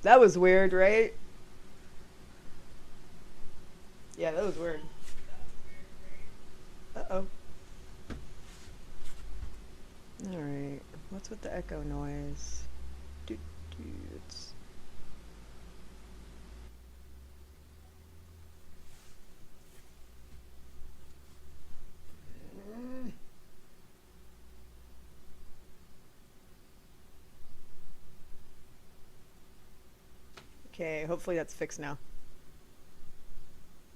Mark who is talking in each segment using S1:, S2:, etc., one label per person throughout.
S1: That was weird, right? Yeah, that was weird. Uh-oh. Alright. What's with the echo noise? Doot, doot. Okay, hopefully that's fixed now.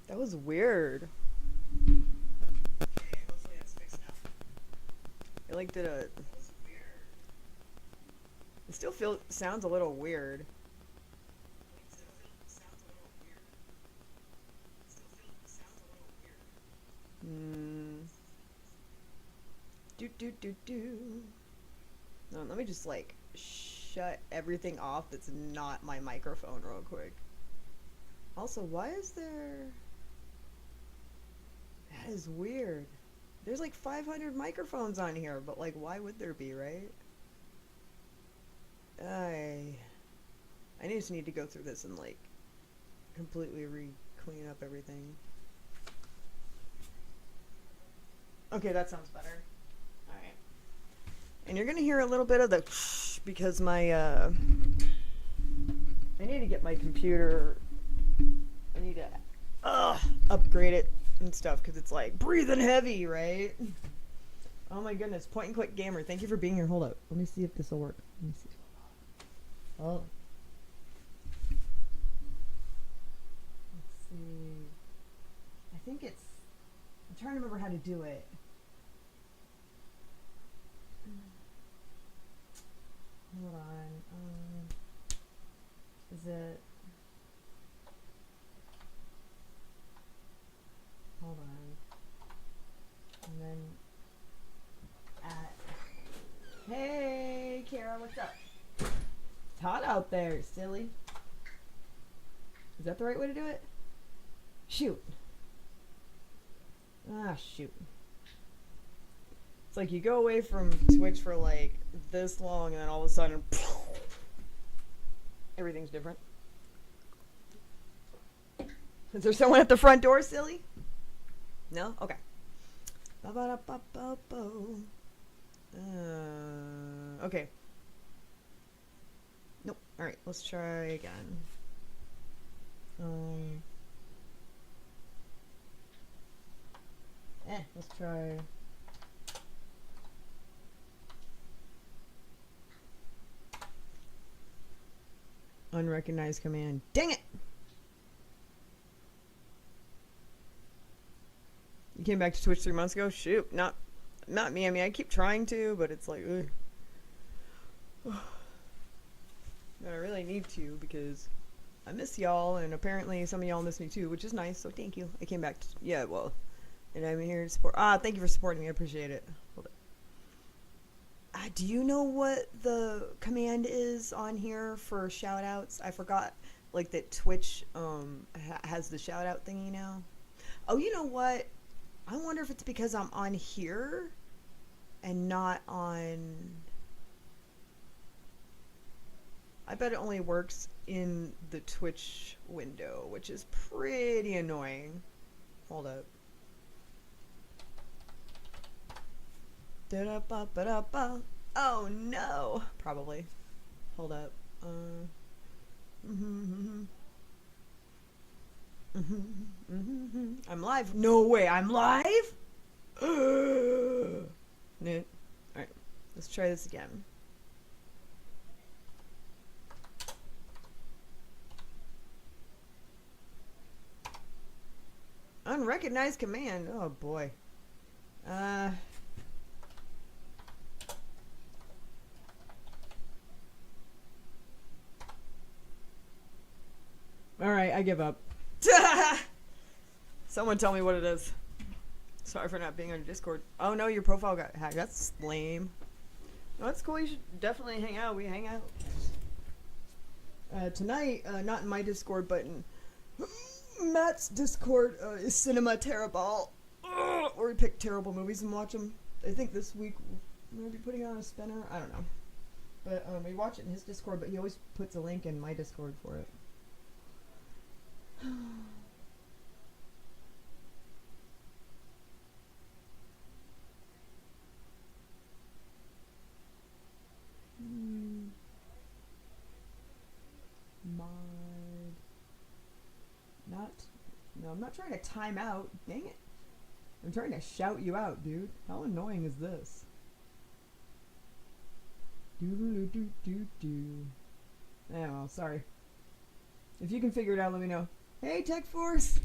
S1: That was weird. Okay, hopefully that's fixed now. It like did a. It still sounds a little weird. Hmm. Do do do do. No, let me just like shut everything off that's not my microphone real quick. Also, why is there? That is weird. There's like 500 microphones on here, but like, why would there be, right? I just need to go through this and like completely clean up everything. Okay, that sounds better. All right. And you're gonna hear a little bit of the because my I need to get my computer. I need to upgrade it and stuff because it's like breathing heavy, right? Oh my goodness, Point and Click Gamer, thank you for being here. Hold up, let me see if this will work. Let me see. Oh, let's see. I think it's. I'm trying to remember how to do it. Hold on. Is it? Hold on. And then at. Hey, Kara, what's up? It's hot out there, silly. Is that the right way to do it? Shoot. Ah, shoot. It's like you go away from Twitch for like this long and then all of a sudden everything's different. Is there someone at the front door, silly? No? Okay. Okay. Nope. Alright, let's try again. Let's try. Unrecognized command. Dang it! You came back to Twitch 3 months ago? Shoot, not me. I mean, I keep trying to, but it's like, ugh. I really need to because I miss y'all, and apparently some of y'all miss me too, which is nice. So thank you. I came back. Yeah, well, and I'm here to support. Thank you for supporting me. I appreciate it. Hold it. Do you know what the command is on here for shout outs? I forgot, like, that Twitch has the shout out thingy now. Oh, you know what? I wonder if it's because I'm on here and not on. I bet it only works in the Twitch window, which is pretty annoying. Hold up. Da-da-ba-ba-da-ba. Oh no! Probably. Hold up. I'm live. No way, I'm live? Alright, let's try this again. Unrecognized command. Oh boy. Alright, I give up. Someone tell me what it is. Sorry for not being on Discord. Oh no, your profile got hacked. That's lame. No, that's cool. You should definitely hang out. We hang out. Tonight, not in my Discord, but in Matt's Discord, is Cinema Terrible. Where we pick terrible movies and watch them. I think this week we're going to be putting on a spinner. I don't know. But we watch it in his Discord, but he always puts a link in my Discord for it. Mod. No, I'm not trying to time out. Dang it. I'm trying to shout you out, dude. How annoying is this? Do. Oh, sorry. If you can figure it out, let me know. Hey, Tech Force!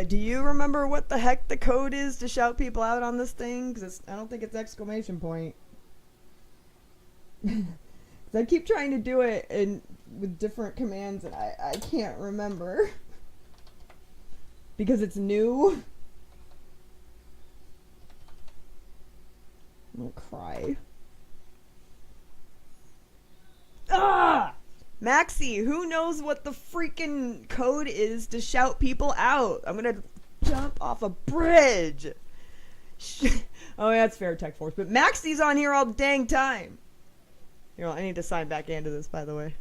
S1: Do you remember what the heck the code is to shout people out on this thing? Because I don't think it's exclamation point. I keep trying to do it with different commands and I can't remember. Because it's new. I'm gonna cry. Ah! Maxie, who knows what the freaking code is to shout people out? I'm gonna jump off a bridge. Oh, yeah, that's fair, Tech Force. But Maxie's on here all the dang time. You know, I need to sign back into this, by the way.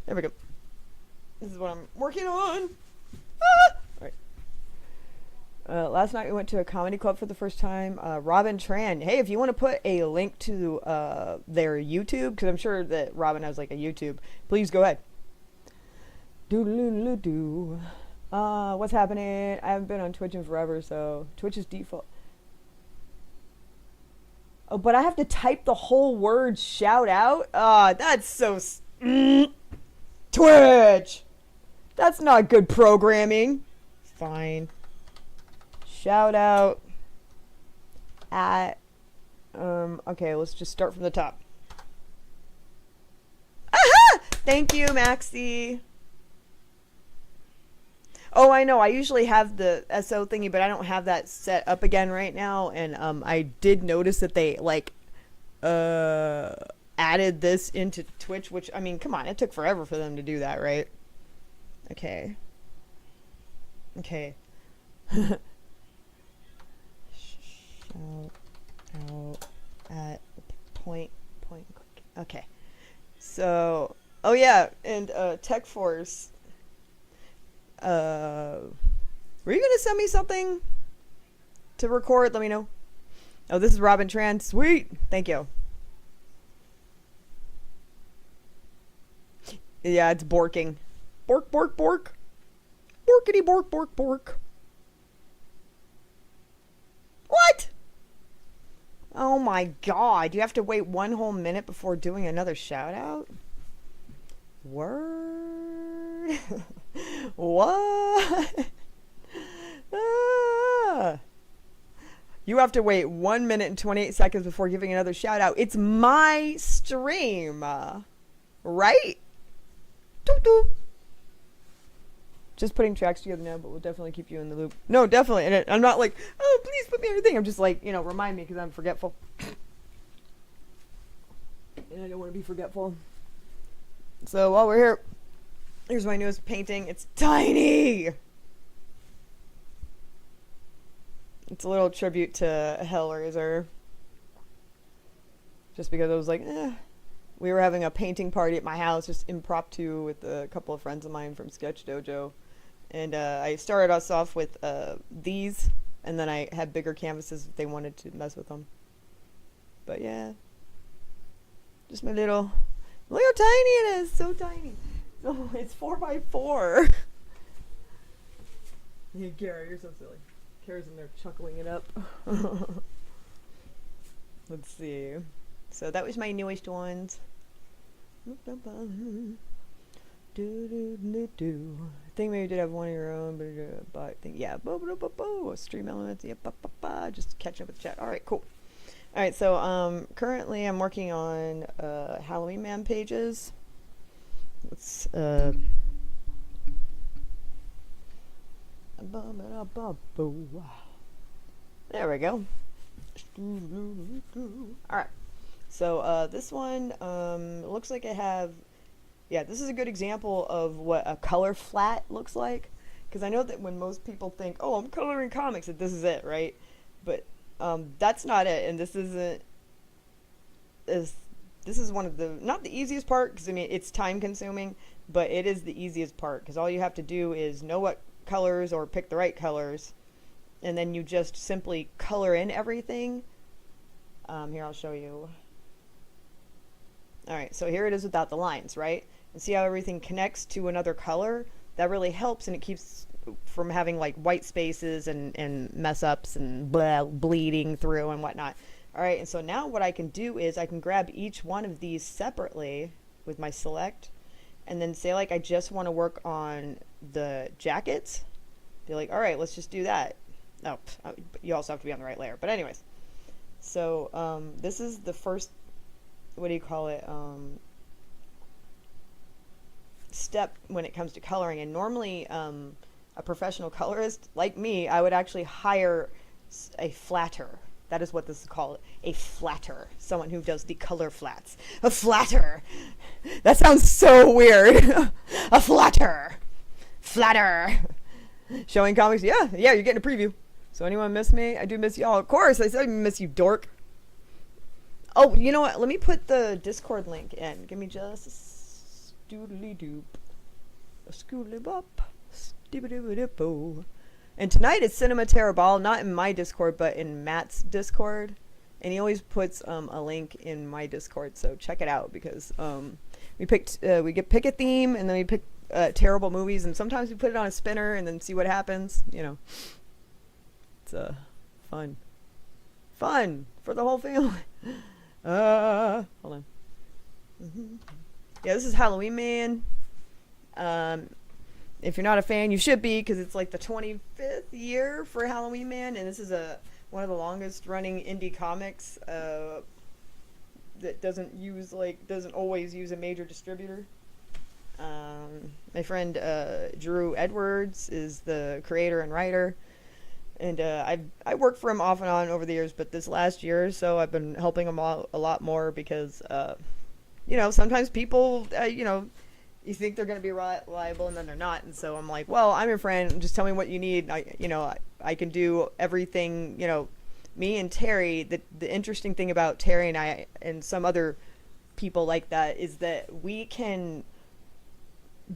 S1: There we go. This is what I'm working on. Ah! All right. Last night we went to a comedy club for the first time. Robin Tran. Hey, if you want to put a link to their YouTube, because I'm sure that Robin has like a YouTube, please go ahead. Doo-doo-doo-doo. What's happening? I haven't been on Twitch in forever, so Twitch is default. Oh, but I have to type the whole word shout out? That's so... Twitch! That's not good programming. Fine. Shout out at... okay, let's just start from the top. Aha! Thank you, Maxie. Oh, I know. I usually have the SO thingy, but I don't have that set up again right now. And I did notice that they, like, added this into Twitch, which, I mean, come on. It took forever for them to do that, right? Okay. Okay. Shout out at point click. Okay. So, oh yeah, and Tech Force. Were you gonna send me something to record? Let me know. Oh, this is Robin Tran. Sweet. Thank you. Yeah, it's borking. Bork, bork, bork. Borkity, bork, bork, bork. What? Oh my god. You have to wait 1 whole minute before doing another shout out? Word? What? Ah. You have to wait 1 minute and 28 seconds before giving another shout out. It's my stream. Right? Doo -doo. Just putting tracks together now, but we'll definitely keep you in the loop. No, definitely. And I'm not like, oh, please put me on your thing. I'm just like, you know, remind me because I'm forgetful. And I don't want to be forgetful. So while we're here, here's my newest painting. It's tiny. It's a little tribute to Hellraiser. Just because I was like, we were having a painting party at my house, just impromptu with a couple of friends of mine from Sketch Dojo. And I started us off with these, and then I had bigger canvases if they wanted to mess with them. But yeah. Just my little... Look how tiny it is! So tiny. Oh, it's 4x4. Yeah, Kara, you're so silly. Kara's in there chuckling it up. Let's see. So that was my newest ones. I think maybe you did have one of your own, but I think, yeah. Stream elements, yeah. Just catch up with the chat. Alright, cool. Alright, so currently I'm working on HalloweenMan pages. Let's there we go. Alright. So this one looks like I have, yeah, this is a good example of what a color flat looks like. Because I know that when most people think, oh, I'm coloring comics, that this is it, right? But that's not it. And this isn't, is this is one of the, not the easiest part, because I mean, it's time consuming, but it is the easiest part. Because all you have to do is know what colors or pick the right colors. And then you just simply color in everything. Here, I'll show you. Alright, so here it is without the lines, right? And see how everything connects to another color? That really helps, and it keeps from having like white spaces and mess ups and blah, bleeding through and whatnot. Alright, and so now what I can do is I can grab each one of these separately with my select, and then say like I just want to work on the jackets. Be like, alright, let's just do that. Oh, you also have to be on the right layer. But anyways, so this is the first, what do you call it, step when it comes to coloring. And normally a professional colorist like me, I would actually hire a flatter. That is what this is called, a flatter. Someone who does the color flats. A flatter. That sounds so weird. A flatter. Flatter. Showing comics. Yeah, you're getting a preview. So anyone miss me? I do miss y'all. Of course, I said I miss you, dork. Oh, you know what? Let me put the Discord link in. Give me just a doodly doop. A scoodly bop. Stibidibidippo. And tonight it's Cinema Terrible, not in my Discord, but in Matt's Discord. And he always puts a link in my Discord, so check it out, because we pick a theme, and then we pick terrible movies, and sometimes we put it on a spinner and then see what happens. You know, it's fun for the whole family. Hold on. Yeah, this is HalloweenMan. If you're not a fan, you should be, because it's like the 25th year for HalloweenMan, and this is one of the longest running indie comics that doesn't always use a major distributor. My friend Drew Edwards is the creator and writer, and I worked for him off and on over the years, but this last year or so I've been helping him a lot more, because sometimes people you think they're going to be reliable, and then they're not. And so I'm like, well, I'm your friend. Just tell me what you need. I can do everything. Me and Terry, the interesting thing about Terry and I and some other people like that is that we can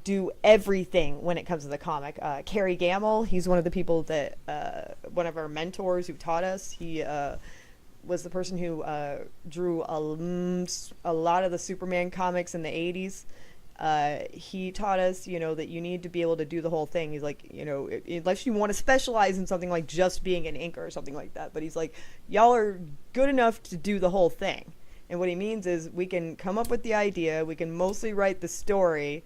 S1: do everything when it comes to the comic. Carrie Gamble, he's one of the people that, one of our mentors who taught us. He was the person who drew a lot of the Superman comics in the 80s. He taught us, that you need to be able to do the whole thing. He's like, unless you want to specialize in something like just being an inker or something like that. But he's like, y'all are good enough to do the whole thing. And what he means is we can come up with the idea, we can mostly write the story,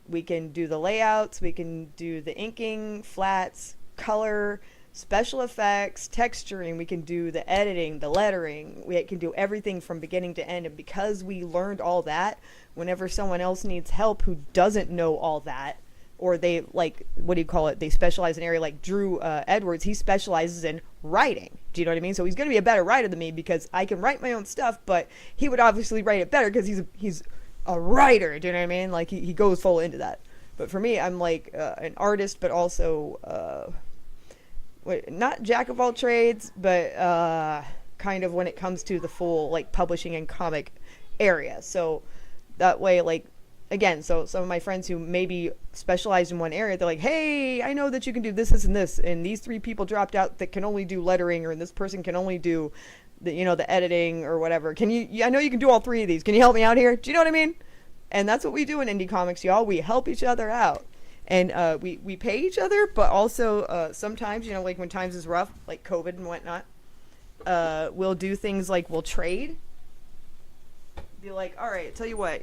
S1: we can do the layouts, we can do the inking, flats, color, special effects, texturing, we can do the editing, the lettering, we can do everything from beginning to end. And because we learned all that, whenever someone else needs help who doesn't know all that, or they they specialize in an area like Drew Edwards, he specializes in writing. Do you know what I mean? So he's going to be a better writer than me, because I can write my own stuff, but he would obviously write it better because he's a writer. Do you know what I mean? Like he goes full into that. But for me, I'm like an artist, but also not jack of all trades, but kind of when it comes to the full like publishing and comic area. So that way, like, again, so some of my friends who maybe specialize in one area, they're like, hey, I know that you can do this and this, and these 3 people dropped out that can only do lettering, or this person can only do the editing or whatever. Can you, I know you can do all 3 of these. Can you help me out here? Do you know what I mean? And that's what we do in indie comics, y'all. We help each other out. And we pay each other, but also sometimes, like when times is rough, like COVID and whatnot, we'll do things like we'll trade. Be like, all right, tell you what,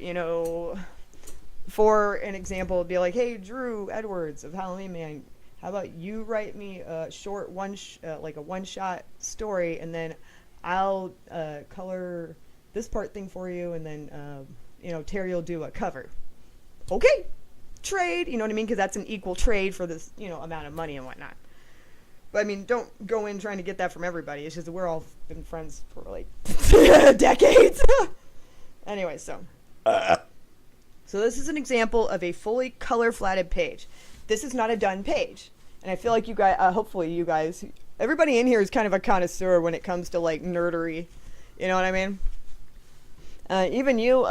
S1: for an example, be like, hey, Drew Edwards of HalloweenMan, how about you write me a short like a one-shot story, and then I'll color this part thing for you, and then Terry will do a cover. Okay, trade, you know what I mean? Because that's an equal trade for this amount of money and whatnot. But I mean, don't go in trying to get that from everybody. It's just that we're all been friends for like decades. Anyway, so this is an example of a fully color flatted page. This is not a done page. And I feel like you guys, hopefully you guys, everybody in here is kind of a connoisseur when it comes to like nerdery. You know what I mean? Even you,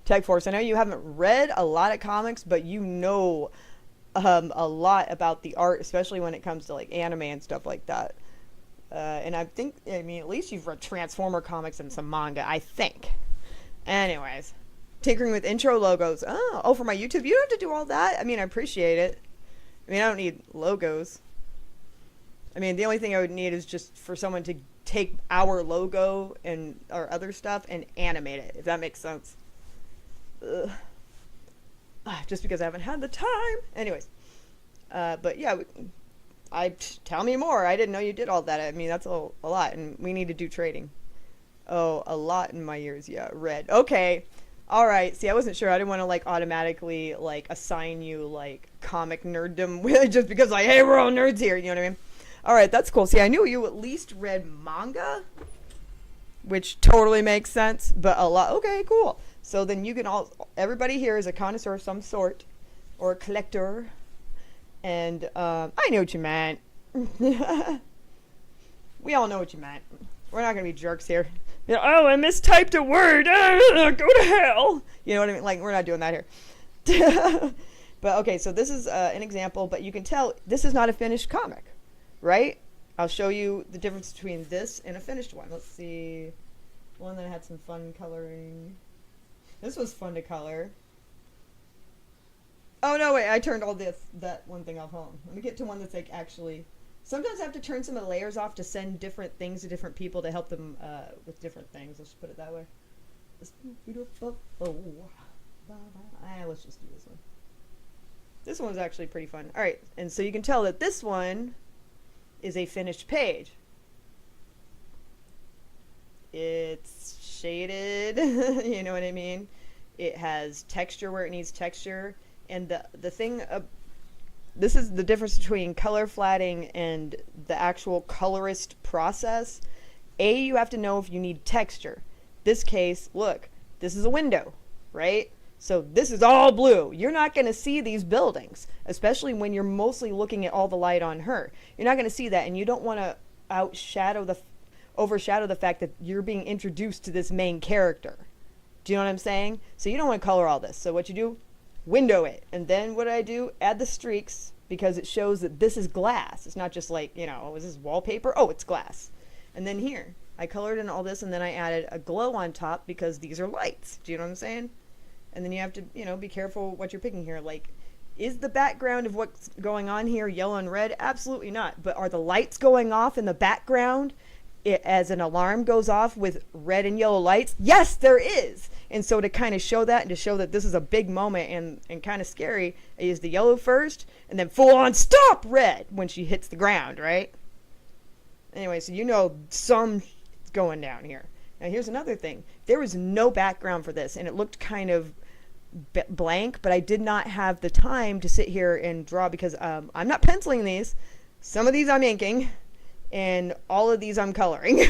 S1: Tech Force, I know you haven't read a lot of comics, but you know a lot about the art, especially when it comes to like anime and stuff like that. And I mean, at least you've read Transformer comics and some manga, I think. Anyways, tinkering with intro logos. Oh, for my YouTube, you don't have to do all that. I mean, I appreciate it. I mean, I don't need logos. I mean, the only thing I would need is just for someone to take our logo and our other stuff and animate it, if that makes sense. Ugh. Just because I haven't had the time. Anyways, but yeah, tell me more. I didn't know you did all that. I mean, that's a lot, and we need to do trading. Oh, a lot in my ears. Yeah, red. Okay. All right. See, I wasn't sure. I didn't want to like automatically like assign you like comic nerddom just because like, hey, we're all nerds here. You know what I mean? All right, that's cool. See, I knew you at least read manga, which totally makes sense. But a lot. Okay, cool. So then you can everybody here is a connoisseur of some sort, or a collector, and I know what you meant. We all know what you meant. We're not gonna be jerks here. You know, oh, I mistyped a word. Go to hell. You know what I mean? Like, we're not doing that here. But okay, so this is an example, but you can tell this is not a finished comic, right? I'll show you the difference between this and a finished one. Let's see. One that had some fun coloring. This was fun to color. Oh, no, wait. I turned that one thing off. Hold on. Let me get to one that's like actually... Sometimes I have to turn some of the layers off to send different things to different people to help them with different things. Let's just put it that way. Let's just do this one. This one's actually pretty fun. All right, and so you can tell that this one is a finished page. It's shaded, you know what I mean? It has texture where it needs texture, and the thing. This is the difference between color flatting and the actual colorist process. You have to know if you need texture. This case, look, this is a window, right? So this is all blue. You're not going to see these buildings, especially when you're mostly looking at all the light on her. You're not going to see that, and you don't want to overshadow the fact that you're being introduced to this main character. Do you know what I'm saying? So you don't want to color all this. So what you do, window it. And then what I do, add the streaks, because it shows that this is glass. It's not just like, you know, is this wallpaper? Oh, it's glass. And then here, I colored in all this, and then I added a glow on top because these are lights. Do you know what I'm saying? And then you have to, you know, be careful what you're picking here. Like, is the background of what's going on here yellow and red? Absolutely not. But are the lights going off in the background as an alarm goes off with red and yellow lights? Yes, there is. And so to kind of show that, and to show that this is a big moment and kind of scary, I use the yellow first, and then full on stop red when she hits the ground, right? Anyway, so you know something's going down here. Now here's another thing. There was no background for this, and it looked kind of blank, but I did not have the time to sit here and draw because I'm not penciling these. Some of these I'm inking, and all of these I'm coloring.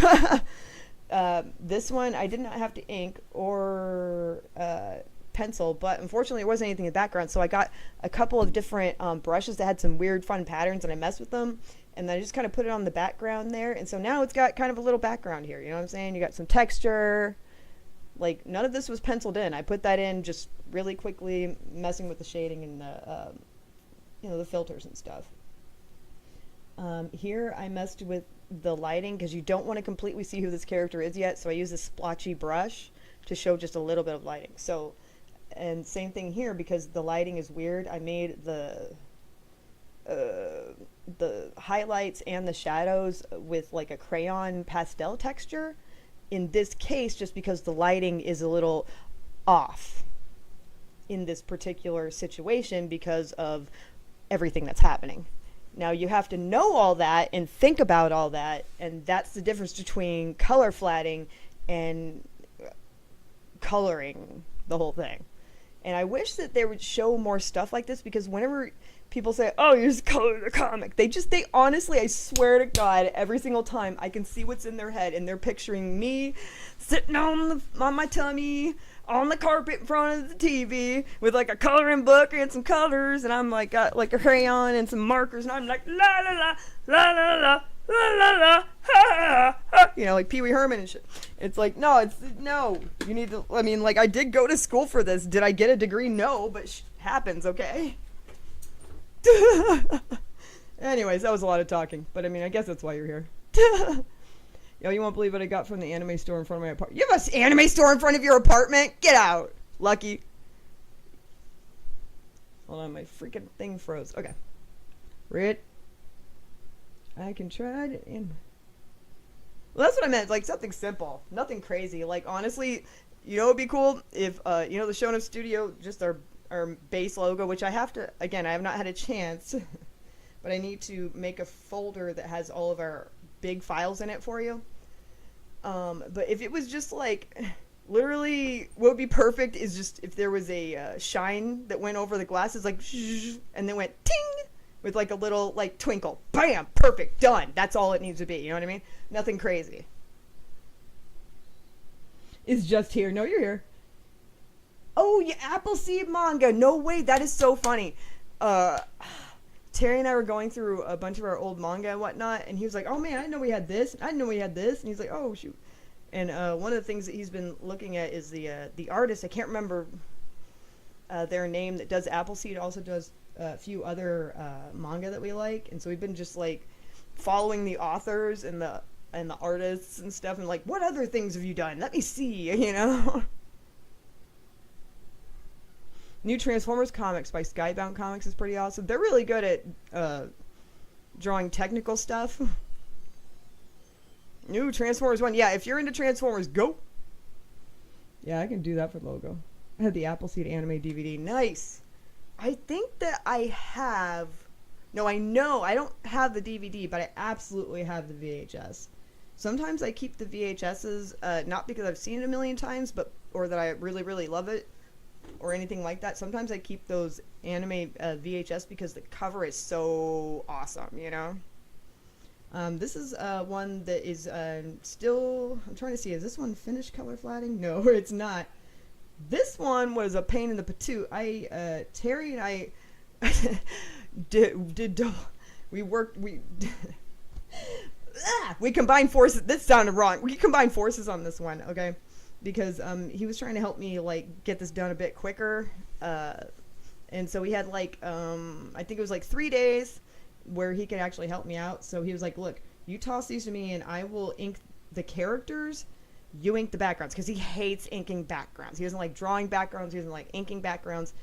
S1: This one I did not have to ink or pencil, but unfortunately there wasn't anything in the background, so I got a couple of different brushes that had some weird fun patterns, and I messed with them, and I just kind of put it on the background there, and so now it's got kind of a little background here, you know what I'm saying? You got some texture. Like, none of this was penciled in. I put that in just really quickly, messing with the shading and the you know, the filters and stuff. Here I messed with the lighting because you don't want to completely see who this character is yet, so I use a splotchy brush to show just a little bit of lighting. So, and same thing here, because the lighting is weird, I made the highlights and the shadows with like a crayon pastel texture in this case, just because the lighting is a little off in this particular situation because of everything that's happening. Now you have to know all that and think about all that, and that's the difference between color flatting and coloring the whole thing. And I wish that they would show more stuff like this, because whenever people say, "Oh, you just color the comic," they honestly, I swear to God, every single time I can see what's in their head, and they're picturing me sitting on my tummy on the carpet in front of the TV with like a coloring book and some colors, and I'm like got like a crayon and some markers, and I'm like la la la la la la la la la ha, ha, you know, like Pee Wee Herman and shit. It's like, no, you need to, I mean, like, I did go to school for this. Did I get a degree? No, but happens, okay? Anyways, that was a lot of talking, but I mean, I guess that's why you're here. Yo, you won't believe what I got from the anime store in front of my apartment. You have an anime store in front of your apartment? Get out. Lucky. Hold on, my freaking thing froze. Okay. Read. I can try it in. Well, that's what I meant. Like, something simple. Nothing crazy. Like, honestly, you know, it'd be cool if, you know, the Shonen Studio, just our base logo, which I have to, again, I have not had a chance, but I need to make a folder that has all of our big files in it for you. But if it was just like, literally, what would be perfect is just if there was a shine that went over the glasses, like, and then went ting, with like a little like twinkle. Bam! Perfect. Done. That's all it needs to be. You know what I mean? Nothing crazy. Is just here. No, you're here. Oh, yeah, Appleseed manga. No way. That is so funny. Terry and I were going through a bunch of our old manga and whatnot, and he was like, "Oh man, I didn't know we had this. I didn't know we had this." And he's like, "Oh shoot." And one of the things that he's been looking at is the artist. I can't remember their name that does Appleseed. Also does a few other manga that we like, and so we've been just like following the authors and the artists and stuff, and like, what other things have you done? Let me see, you know. New Transformers comics by Skybound Comics is pretty awesome. They're really good at drawing technical stuff. New Transformers 1. Yeah, if you're into Transformers, go. Yeah, I can do that for the logo. I had the Appleseed anime DVD. Nice. I think that I have... No, I know I don't have the DVD, but I absolutely have the VHS. Sometimes I keep the VHSs, not because I've seen it a million times, but or that I really, really love it, or anything like that. Sometimes I keep those anime VHS because the cover is so awesome, you know? This is one that is still... I'm trying to see, is this one finished color flatting? No, it's not. This one was a pain in the patoot. Terry and I we combined forces. This sounded wrong. We combined forces on this one, okay? Because he was trying to help me like get this done a bit quicker, and so we had like I think it was like 3 days where he could actually help me out. So he was like, "Look, you toss these to me, and I will ink the characters. You ink the backgrounds," because he hates inking backgrounds. He doesn't like drawing backgrounds. He doesn't like inking backgrounds,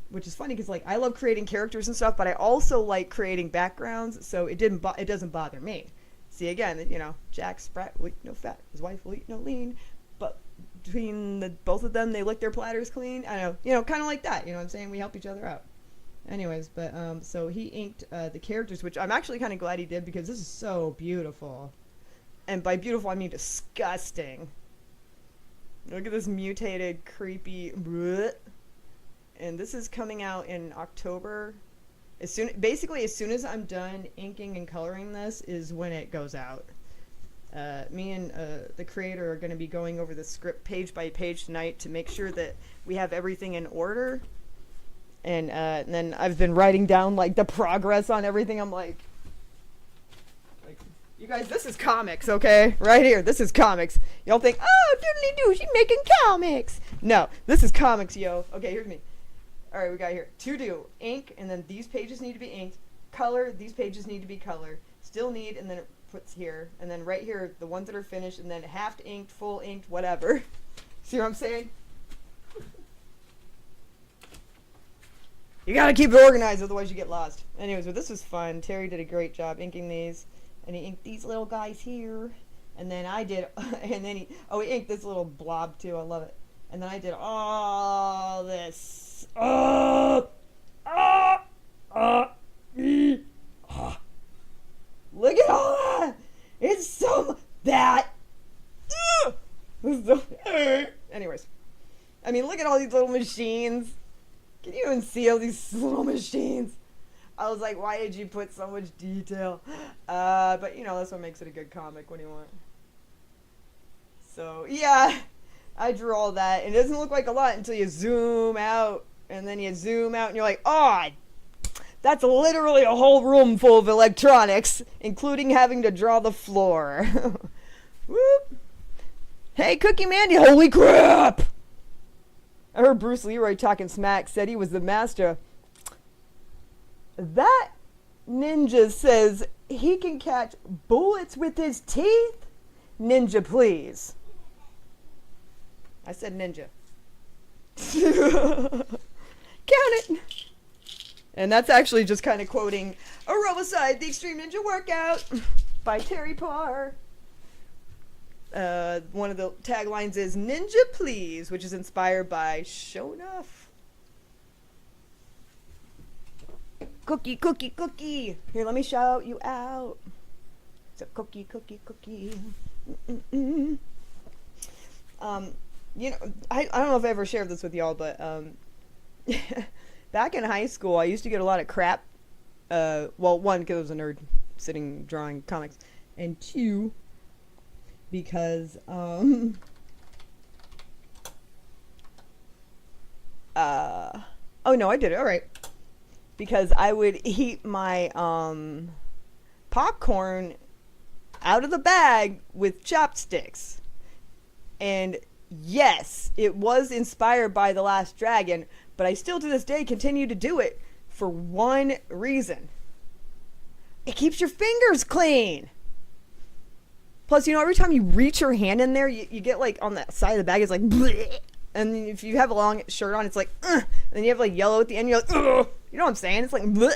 S1: which is funny because like I love creating characters and stuff, but I also like creating backgrounds. So it doesn't bother me. See, again, you know, Jack Sprat will eat no fat. His wife will eat no lean. But between both of them, they lick their platters clean. I know, you know, kind of like that. You know what I'm saying? We help each other out. Anyways, but so he inked the characters, which I'm actually kind of glad he did because this is so beautiful. And by beautiful, I mean disgusting. Look at this mutated, creepy... Bleh. And this is coming out in October. Basically, as soon as I'm done inking and coloring this is when it goes out. Me and the creator are going to be going over the script page by page tonight to make sure that we have everything in order. And then I've been writing down, like, the progress on everything. I'm like, you guys, this is comics, okay? Right here, this is comics. Y'all think, oh, doodly-doo, she's making comics. No, this is comics, yo. Okay, here's me. All right, we got here. To do, ink, and then these pages need to be inked. Color, these pages need to be colored. Still need, and then it puts here. And then right here, the ones that are finished, and then half inked, full inked, whatever. See what I'm saying? You gotta keep it organized, otherwise you get lost. Anyways, but this was fun. Terry did a great job inking these. And he inked these little guys here. And then I did, and then he inked this little blob too. I love it. And then I did all this. Look at all that. It's so that. Anyways, I mean, look at all these little machines. Can you even see all these slow machines? I was like, why did you put so much detail? But you know, that's what makes it a good comic when you want. So, yeah, I drew all that. And it doesn't look like a lot until you zoom out. And then you zoom out and you're like, oh, that's literally a whole room full of electronics, including having to draw the floor. Whoop. Hey, Cookie Mandy, holy crap! I heard Bruce Leroy talking smack, said he was the master. That ninja says he can catch bullets with his teeth? Ninja, please. I said ninja. Count it. And that's actually just kind of quoting Aerobicide, the Extreme Ninja Workout by Terry Parr. One of the taglines is Ninja Please, which is inspired by Show Enough. Cookie, cookie, cookie. Here, let me shout you out. It's a cookie, cookie, cookie. Mm-mm-mm. You know, I don't know if I ever shared this with y'all, but back in high school, I used to get a lot of crap. Well, one, because I was a nerd sitting drawing comics, and two, because oh no, I did it. All right. Because I would eat my popcorn out of the bag with chopsticks. And yes, it was inspired by The Last Dragon, but I still to this day continue to do it for one reason. It keeps your fingers clean. Plus, you know, every time you reach your hand in there, you get like on the side of the bag, it's like bleh. And if you have a long shirt on, it's like and then you have like yellow at the end, you're like ugh. You know what I'm saying? It's like bleh.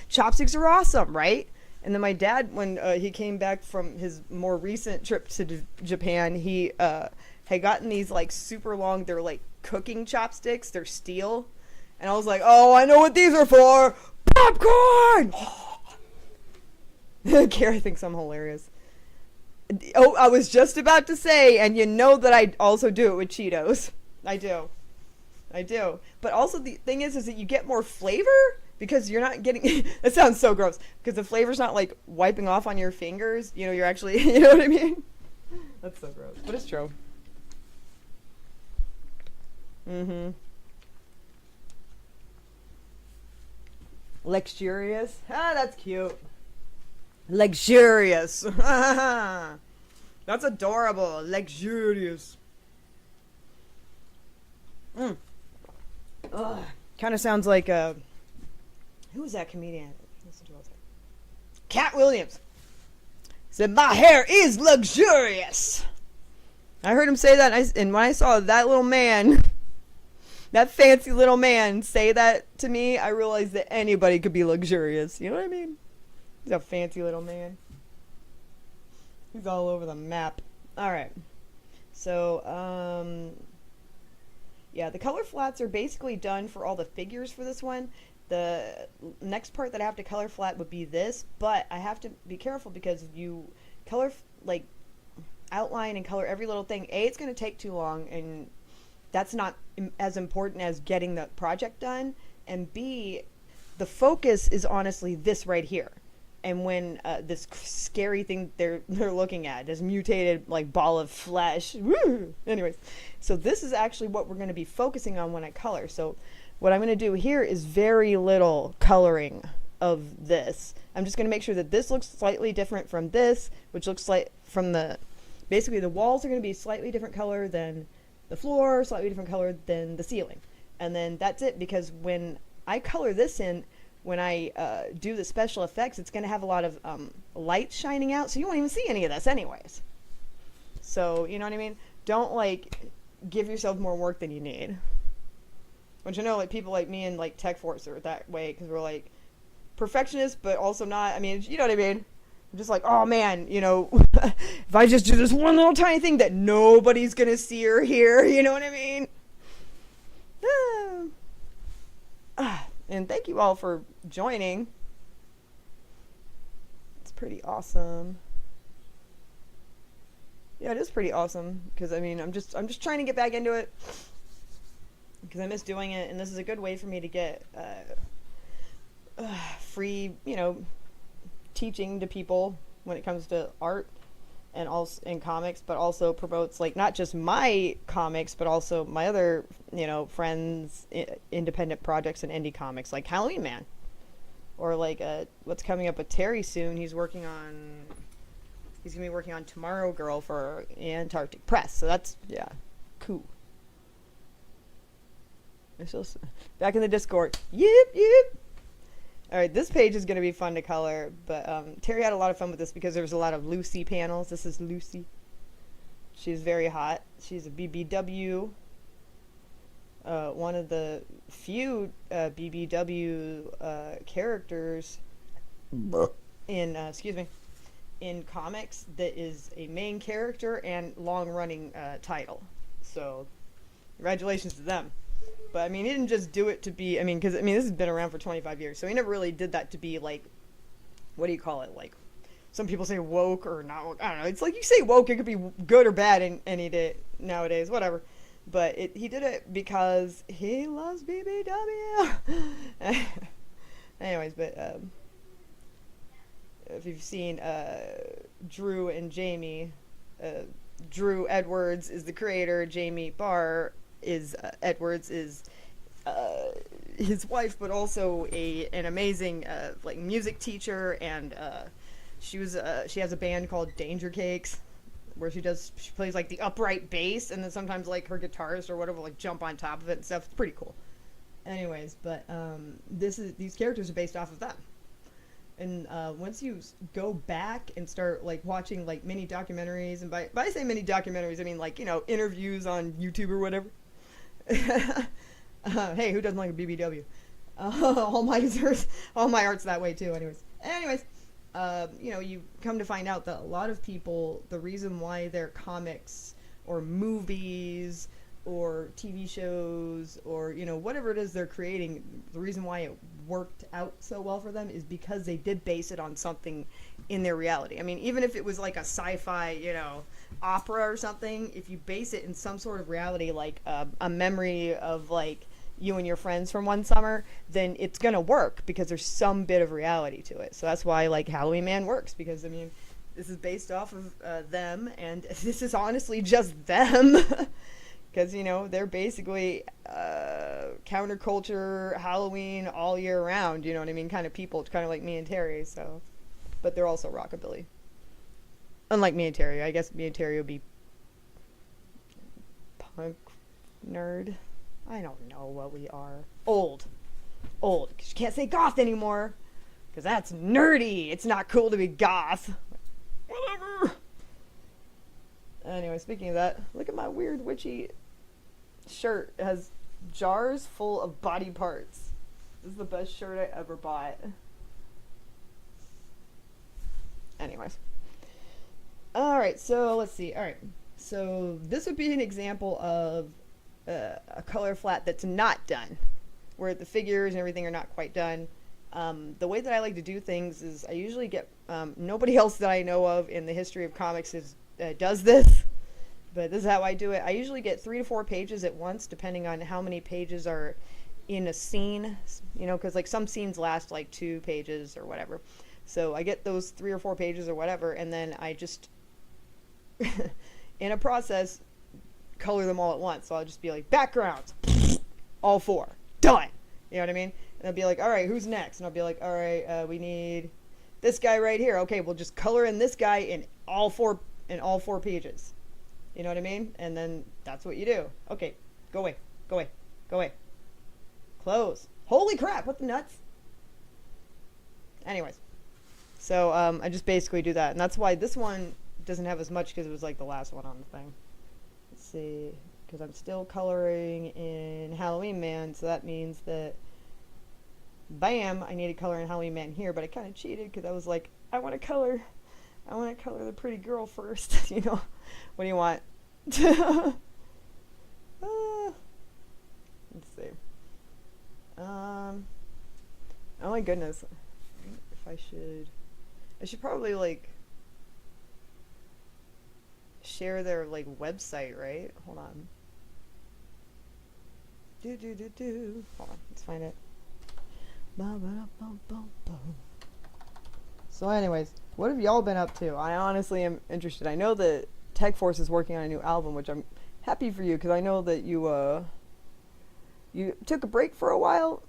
S1: Chopsticks are awesome, right? And then my dad, when he came back from his more recent trip to Japan, he had gotten these like super long, they're like cooking chopsticks, they're steel. And I was like, oh, I know what these are for. Popcorn! Carrie thinks I'm hilarious. Oh, I was just about to say, and you know that I also do it with Cheetos. I do. But also the thing is that you get more flavor because you're not getting, it sounds so gross, because the flavor's not like wiping off on your fingers. You know, you're actually, you know what I mean? That's so gross, but it's true. Mm-hmm. Luxurious. Ah, that's cute. Luxurious. That's adorable. Luxurious. Kind of sounds like who was that comedian? Listen to all the time. Cat Williams said, "My hair is luxurious." I heard him say that, and when I saw that little man, that fancy little man, say that to me, I realized that anybody could be luxurious. You know what I mean? He's a fancy little man. He's all over the map. Alright. So, yeah, the color flats are basically done for all the figures for this one. The next part that I have to color flat would be this, but I have to be careful because if you color, like, outline and color every little thing, A, it's going to take too long, and that's not as important as getting the project done, and B, the focus is honestly this right here. And when this scary thing they're looking at, this mutated like ball of flesh. Woo! Anyways, so this is actually what we're going to be focusing on when I color. So what I'm going to do here is very little coloring of this. I'm just going to make sure that this looks slightly different from this, which looks like from the, basically the walls are going to be slightly different color than the floor, slightly different color than the ceiling. And then that's it, because when I color this in, when I do the special effects, it's going to have a lot of light shining out, so you won't even see any of this anyways. So, you know what I mean? Don't, like, give yourself more work than you need. Which I know, like, people like me and, like, Tech Force are that way, because we're, like, perfectionists, but also not. I mean, you know what I mean? I'm just like, oh, man, you know, if I just do this one little tiny thing that nobody's going to see or hear, you know what I mean? And thank you all for joining. It's pretty awesome. Yeah, it is pretty awesome, because I mean, I'm just trying to get back into it. because I miss doing it, and this is a good way for me to get free, teaching to people when it comes to art and also in comics, but also promotes like not just my comics, but also my other, friends, independent projects and indie comics like HalloweenMan, or like what's coming up with Terry soon. He's gonna be working on Tomorrow Girl for Antarctic Press, so that's cool. Back in the Discord. Yep. Alright, this page is going to be fun to color, but Terry had a lot of fun with this because there was a lot of Lucy panels. This is Lucy. She's very hot. She's a BBW. One of the few BBW characters in comics that is a main character and long-running title. So, congratulations to them. But, I mean, he didn't just do it to be, because this has been around for 25 years, so he never really did that to be, like, what do you call it, like, some people say woke or not woke, I don't know, it's like you say woke, it could be good or bad in any day, nowadays, whatever, but he did it because he loves BBW. Anyways, but, if you've seen, Drew and Jamie, Drew Edwards is the creator, Jamie Barr Edwards is his wife, but also an amazing like music teacher, and she has a band called Danger Cakes, where she plays like the upright bass, and then sometimes like her guitarist or whatever like jump on top of it and stuff. It's pretty cool. Anyways, but these characters are based off of them. And once you go back and start like watching like mini documentaries, and by I say mini documentaries, I mean like interviews on YouTube or whatever. Hey, who doesn't like a BBW? All my art's that way too. Anyways, you come to find out that a lot of people, the reason why their comics or movies or TV shows or whatever it is they're creating, the reason why it worked out so well for them is because they did base it on something in their reality. I mean, even if it was like a sci-fi, opera or something, if you base it in some sort of reality, like a memory of like you and your friends from one summer, then it's gonna work because there's some bit of reality to it. So that's why like HalloweenMan works, because this is based off of them, and this is honestly just them. Because, they're basically counterculture, Halloween, all year round, kind of people. It's kind of like me and Terry, so. But they're also rockabilly. Unlike me and Terry. I guess me and Terry would be punk nerd. I don't know what we are. Old. Because you can't say goth anymore. Because that's nerdy. It's not cool to be goth. Whatever. Anyway, speaking of that, look at my weird witchy shirt. It has jars full of body parts. This is the best shirt I ever bought. Anyways. Alright, so let's see. Alright, so this would be an example of a color flat that's not done, where the figures and everything are not quite done. The way that I like to do things is I usually get, nobody else that I know of in the history of comics does this, but this is how I do it. I usually get 3 to 4 pages at once, depending on how many pages are in a scene, because like some scenes last like 2 pages or whatever. So I get those 3 or 4 pages or whatever, and then I just, in a process, color them all at once. So I'll just be like, backgrounds, all 4, done. You know what I mean? And I'll be like, all right, who's next? And I'll be like, all right, we need this guy right here. Okay, we'll just color in this guy in all 4 pages. You know what I mean? And then that's what you do. Okay, go away. Close. Holy crap, what the nuts? Anyways. So, I just basically do that. And that's why this one doesn't have as much, because it was like the last one on the thing. Let's see. Because I'm still coloring in HalloweenMan, so that means that, bam, I need to color in HalloweenMan here, but I kind of cheated, because I was like, I want to color the pretty girl first, What do you want? Let's see. Oh my goodness. If I should probably, like, share their, like, website, right? Hold on. Do do do do. Hold on, let's find it. Ba-ba-da-bum-bum-bum. So anyways, what have y'all been up to? I honestly am interested. I know that Tech Force is working on a new album, which I'm happy for you because I know that you took a break for a while,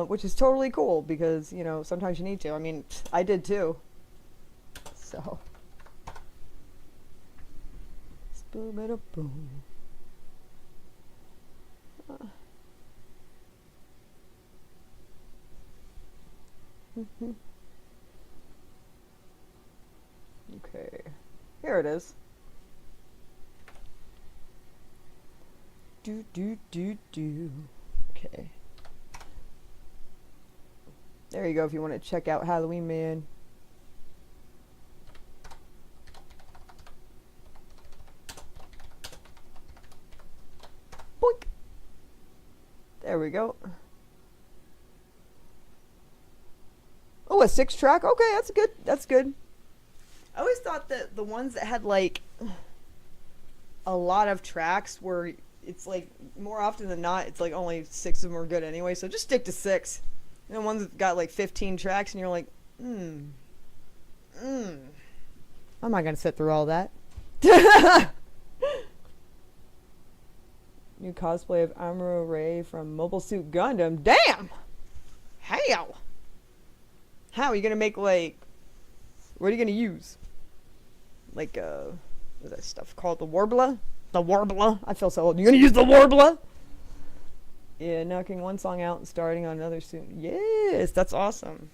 S1: which is totally cool because, you know, sometimes you need to. I mean, I did too. So. Boom. Okay. Here it is. Do. Okay. There you go if you want to check out HalloweenMan. Boink. There we go. Oh, a 6-track? Okay, that's good. That's good. I always thought that the ones that had like a lot of tracks were, it's like more often than not it's like only 6 of them are good anyway, so just stick to 6. And the ones that got like 15 tracks and you're like, I'm not gonna sit through all that. New cosplay of Amuro Ray from Mobile Suit Gundam. Damn! How are you gonna make like, what are you gonna use? Like what's that stuff called? The Warbler? The Warbler? I feel so old. You're gonna use the Warbler? Yeah, knocking one song out and starting on another soon. Yes, that's awesome.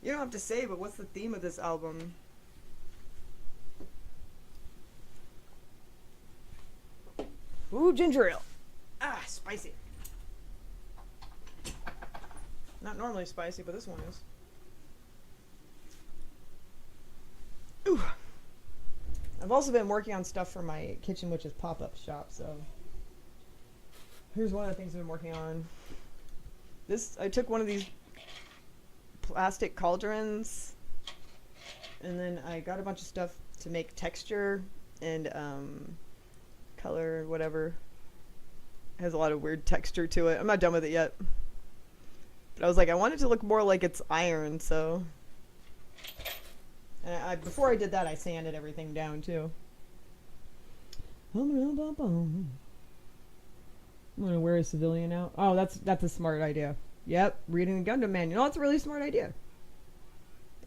S1: You don't have to say, but what's the theme of this album? Ooh, ginger ale. Ah, spicy. Not normally spicy, but this one is. Ooh. I've also been working on stuff for my Kitchen Witches pop-up shop, so here's one of the things I've been working on. I took one of these plastic cauldrons and then I got a bunch of stuff to make texture and color, whatever. It has a lot of weird texture to it. I'm not done with it yet. But I was like, I want it to look more like it's iron, so. And before I did that, I sanded everything down too. I'm gonna wear a civilian out. Oh, that's a smart idea. Yep, reading the Gundam manual. That's a really smart idea.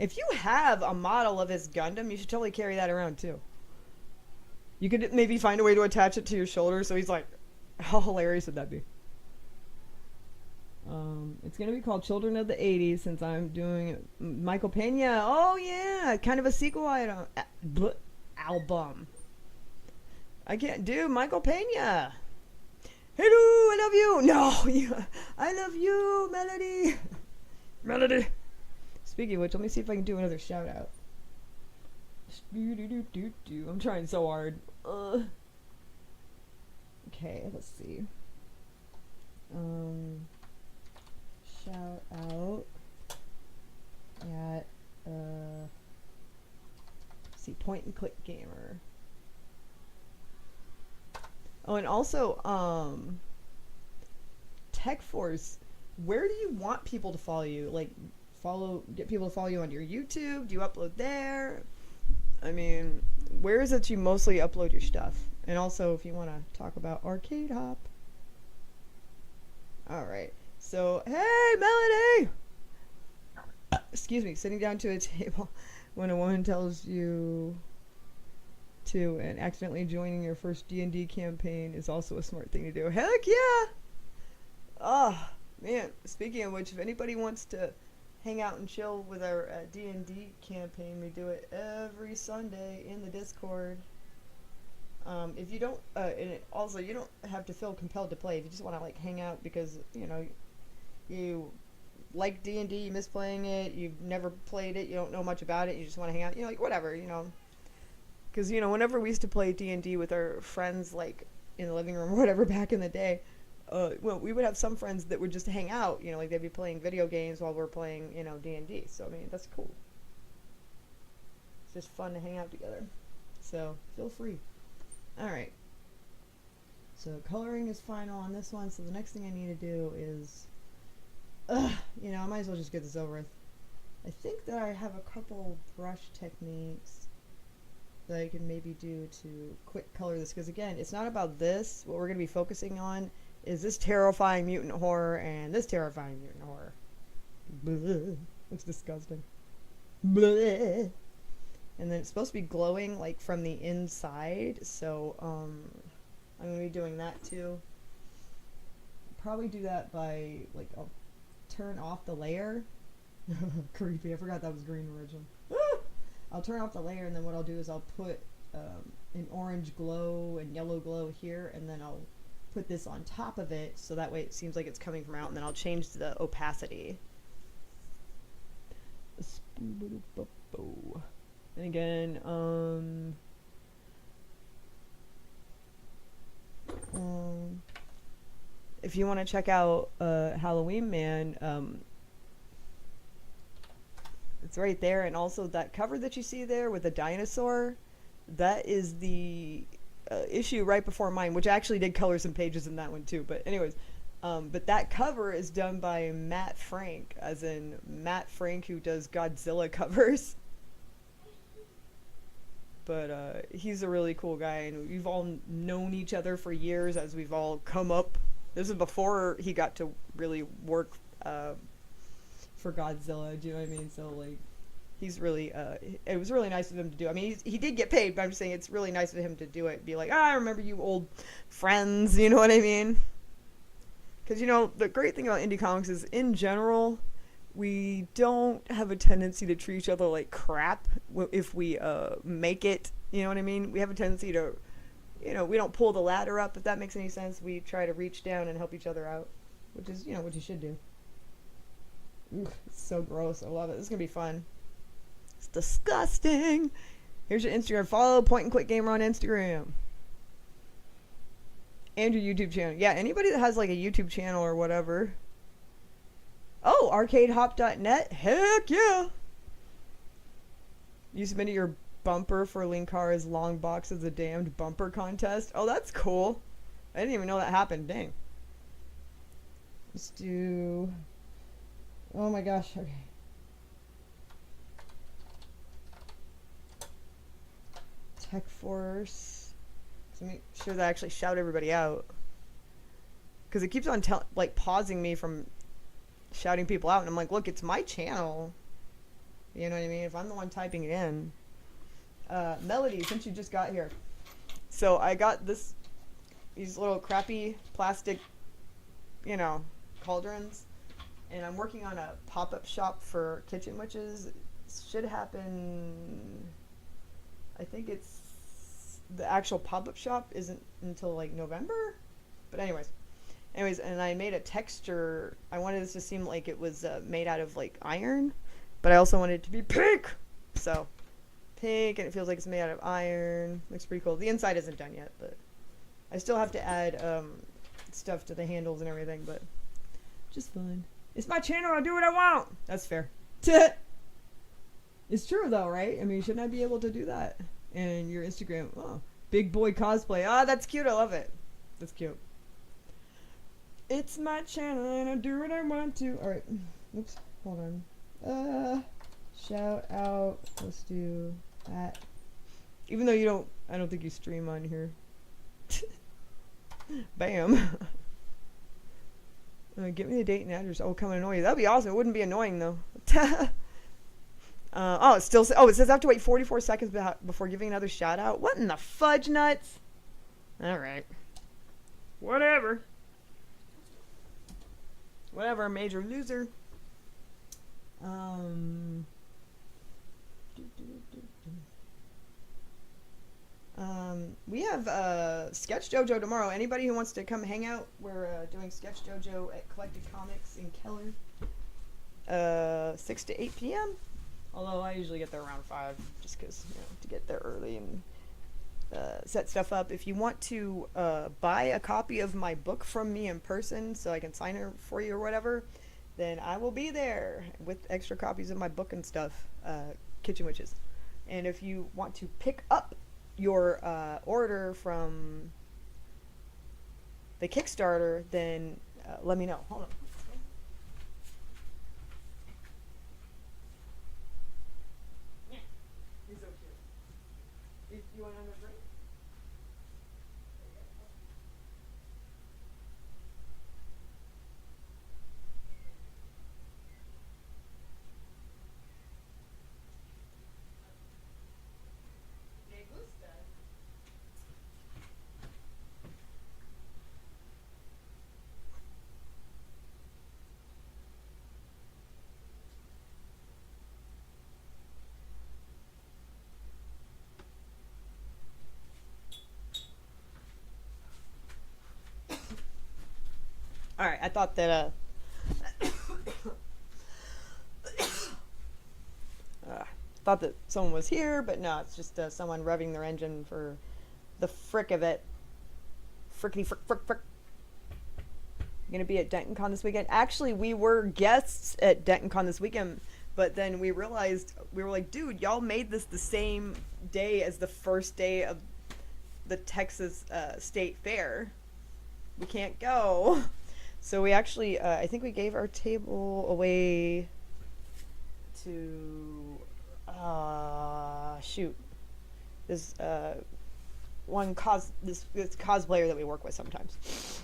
S1: If you have a model of his Gundam, you should totally carry that around too. You could maybe find a way to attach it to your shoulder, so he's like, how hilarious would that be? It's gonna be called Children of the 80s since I'm doing Michael Pena. Oh yeah, kind of a sequel album. I can't do Michael Pena. Hello, I love you. No, I love you, Melody. Melody. Speaking of which, let me see if I can do another shout out. I'm trying so hard. Okay, let's see. Shout out at see, Point and Click Gamer. Oh, and also Tech Force, where do you want people to follow you? Like get people to follow you on your YouTube? Do you upload there? I mean, where is it you mostly upload your stuff? And also if you want to talk about Arcade Hop. Alright. So, hey, Melody! Excuse me, sitting down to a table when a woman tells you to and accidentally joining your first D&D campaign is also a smart thing to do. Heck yeah! Oh, man. Speaking of which, if anybody wants to hang out and chill with our D&D campaign, we do it every Sunday in the Discord. If you don't, and also you don't have to feel compelled to play. If you just want to like hang out because, you know, you like D&D, you miss playing it, you've never played it, you don't know much about it, you just want to hang out, you know, like whatever, you know. Because, you know, whenever we used to play D&D with our friends, like in the living room or whatever back in the day, well, we would have some friends that would just hang out, you know, like they'd be playing video games while we're playing, you know, D&D. So, I mean, that's cool. It's just fun to hang out together. So, feel free. Alright. So coloring is final on this one. So the next thing I need to do is, you know, I might as well just get this over with. I think that I have a couple brush techniques that I can maybe do to quick color this, because again, it's not about this. What we're going to be focusing on is this terrifying mutant horror and this terrifying mutant horror. Bleh. Looks disgusting. Bleh. And then it's supposed to be glowing like from the inside, so I'm going to be doing that too. Probably do that by, like, I'll turn off the layer. Creepy, I forgot that was green originally. I'll turn off the layer, and then what I'll do is I'll put an orange glow and yellow glow here, and then I'll put this on top of it, so that way it seems like it's coming from out, and then I'll change the opacity. And again, if you want to check out HalloweenMan, it's right there. And also that cover that you see there with the dinosaur, that is the issue right before mine, which I actually did color some pages in that one too. But anyways, but that cover is done by Matt Frank, as in Matt Frank, who does Godzilla covers. But he's a really cool guy, and we've all known each other for years as we've all come up. This is before he got to really work for Godzilla, do you know what I mean? So, like, he's really, it was really nice of him to do. I mean, he did get paid, but I'm just saying it's really nice of him to do it. Be like, I remember you old friends, you know what I mean? Because, you know, the great thing about indie comics is, in general, we don't have a tendency to treat each other like crap if we make it, you know what I mean? We have a tendency to, you know, we don't pull the ladder up, if that makes any sense. We try to reach down and help each other out, which is, you know, what you should do. Ugh, it's so gross. I love it. This is going to be fun. It's disgusting. Here's your Instagram. Follow Point and Click Gamer on Instagram. And your YouTube channel. Yeah, anybody that has like a YouTube channel or whatever. Oh, arcadehop.net? Heck yeah! You submitted your bumper for Linkara's Long Box of the Damned bumper contest. Oh, that's cool. I didn't even know that happened. Dang. Let's do... Oh my gosh, okay. Tech Force. So make sure that I actually shout everybody out. Because it keeps on like pausing me from shouting people out, and I'm like, look, it's my channel. You know what I mean? If I'm the one typing it in. Melody, since you just got here. So I got these little crappy plastic, you know, cauldrons. And I'm working on a pop-up shop for kitchen witches. It should happen, I think it's, the actual pop-up shop isn't until like November. But anyways, and I made a texture. I wanted this to seem like it was made out of like iron, but I also wanted it to be pink. So pink, and it feels like it's made out of iron. Looks pretty cool. The inside isn't done yet, but I still have to add stuff to the handles and everything, but just fun. It's my channel, I do what I want. That's fair. It's true though, right? I mean, shouldn't I be able to do that? And your Instagram, oh, big boy cosplay. Ah, that's cute, I love it. That's cute. It's my channel and I do what I want to. Alright, oops, hold on. Shout out, let's do that. Even though you don't, I don't think you stream on here. Bam. Give me the date and address. Oh, come and annoy you. That'd be awesome. It wouldn't be annoying though. Oh, it still says, it says I have to wait 44 seconds before giving another shout out. What in the fudge nuts? Alright. Whatever. Whatever, major loser. We have Sketch Dojo tomorrow. Anybody who wants to come hang out, we're doing Sketch Dojo at Collected Comics in Keller. 6 to 8 p.m. Although I usually get there around 5, just because, you know, to get there early and set stuff up. If you want to buy a copy of my book from me in person so I can sign it for you or whatever, then I will be there with extra copies of my book and stuff, Kitchen Witches. And if you want to pick up your order from the Kickstarter, then let me know. Hold on. Yeah, he's so cute. You want another drink? Me gusta. All right, I thought that thought that someone was here, but no, it's just someone revving their engine for the frick of it. Frickety frick frick frick. Gonna be at DentonCon this weekend. Actually, we were guests at DentonCon this weekend, but then we realized, we were like, dude, y'all made this the same day as the first day of the Texas State Fair. We can't go. So we actually, I think we gave our table away to, shoot, this one this cosplayer that we work with sometimes.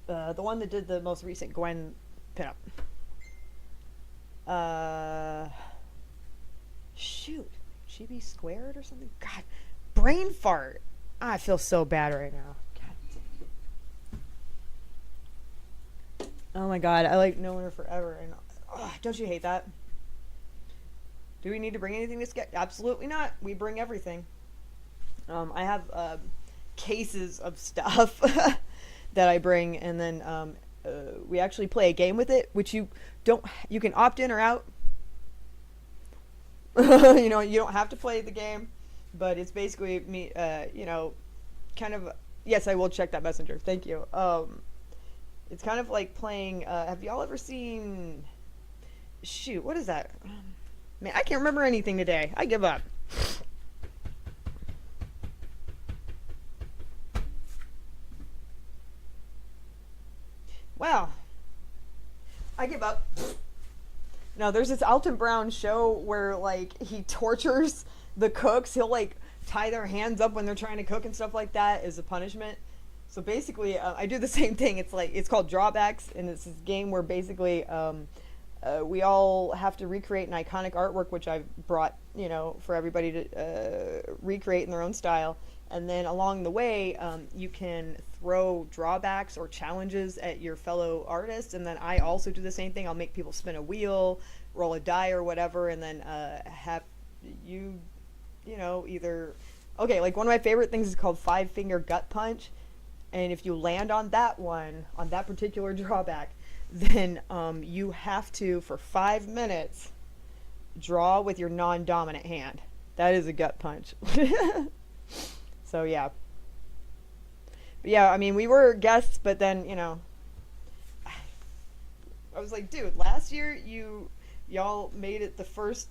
S1: The one that did the most recent Gwen pinup. Shoot, she be squared or something? God, brain fart. I feel so bad right now. Oh my god, I like known her forever, and don't you hate that? Do we need to bring anything to sketch? Absolutely not. We bring everything. I have cases of stuff that I bring, and then we actually play a game with it, which you can opt in or out. You know, you don't have to play the game, but it's basically me, you know, kind of. Yes, I will check that messenger. Thank you. It's kind of like playing, have y'all ever seen, shoot, what is that? Man, I can't remember anything today. I give up. Well, I give up. No, there's this Alton Brown show where, like, he tortures the cooks. He'll, like, tie their hands up when they're trying to cook and stuff like that as a punishment. So basically, I do the same thing. It's like, it's called Drawbacks, and it's this game where basically we all have to recreate an iconic artwork, which I've brought, you know, for everybody to recreate in their own style. And then along the way, you can throw drawbacks or challenges at your fellow artists. And then I also do the same thing. I'll make people spin a wheel, roll a die or whatever, and then have you know, either... Okay, like one of my favorite things is called 5-Finger Gut Punch. And if you land on that one, on that particular drawback, then you have to, for 5 minutes, draw with your non-dominant hand. That is a gut punch. So, yeah. But yeah, I mean, we were guests, but then, you know, I was like, dude, last year y'all made it the first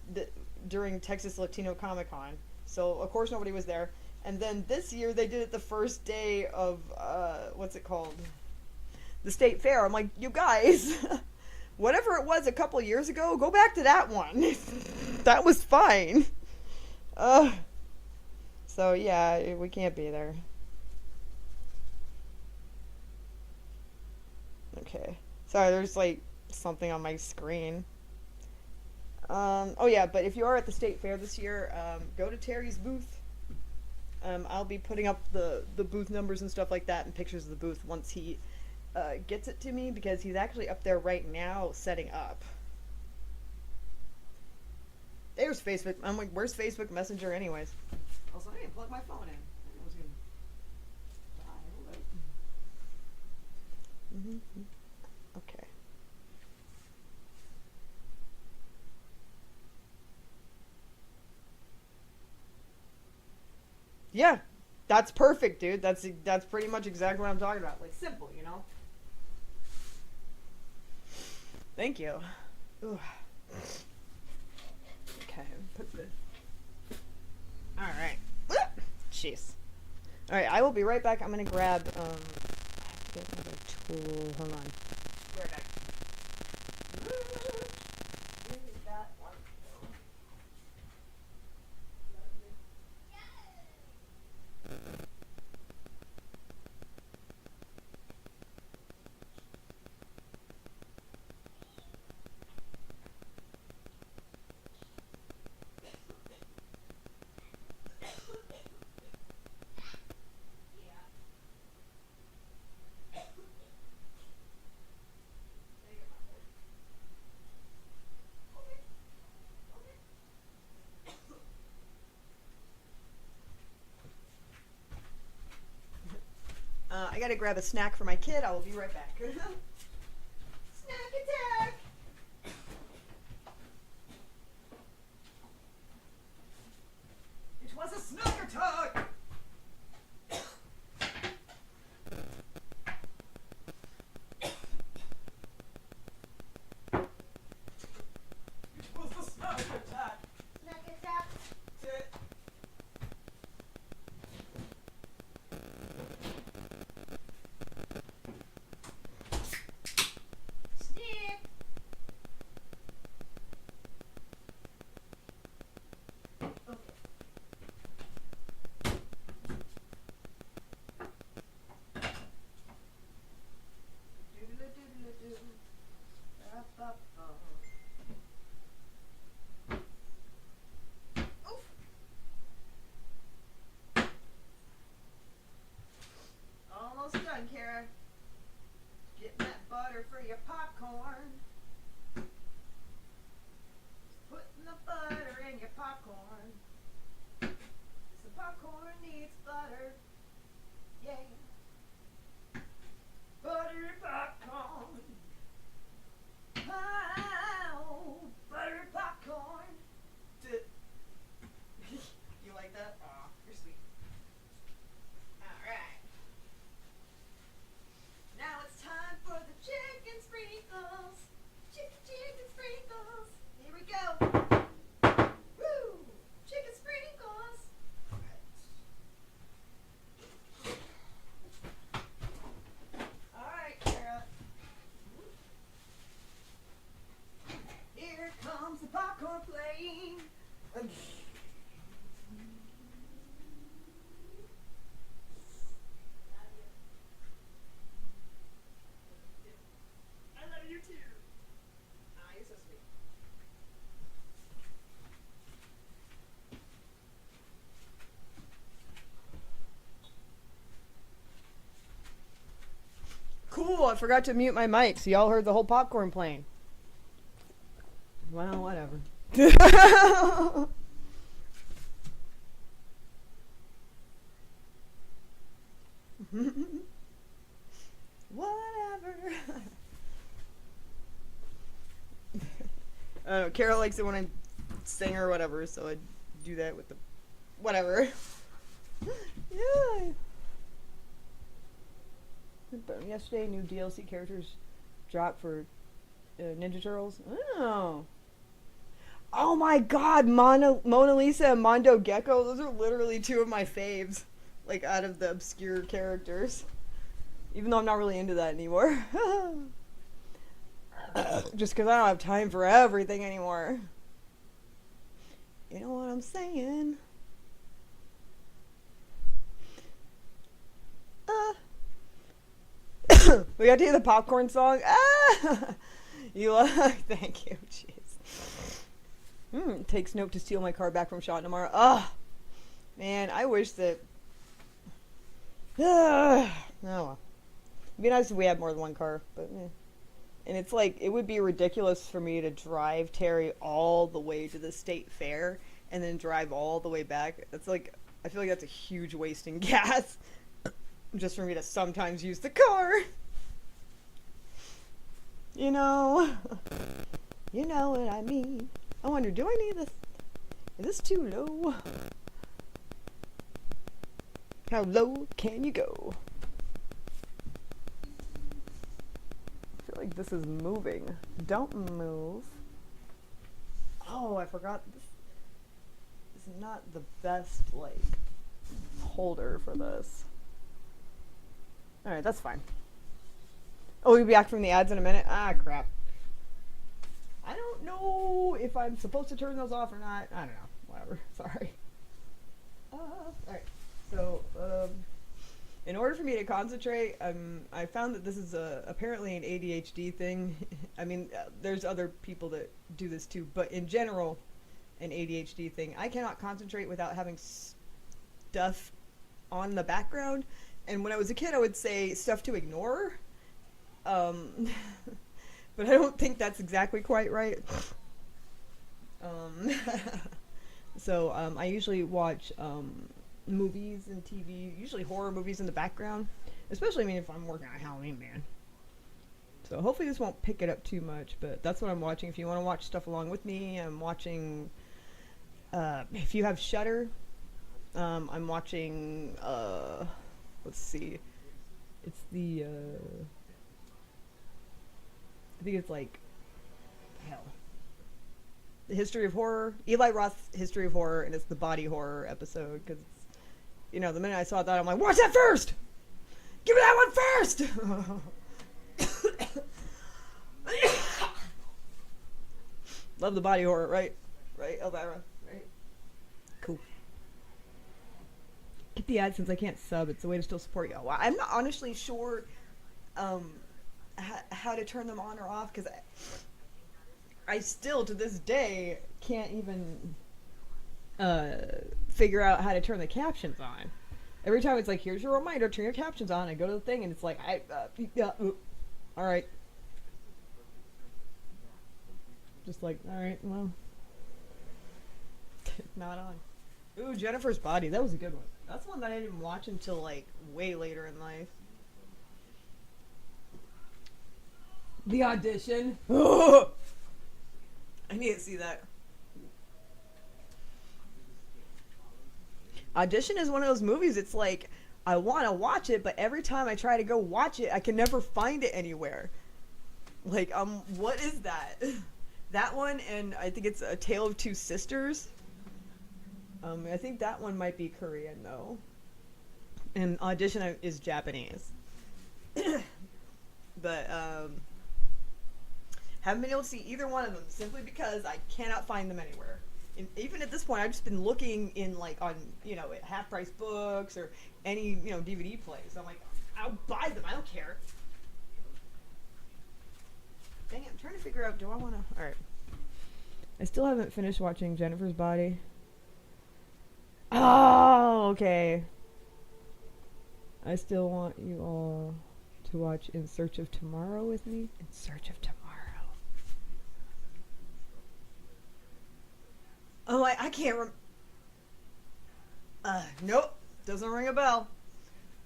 S1: during Texas Latino Comic Con. So, of course, nobody was there. And then this year they did it the first day of, what's it called? The State Fair. I'm like, you guys, whatever it was a couple years ago, go back to that one. That was fine. So, yeah, we can't be there. Okay. Sorry, there's, like, something on my screen. Oh, yeah, but if you are at the State Fair this year, go to Terry's booth. I'll be putting up the booth numbers and stuff like that and pictures of the booth once he gets it to me, because he's actually up there right now setting up. There's Facebook. I'm like, where's Facebook Messenger anyways? Also, I didn't plug my phone in. I was gonna die. Hold up. Okay. Yeah, that's perfect, dude. That's pretty much exactly what I'm talking about. Like, simple, you know? Thank you. Ooh. Okay, put the... Alright. Jeez. Alright, I will be right back. I'm gonna grab, get another tool. Hold on. Be right back. That one. I gotta grab a snack for my kid. I will be right back. Snack attack! It was a snack attack! It was a snack attack! Snack attack! Sit. Almost done, Kara. Getting that butter for your popcorn. Putting the butter in your popcorn. 'Cause the popcorn needs butter. Yeah. Buttery popcorn. Oh, buttery popcorn. You like that? Aw, you're sweet. Alright. Now it's time for the chicken sprinkles. Chicken sprinkles. Here we go. Woo! Chicken sprinkles. Alright, Kara. Here comes the popcorn plane. I love you too. Ah, you're so sweet. Cool, I forgot to mute my mic, so y'all heard the whole popcorn plane. Well, whatever. Whatever. I don't know, Carol likes it when I sing or whatever, so I do that with the whatever. Yeah. But yesterday, new DLC characters dropped for Ninja Turtles. Oh. Oh my god, Mona Lisa and Mondo Gecko, those are literally two of my faves. Like, out of the obscure characters. Even though I'm not really into that anymore. Just because I don't have time for everything anymore. You know what I'm saying? We got to hear the popcorn song. Ah! You thank you. Jeez. Takes note to steal my car back from Sean tomorrow. Ah, man, I wish that. Oh well. It'd be nice if we had more than one car, but and it's like it would be ridiculous for me to drive Terry all the way to the state fair and then drive all the way back. It's like I feel like that's a huge waste in gas. Just for me to sometimes use the car. You know what I mean. I wonder, do I need this? Is this too low? How low can you go? I feel like this is moving. Don't move. Oh, I forgot this is not the best, like, holder for this. Alright, that's fine. Oh, we'll be back from the ads in a minute. Ah, crap. I don't know if I'm supposed to turn those off or not. I don't know. Whatever. Sorry. Alright. So, in order for me to concentrate, I found that this is apparently an ADHD thing. I mean, there's other people that do this too, but in general, an ADHD thing. I cannot concentrate without having stuff on the background. And when I was a kid, I would say stuff to ignore. But I don't think that's exactly quite right. So I usually watch movies and TV, usually horror movies in the background. Especially, I mean, if I'm working on HalloweenMan. So hopefully this won't pick it up too much, but that's what I'm watching. If you want to watch stuff along with me, I'm watching... if you have Shudder, I'm watching... let's see. It's the... I think it's like... Hell. The History of Horror. Eli Roth's History of Horror, and it's the body horror episode, because it's... You know, the minute I saw that, I'm like, watch that first! Give me that one first! Love the body horror, right? Right, Elvira? Right? Cool. Get the ad since I can't sub. It's a way to still support you. Well, I'm not honestly sure how to turn them on or off, because I still, to this day, can't even figure out how to turn the captions on. Every time it's like, here's your reminder, turn your captions on. I go to the thing and it's like, alright. Just like, alright, well. Not on. Ooh, Jennifer's Body. That was a good one. That's one that I didn't watch until like way later in life. The Audition. I need to see that. Audition is one of those movies, it's like, I want to watch it, but every time I try to go watch it, I can never find it anywhere. Like, what is that? That one, and I think it's A Tale of Two Sisters. I think that one might be Korean, though. And Audition is Japanese. But, haven't been able to see either one of them, simply because I cannot find them anywhere. And even at this point, I've just been looking in, like, on, you know, half-price books or any, you know, DVD plays. I'm like, I'll buy them. I don't care. Dang it, I'm trying to figure out, do I want to... Alright. I still haven't finished watching Jennifer's Body. Oh, okay. I still want you all to watch In Search of Tomorrow with me. In Search of Tomorrow. Oh, I can't nope. Doesn't ring a bell.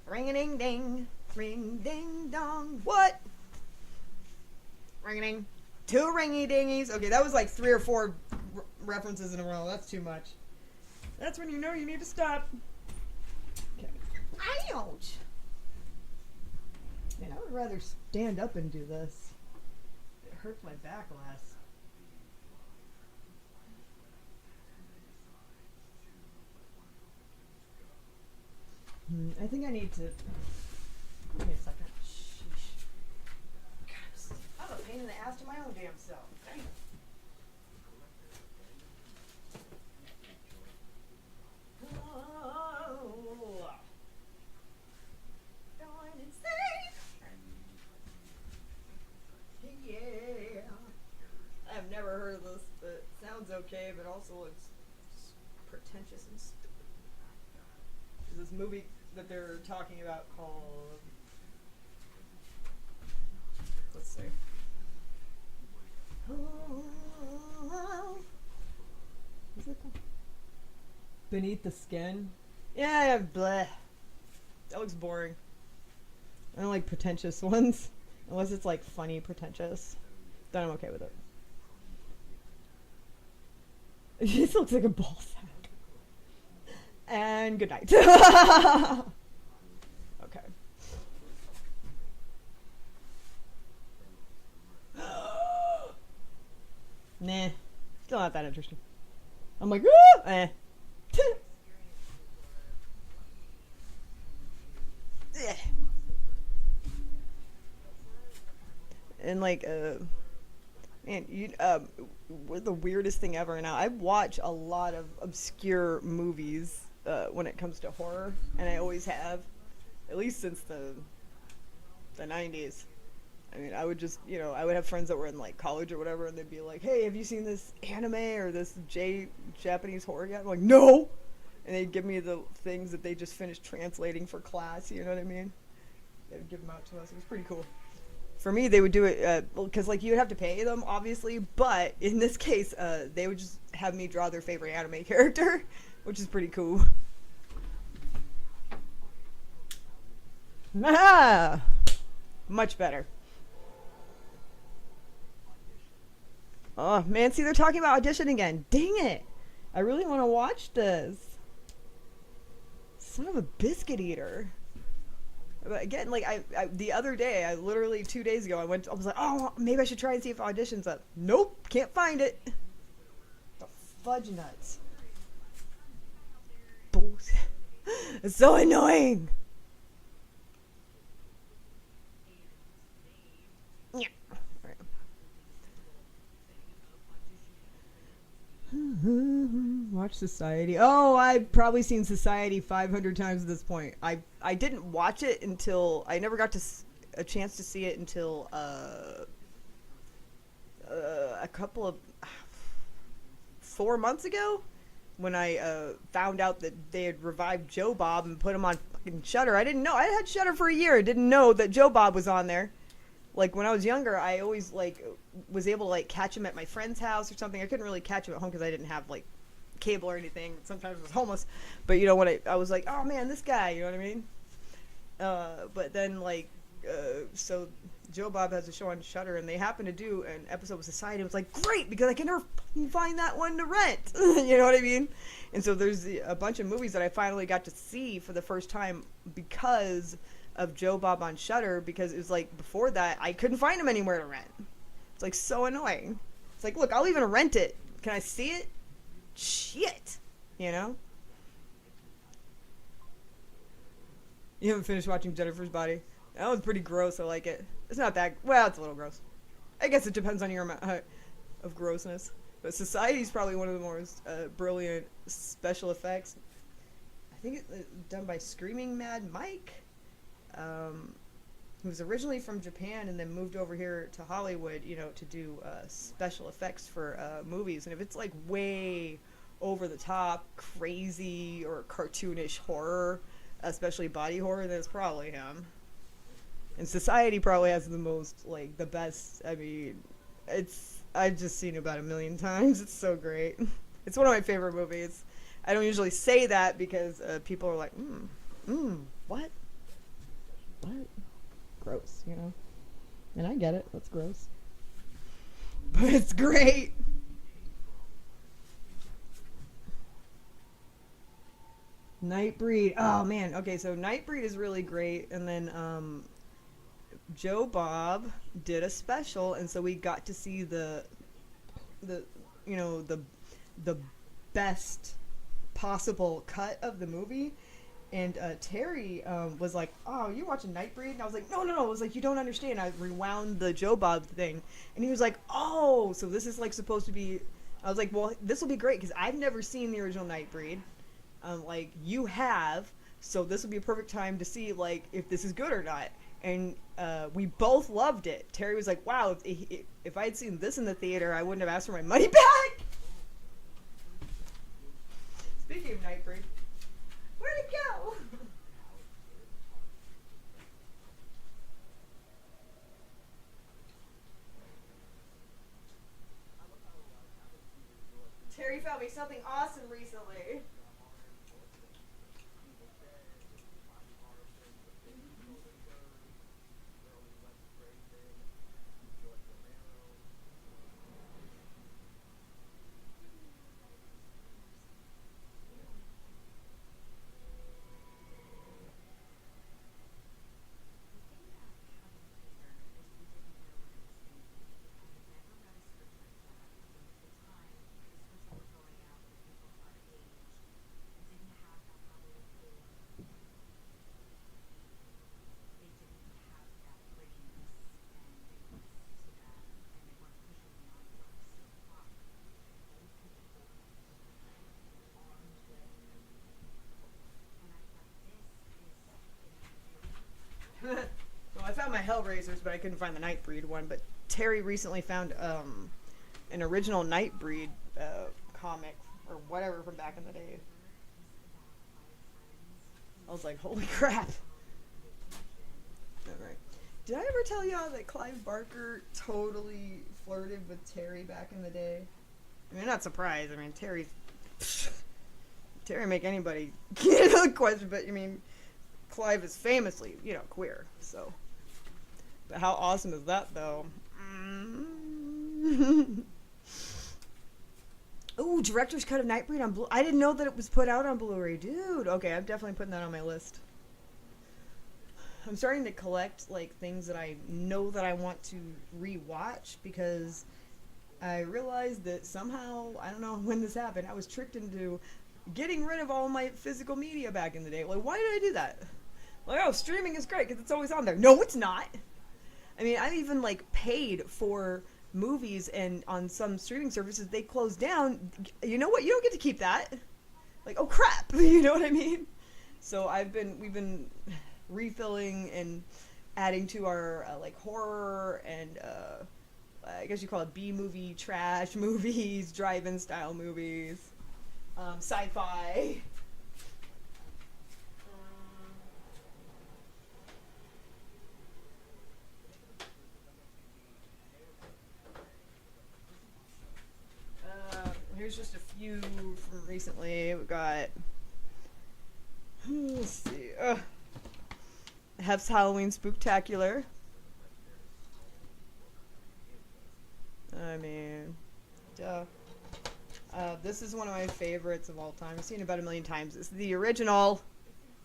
S1: Ring-a-ding-ding. Ring-ding-dong. What? Ring-a-ding. 2 ringy-dingies. Okay, that was like 3 or 4 references in a row. That's too much. That's when you know you need to stop. Okay. Ouch! Man, I would rather stand up and do this. It hurts my back less. I think I need to... Give me a second. Sheesh. God, I'm a pain in the ass to my own damn self. Dang. Oh. Going insane. Yeah. I've never heard of this, but it sounds okay, but also it's pretentious and stupid. There's this movie that they're talking about called, let's see. Is it called Beneath the Skin? Yeah, bleh. That looks boring. I don't like pretentious ones. Unless it's like funny pretentious. Then I'm okay with it. This looks like a ball sack. And good night. Okay. Nah. Still not that interesting. I'm like, eh. and like man, you we're the weirdest thing ever. Now I watch a lot of obscure movies when it comes to horror, and I always have, at least since the 90s. I mean, I would just, I would have friends that were in like college or whatever, and they'd be like, "Hey, have you seen this anime or this Japanese horror yet?" I'm like, "No," and they'd give me the things that they just finished translating for class. You know what I mean? They would give them out to us. It was pretty cool. For me, they would do it because like you would have to pay them, obviously, but in this case, they would just have me draw their favorite anime character, which is pretty cool. Ah, much better. Oh man, see they're talking about audition again. Dang it! I really want to watch this. Son of a biscuit eater. But again, like I the other day, I literally 2 days ago, I was like, oh, maybe I should try and see if audition's up. Nope, can't find it. The fudge nuts. Bullshit. It's so annoying. Yeah. All right. Watch Society. Oh, I've probably seen Society 500 times at this point. I didn't watch it until I never got to a chance to see it until a couple of 4 months ago when I found out that they had revived Joe Bob and put him on fucking Shudder. I didn't know. I had Shudder for a year. I didn't know that Joe Bob was on there. Like when I was younger, I always like was able to like catch him at my friend's house or something. I couldn't really catch him at home because I didn't have like cable or anything. Sometimes I was homeless, but when I was like, oh man, this guy, you know what I mean? But then like, so Joe Bob has a show on Shudder, and they happen to do an episode with Society. It was like great because I can never find that one to rent. You know what I mean? And so there's a bunch of movies that I finally got to see for the first time because of Joe Bob on Shudder, because it was like before that I couldn't find him anywhere to rent. It's like so annoying. It's like, look, I'll even rent it. Can I see it? Shit. You know? You haven't finished watching Jennifer's Body? That one's pretty gross. I like it. It's not that, well, it's a little gross. I guess it depends on your amount of grossness. But Society's probably one of the most brilliant special effects. I think it's done by Screaming Mad Mike. He was originally from Japan and then moved over here to Hollywood, to do special effects for movies. And if it's like way over the top, crazy, or cartoonish horror, especially body horror, then it's probably him. And Society probably has the most, like, the best. I mean, I've just seen it about 1,000,000 times. It's so great. It's one of my favorite movies. I don't usually say that because people are like, what? What? Gross, And I get it. That's gross. But it's great. Nightbreed. Oh, man. Okay, so Nightbreed is really great. And then Joe Bob did a special, and so we got to see the the best possible cut of the movie. And Terry was like, oh, you're watching Nightbreed? And I was like, no. I was like, you don't understand. I rewound the Joe Bob thing. And he was like, oh, so this is like supposed to be. I was like, well, this will be great because I've never seen the original Nightbreed. Like, you have. So this will be a perfect time to see, like, if this is good or not. And we both loved it. Terry was like, wow, if I had seen this in the theater, I wouldn't have asked for my money back. Speaking of Nightbreed. Where'd it go? Terry found me something awesome recently. found my Hellraisers, but I couldn't find the Nightbreed one. But Terry recently found an original Nightbreed comic or whatever from back in the day. I was like, holy crap. Alright. Did I ever tell y'all that Clive Barker totally flirted with Terry back in the day? I mean, I'm not surprised. I mean, Terry make anybody get another question, but I mean, Clive is famously, queer, so. But how awesome is that, though? Ooh, director's cut of Nightbreed on Blu. I didn't know that it was put out on Blu-ray, dude. Okay, I'm definitely putting that on my list. I'm starting to collect like things that I know that I want to rewatch because I realized that somehow, I don't know when this happened, I was tricked into getting rid of all my physical media back in the day. Like, why did I do that? Like, oh, streaming is great because it's always on there. No, it's not. I mean, I've even like paid for movies, and on some streaming services they close down. You know what? You don't get to keep that. Like, oh crap. You know what I mean? So we've been refilling and adding to our like horror and I guess you call it B-movie trash movies, drive-in style movies, sci-fi. Here's just a few from recently. We got, let's see, Hef's Halloween Spooktacular. I mean, duh. This is one of my favorites of all time. I've seen it about 1,000,000 times. It's the original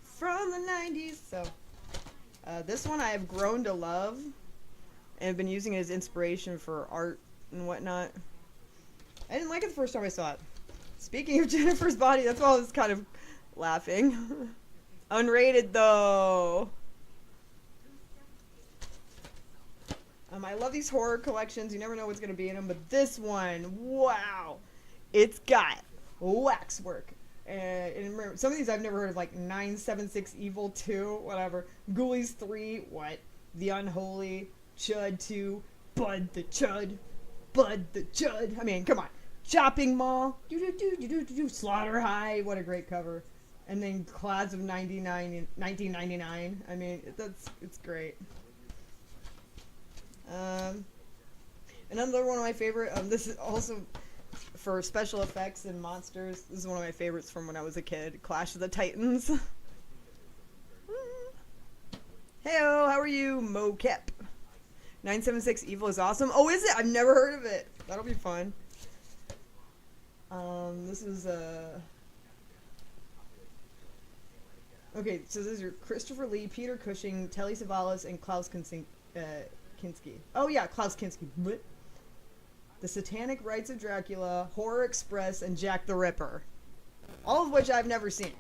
S1: from the 90s. So, this one I have grown to love and have been using it as inspiration for art and whatnot. I didn't like it the first time I saw it. Speaking of Jennifer's Body, that's why I was kind of laughing. Unrated, though. I love these horror collections. You never know what's going to be in them. But this one, wow. It's got waxwork. And remember, some of these I've never heard of, like 976 Evil 2, whatever. Ghoulies 3, what? The Unholy, Chud 2, Bud the Chud. Bud the Chud. I mean, come on. Shopping Mall. Slaughter High. What a great cover. And then Class of 1999. I mean, it's great. Another one of my favorite. This is also for special effects and monsters. This is one of my favorites from when I was a kid. Clash of the Titans. Heyo, how are you, Mocap? 976 Evil is awesome. Oh, is it? I've never heard of it. That'll be fun. This is okay, so these are Christopher Lee, Peter Cushing, Telly Savalas, and Klaus Kinski. Oh yeah, Klaus Kinski. The Satanic Rites of Dracula, Horror Express, and Jack the Ripper. All of which I've never seen.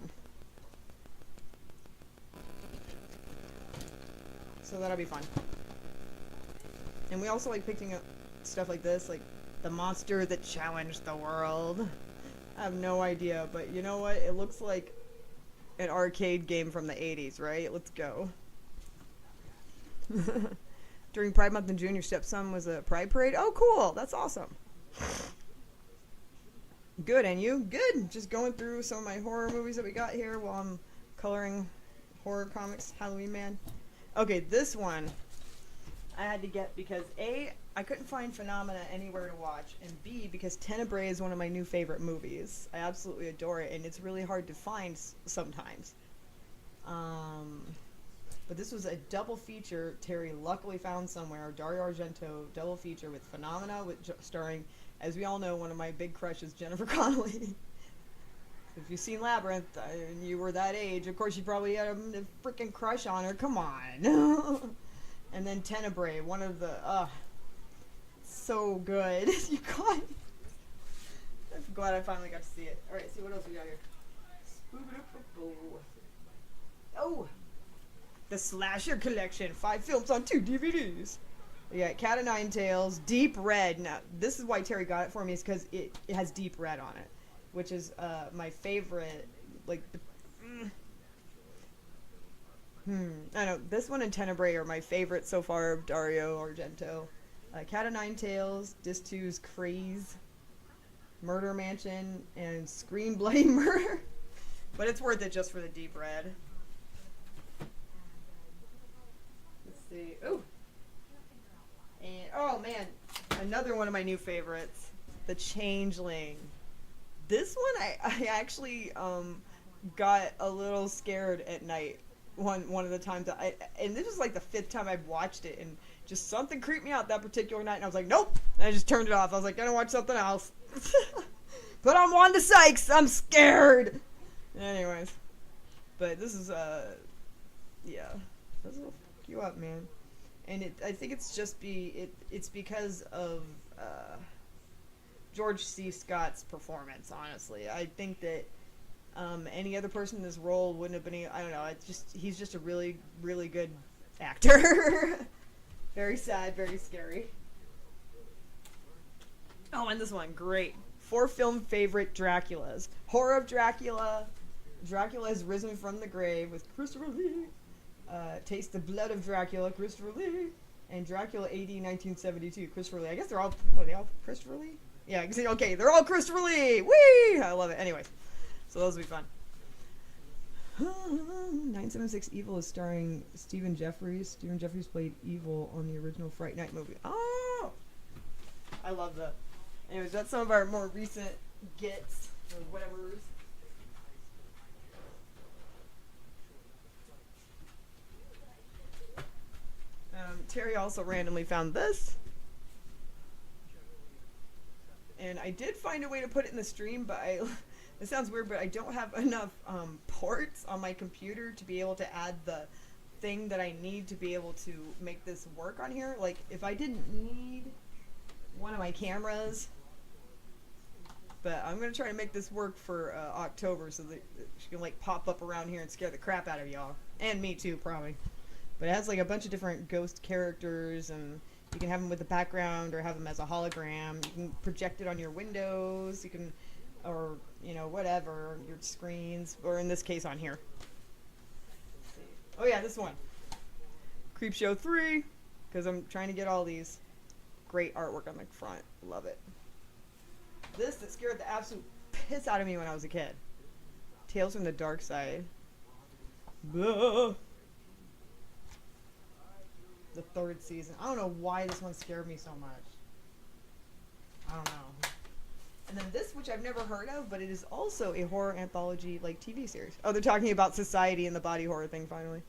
S1: So that'll be fun. And we also like picking up stuff like this, like The Monster That Challenged the World. I have no idea, but you know what? It looks like an arcade game from the 80s, right? Let's go. During Pride Month in June, your stepson was a Pride Parade? Oh, cool. That's awesome. Good, and you? Good. Just going through some of my horror movies that we got here while I'm coloring horror comics, HalloweenMan. Okay, this one I had to get because A, I couldn't find Phenomena anywhere to watch, and B, because Tenebrae is one of my new favorite movies. I absolutely adore it, and it's really hard to find sometimes. But this was a double feature Terry luckily found somewhere. Dario Argento double feature with Phenomena, starring, as we all know, one of my big crushes, Jennifer Connelly. If you've seen Labyrinth and you were that age, of course you probably had a freaking crush on her. Come on. And then Tenebrae, one of the, so good. You got it. I'm glad I finally got to see it. Alright, see what else we got here. Oh! The Slasher Collection. 5 films on 2 DVDs. We got Cat of Nine Tails, Deep Red. Now, this is why Terry got it for me, is because it has Deep Red on it. Which is my favorite, like, I know this one and Tenebrae are my favorites so far of Dario Argento. Cat of Nine Tails, Dis 2's Craze, Murder Mansion, and Scream Bloody Murder. But it's worth it just for the deep red. Let's see. Ooh. And oh man, another one of my new favorites, The Changeling. This one I actually got a little scared at night one of the times and this was like the 5th time I've watched it, and just something creeped me out that particular night, and I was like, nope, and I just turned it off. I was like, gonna watch something else. But I'm Wanda Sykes, I'm scared. Anyways, but this is yeah, this will fuck you up, man. And I think it's just it's because of George C. Scott's performance. Honestly, I think that any other person in this role wouldn't have been. I don't know. It's just he's just a really, really good actor. Very sad, very scary. Oh, and this one, great. 4 film favorite Draculas. Horror of Dracula. Dracula has risen from the grave with Christopher Lee. Taste the blood of Dracula, Christopher Lee. And Dracula AD 1972, Christopher Lee. I guess they're all, what are they all Christopher Lee? Yeah, okay, they're all Christopher Lee. Whee! I love it. Anyways, so those will be fun. 976 Evil is starring Stephen Jeffries. Stephen Jeffries played Evil on the original Fright Night movie. Oh! I love that. Anyways, that's some of our more recent gets, or whatever. Terry also randomly found this. And I did find a way to put it in the stream, but it sounds weird, but I don't have enough ports on my computer to be able to add the thing that I need to be able to make this work on here. Like, if I didn't need one of my cameras, but I'm going to try to make this work for October so that she can, like, pop up around here and scare the crap out of y'all. And me, too, probably. But it has, like, a bunch of different ghost characters, and you can have them with a background or have them as a hologram. You can project it on your windows. You can, or, you know, whatever, your screens, or in this case on here. Oh, yeah, this one. Creepshow 3, because I'm trying to get all these great artwork on the front. Love it. This that scared the absolute piss out of me when I was a kid. Tales from the Dark Side. Blah. The 3rd season. I don't know why this one scared me so much. I don't know. And then this, which I've never heard of, but it is also a horror anthology, like, TV series. Oh, they're talking about society and the body horror thing, finally.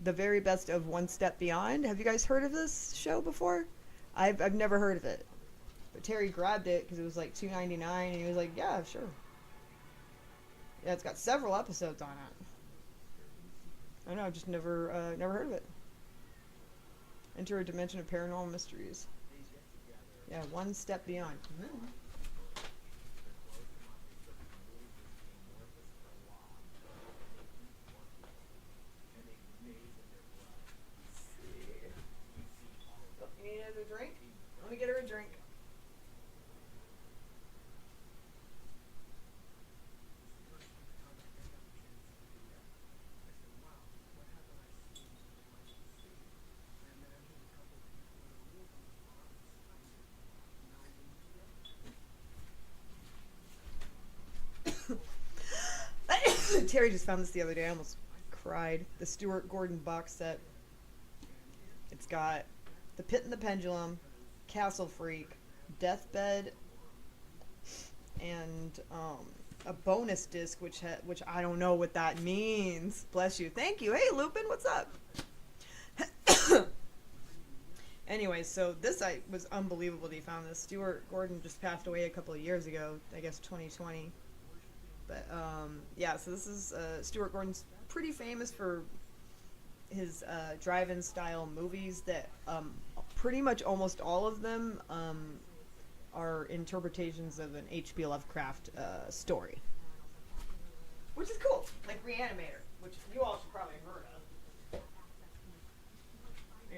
S1: The Very Best of One Step Beyond. Have you guys heard of this show before? I've never heard of it. But Terry grabbed it because it was like $2.99, and he was like, yeah, sure. Yeah, it's got several episodes on it. I don't know, I've just never heard of it. Enter a dimension of paranormal mysteries. Yeah, One Step Beyond. Mm-hmm. Oh, you need another drink? Let me get her a drink. Terry just found this the other day. I almost cried. The Stuart Gordon box set. It's got The Pit and the Pendulum, Castle Freak, Deathbed, and a bonus disc, which I don't know what that means. Bless you. Thank you. Hey, Lupin, what's up? Anyway, so this was unbelievable that he found this. Stuart Gordon just passed away a couple of years ago, I guess 2020. But, yeah, so this is, Stuart Gordon's pretty famous for his drive-in style movies that pretty much almost all of them are interpretations of an H.P. Lovecraft story. Which is cool. Like Reanimator, which you all should probably have heard of.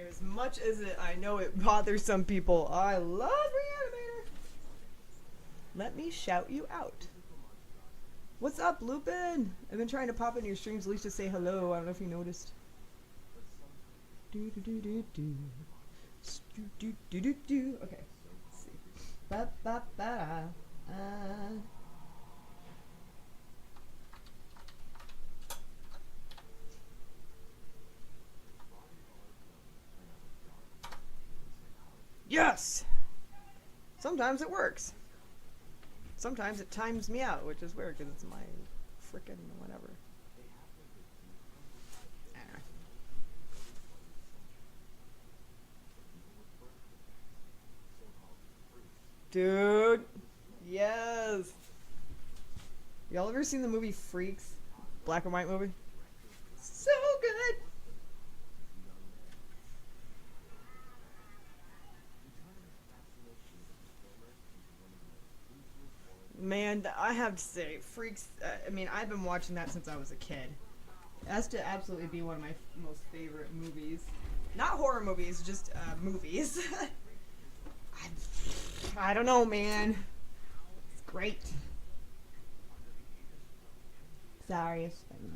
S1: As much as I know it bothers some people, I love Reanimator. Let me shout you out. What's up, Lupin? I've been trying to pop into your streams at least to say hello. I don't know if you noticed. Do do do do do. Do do do do do. Okay. Let's see. Ba ba ba. Yes! Sometimes it works. Sometimes it times me out, which is weird because it's my frickin' whatever. Dude. Yes. Y'all ever seen the movie Freaks? Black and white movie? So good. Man, I have to say, Freaks, I mean, I've been watching that since I was a kid. It has to absolutely be one of my most favorite movies. Not horror movies, just movies. I don't know, man. It's great. Sorry, it's funny.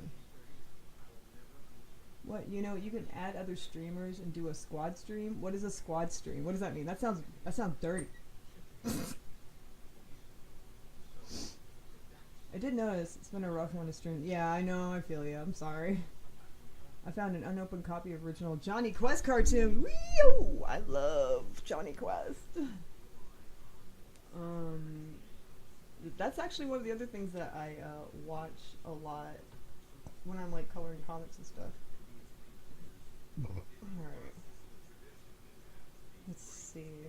S1: What, you know, you can add other streamers and do a squad stream? What is a squad stream? What does that mean? That sounds dirty. I did notice it's been a rough one to stream. Yeah, I know, I feel you. I'm sorry. I found an unopened copy of original Johnny Quest cartoon. Wee! I love Johnny Quest. That's actually one of the other things that I watch a lot when I'm like coloring comics and stuff. Alright. Let's see.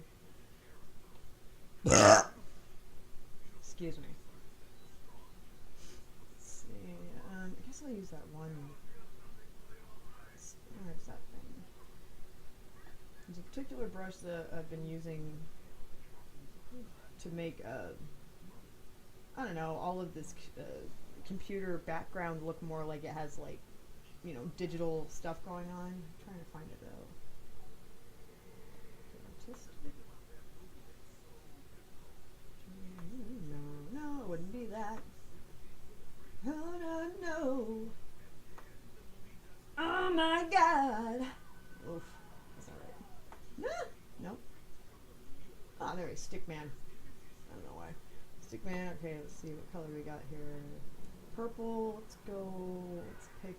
S1: Excuse me. Let's see. I guess I'll use that one. Where's that thing? There's a particular brush that I've been using to make, I don't know, all of this computer background look more like it has, like, you know, digital stuff going on. I'm trying to find it though. Artistic? No, it wouldn't be that. Oh, no, no. Oh my god. Oof. That's alright. No. Nope. Ah, there is Stickman. I don't know why. Stickman, okay, let's see what color we got here. Purple, let's go, let's pick,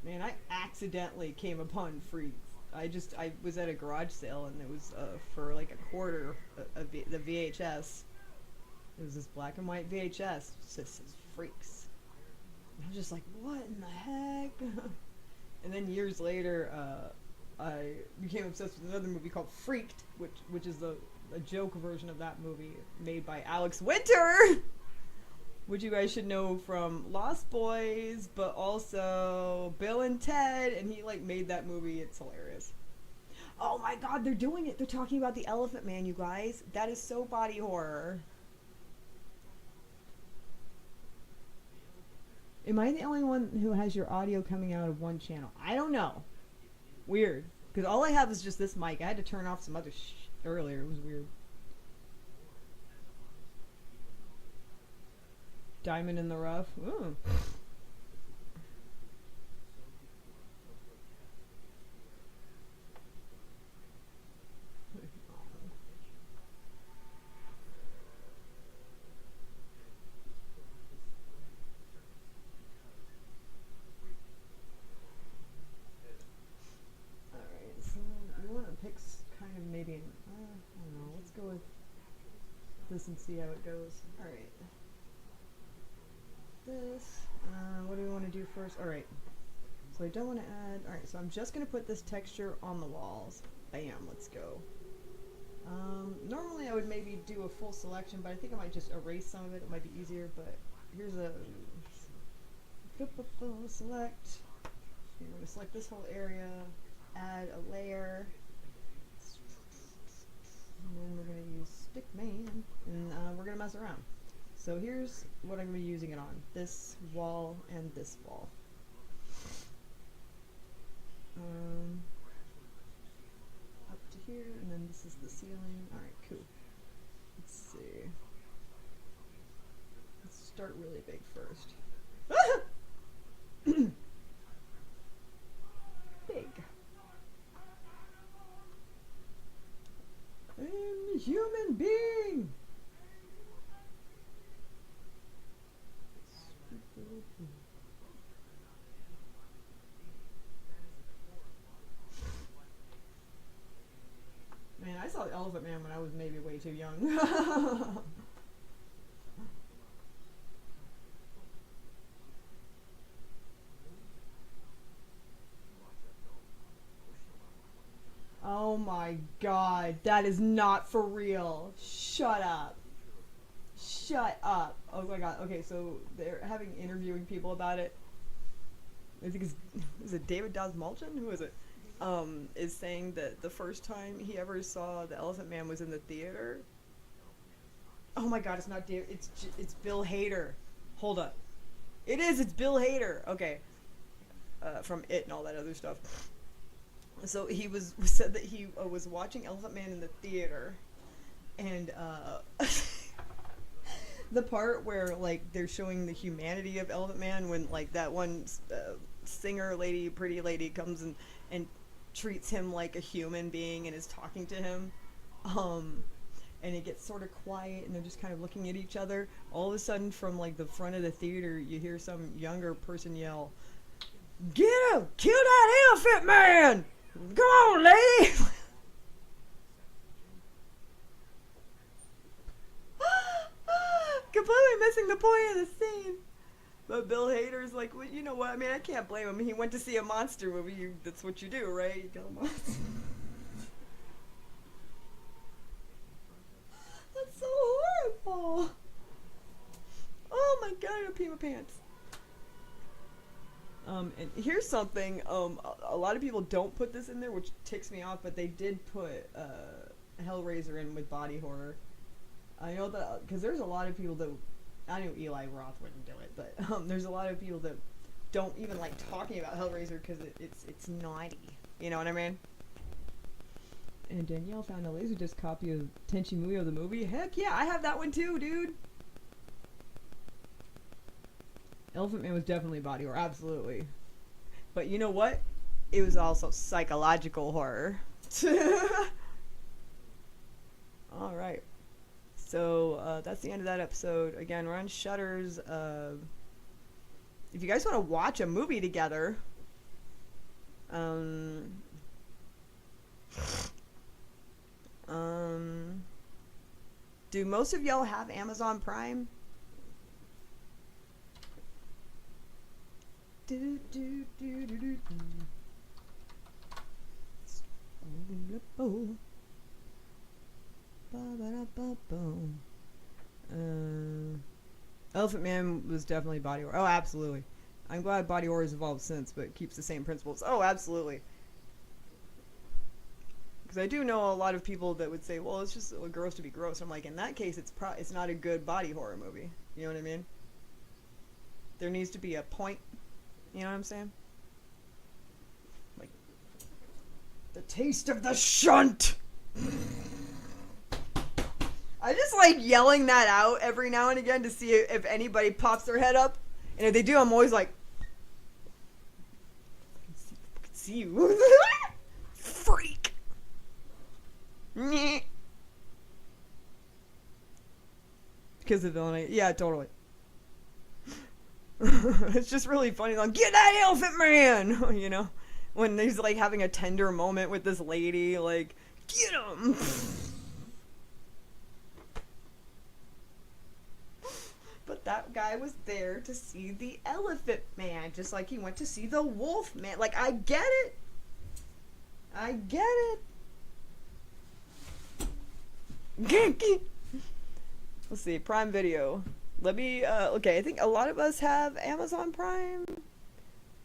S1: Man, I accidentally came upon Freaks. I was at a garage sale and it was for like a quarter the VHS. It was this black and white VHS. It says Freaks. And I was just like, what in the heck? And then years later, I became obsessed with another movie called Freaked, which is a joke version of that movie made by Alex Winter, which you guys should know from Lost Boys, but also Bill and Ted, and he like made that movie. It's hilarious. Oh my god, they're doing it. They're talking about the Elephant Man, you guys. That is so body horror. Am I the only one who has your audio coming out of one channel? I don't know. Weird. Because all I have is just this mic. I had to turn off some other earlier. It was weird. Diamond in the rough. Ooh. Maybe, I don't know, let's go with this and see how it goes. Alright. This, what do we want to do first? Alright, so I don't want to add, alright, so I'm just going to put this texture on the walls. Bam, let's go. Normally I would maybe do a full selection, but I think I might just erase some of it. It might be easier, but here's a select. I'm going to select this whole area, add a layer. And then we're going to use Stickman, and we're going to mess around. So here's what I'm going to be using it on. This wall and this wall. Up to here, and then this is the ceiling. Alright, cool. Let's see. Let's start really big first. Big. I'm a human being! Man, I saw Elephant Man when I was maybe way too young. Oh my god, that is not for real. Shut up. Shut up. Oh my god. Okay, so they're interviewing people about it. I think is it David Dastmalchian? Who is it? Is saying that the first time he ever saw the Elephant Man was in the theater. Oh my god, it's not David. It's Bill Hader. Hold up. It's Bill Hader. Okay. From It and all that other stuff. So he said that he was watching Elephant Man in the theater, and the part where like they're showing the humanity of Elephant Man when like that one singer lady, pretty lady, comes and treats him like a human being and is talking to him, and it gets sort of quiet and they're just kind of looking at each other. All of a sudden, from like the front of the theater, you hear some younger person yell, "Get him! Kill that Elephant Man! Come on, lady!" Completely missing the point of the scene. But Bill Hader's like, well, you know what? I mean, I can't blame him. He went to see a monster movie. That's what you do, right? You kill a monster. That's so horrible. Oh my god, I'm gonna pee my pants. And here's something, a lot of people don't put this in there, which ticks me off, but they did put Hellraiser in with body horror. I know that, because there's a lot of people that, I knew Eli Roth wouldn't do it, but there's a lot of people that don't even like talking about Hellraiser because it's naughty. You know what I mean? And Danielle found a Laserdisc copy of Tenchi Muyo the movie. Heck yeah, I have that one too, dude! Elephant Man was definitely body horror, absolutely. But you know what? It was also psychological horror. Alright. So, that's the end of that episode. Again, we're on Shutters. If you guys want to watch a movie together, do most of y'all have Amazon Prime? Elephant Man was definitely body horror. Oh, absolutely. I'm glad body horror has evolved since, but it keeps the same principles. Oh, absolutely. Because I do know a lot of people that would say, well, it's just gross to be gross. I'm like, in that case, it's not a good body horror movie. You know what I mean? There needs to be a point. You know what I'm saying? Like, the taste of the shunt! I just like yelling that out every now and again to see if anybody pops their head up. And if they do, I'm always like, I can see you. Freak! Because of villainy. Yeah, totally. It's just really funny, like, get that Elephant Man! You know? When he's like having a tender moment with this lady, like, get him! But that guy was there to see the Elephant Man, just like he went to see the Wolf Man. Like, I get it! I get it! Let's see, Prime Video. Let me, okay, I think a lot of us have Amazon Prime.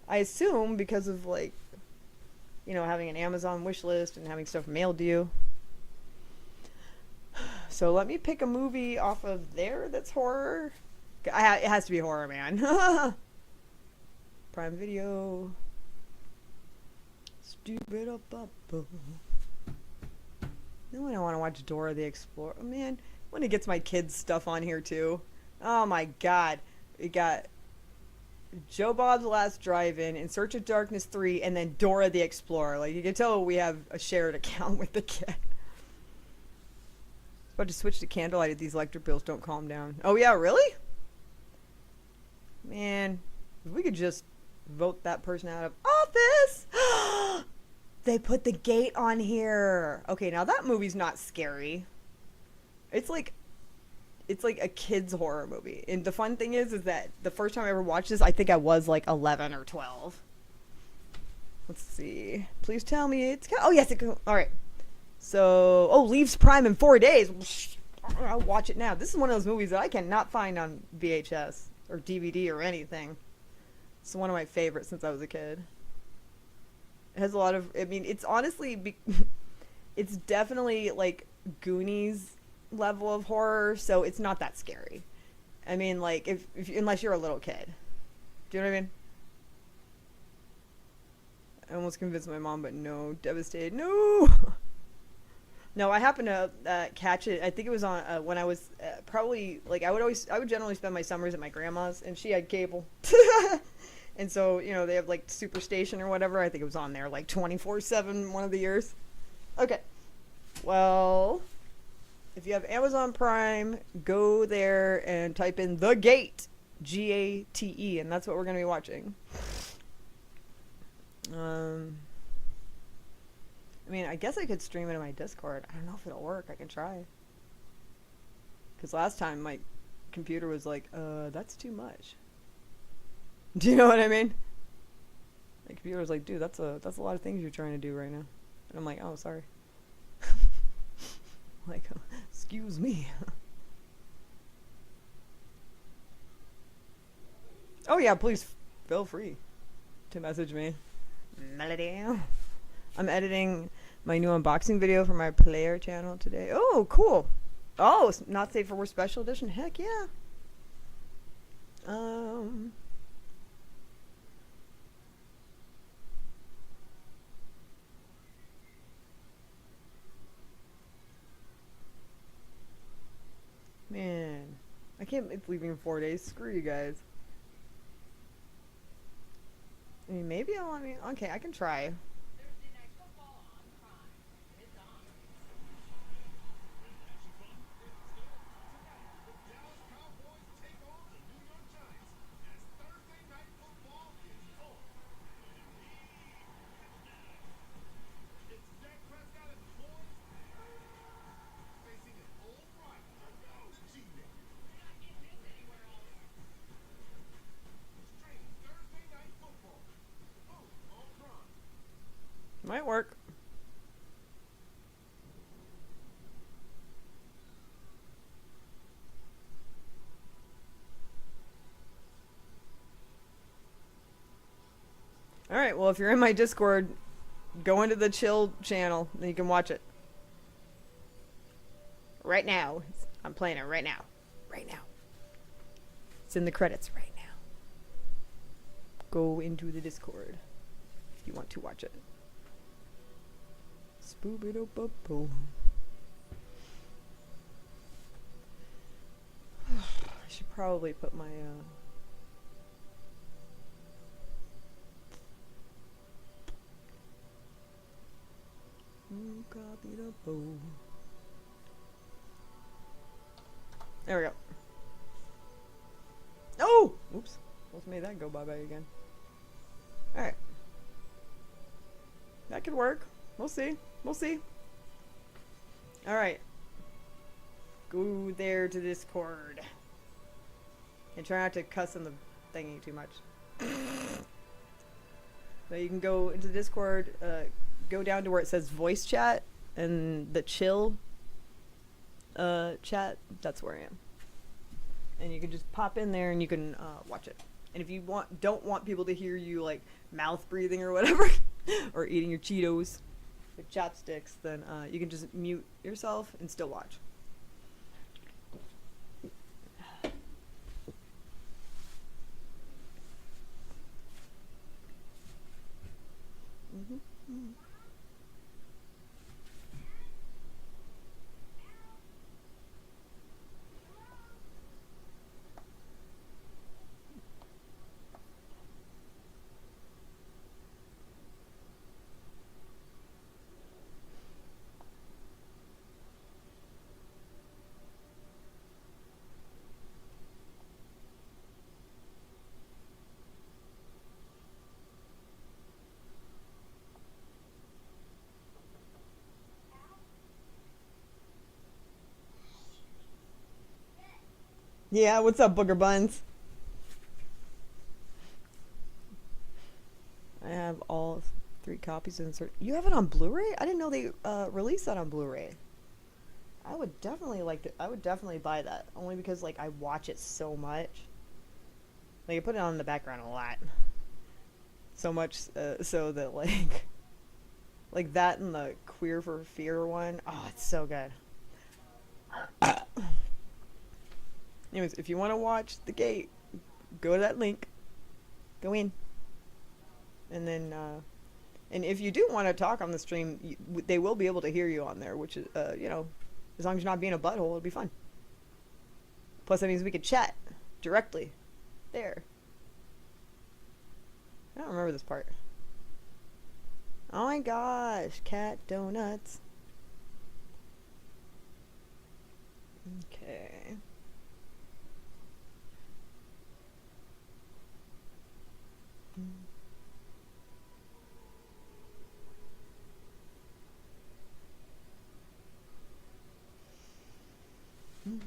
S1: I assume because of, like, you know, having an Amazon wish list and having stuff mailed to you. So let me pick a movie off of there that's horror. It has to be horror, man. Prime Video. Stupid up. Then when I want to watch Dora the Explorer, oh, man, when it gets my kids stuff on here too. Oh my god, we got Joe Bob's Last Drive-In, In Search of Darkness 3, and then Dora the Explorer. Like, you can tell we have a shared account with the kid. About to switch to candlelight if these electric bills don't calm down. Oh yeah, really? Man, if we could just vote that person out of office. They put the gate on here. Okay, now that movie's not scary. It's like a kid's horror movie. And the fun thing is that the first time I ever watched this, I think I was like 11 or 12. Let's see. Please tell me it's... Oh, yes, it can... All right. So... Oh, leaves Prime in 4 days. I'll watch it now. This is one of those movies that I cannot find on VHS or DVD or anything. It's one of my favorites since I was a kid. It has a lot of... I mean, it's honestly... It's definitely like Goonies level of horror, so it's not that scary. I mean, like, if unless you're a little kid. Do you know what I mean? I almost convinced my mom, but no. Devastated. No! No, I happened to catch it. I think it was on when I was probably, like, I would generally spend my summers at my grandma's, and she had cable. And so, you know, they have, like, Superstation or whatever. I think it was on there, like, 24/7 one of the years. Okay. Well, if you have Amazon Prime, go there and type in The Gate, Gate, and that's what we're going to be watching. I mean, I guess I could stream it on my Discord. I don't know if it'll work. I can try. Because last time my computer was like, that's too much. Do you know what I mean? My computer was like, dude, that's a lot of things you're trying to do right now. And I'm like, oh, sorry. Like, excuse me. Oh yeah, please feel free to message me. Melody. I'm editing my new unboxing video for my player channel today. Oh, cool. Oh, it's not safe for work special edition. Heck yeah. Man, I can't believe it's leaving in 4 days. Screw you guys. I mean, maybe I'll let me... Okay, I can try. Might work. Alright, well, if you're in my Discord, go into the chill channel and you can watch it. Right now. I'm playing it right now. Right now. It's in the credits right now. Go into the Discord if you want to watch it. Spoop-a-doop-a-boom. I should probably put my there we go. Oh! Oops. Almost made that go bye-bye again. Alright. That could work. We'll see. We'll see. Alright. Go there to Discord. And try not to cuss in the thingy too much. So you can go into Discord, go down to where it says voice chat, and the chill chat, that's where I am. And you can just pop in there and you can watch it. And if you don't want people to hear you like mouth breathing or whatever, or eating your Cheetos with chopsticks, then you can just mute yourself and still watch. Yeah, what's up, Booger Buns? I have all 3 copies of insert. You have it on Blu-ray? I didn't know they released that on Blu-ray. I would definitely like to. I would definitely buy that only because like I watch it so much. Like I put it on in the background a lot. So much so that like that and the Queer for Fear one. Oh, it's so good. Anyways, if you want to watch The Gate, go to that link. Go in. And then, and if you do want to talk on the stream, they will be able to hear you on there, which is, you know, as long as you're not being a butthole, it'll be fun. Plus, that means we could chat directly there. I don't remember this part. Oh my gosh, cat donuts. Okay. And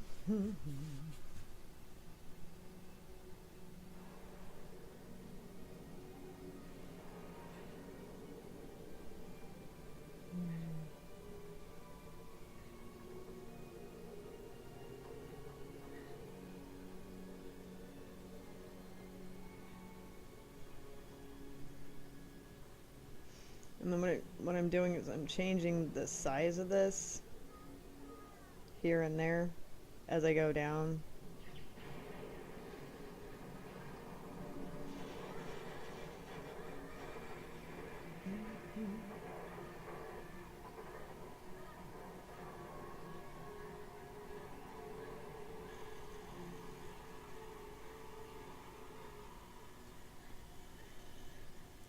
S1: then what I'm doing is I'm changing the size of this here and there as I go down.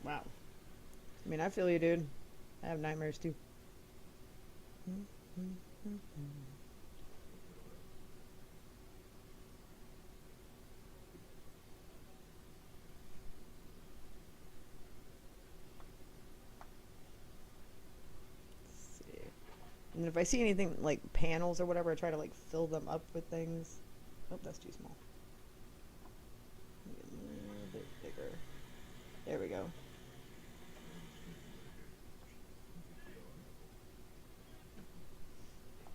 S1: Wow. I mean, I feel you, dude. I have nightmares too. Let's see. And if I see anything like panels or whatever, I try to like fill them up with things. Oh, that's too small. Maybe a little bit bigger. There we go.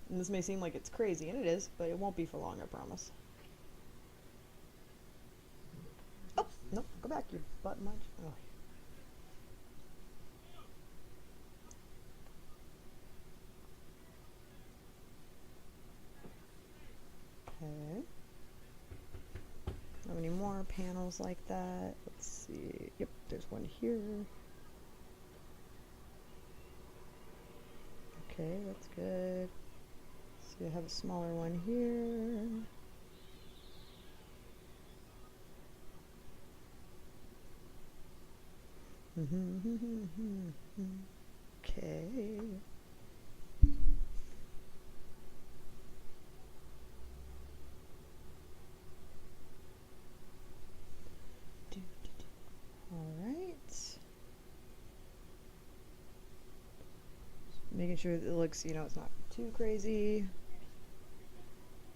S1: And this may seem like it's crazy, and it is, but it won't be for long, I promise. Oh, no, go back, you butt munch. Oh. Okay. How many more panels like that? Let's see. Yep, there's one here. Okay, that's good. So I have a smaller one here. Okay. All right. Making sure that it looks, you know, it's not too crazy.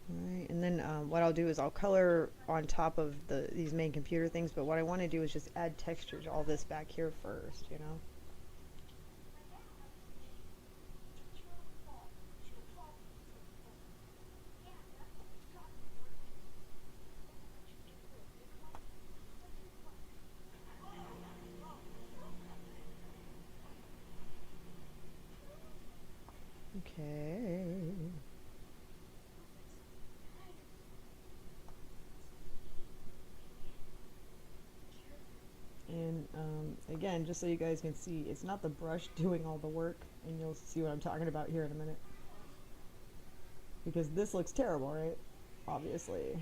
S1: Alright, and then what I'll do is I'll color on top of these main computer things, but what I want to do is just add texture to all this back here first, you know? Okay. And again, just so you guys can see, it's not the brush doing all the work, and you'll see what I'm talking about here in a minute. Because this looks terrible, right? Obviously.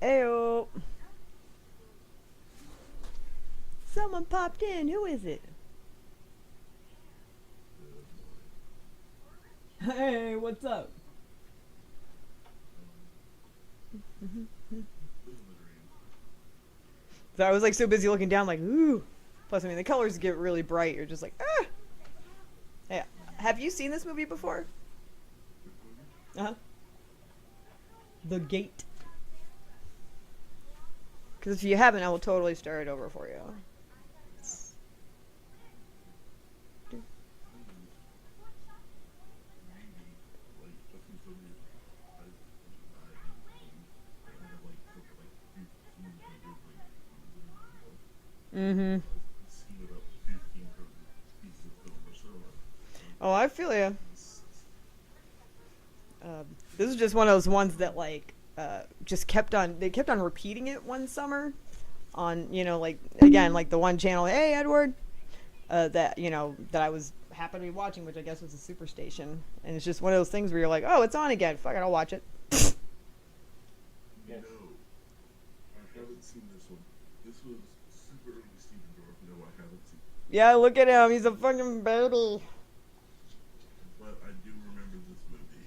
S1: Ayo! Someone popped in. Who is it? Hey, what's up? So I was like so busy looking down, like, ooh. Plus, I mean, the colors get really bright. You're just like, ah. Yeah. Have you seen this movie before? Uh huh. The Gate. Because if you haven't, I will totally start it over for you. Mm-hmm. Oh, I feel you. This is just one of those ones that like just kept on. They kept on repeating it one summer on like again like the one channel. Hey Edward, that that I was happened to be watching, which I guess was a Superstation, and it's just one of those things where you're like, oh, it's on again. Fuck it, I'll watch it.
S2: Yes. No, I haven't seen this one. This was super early Stephen Dorff. No, I haven't seen it.
S1: Yeah, look at him. He's a fucking baby.
S2: But I do remember this movie.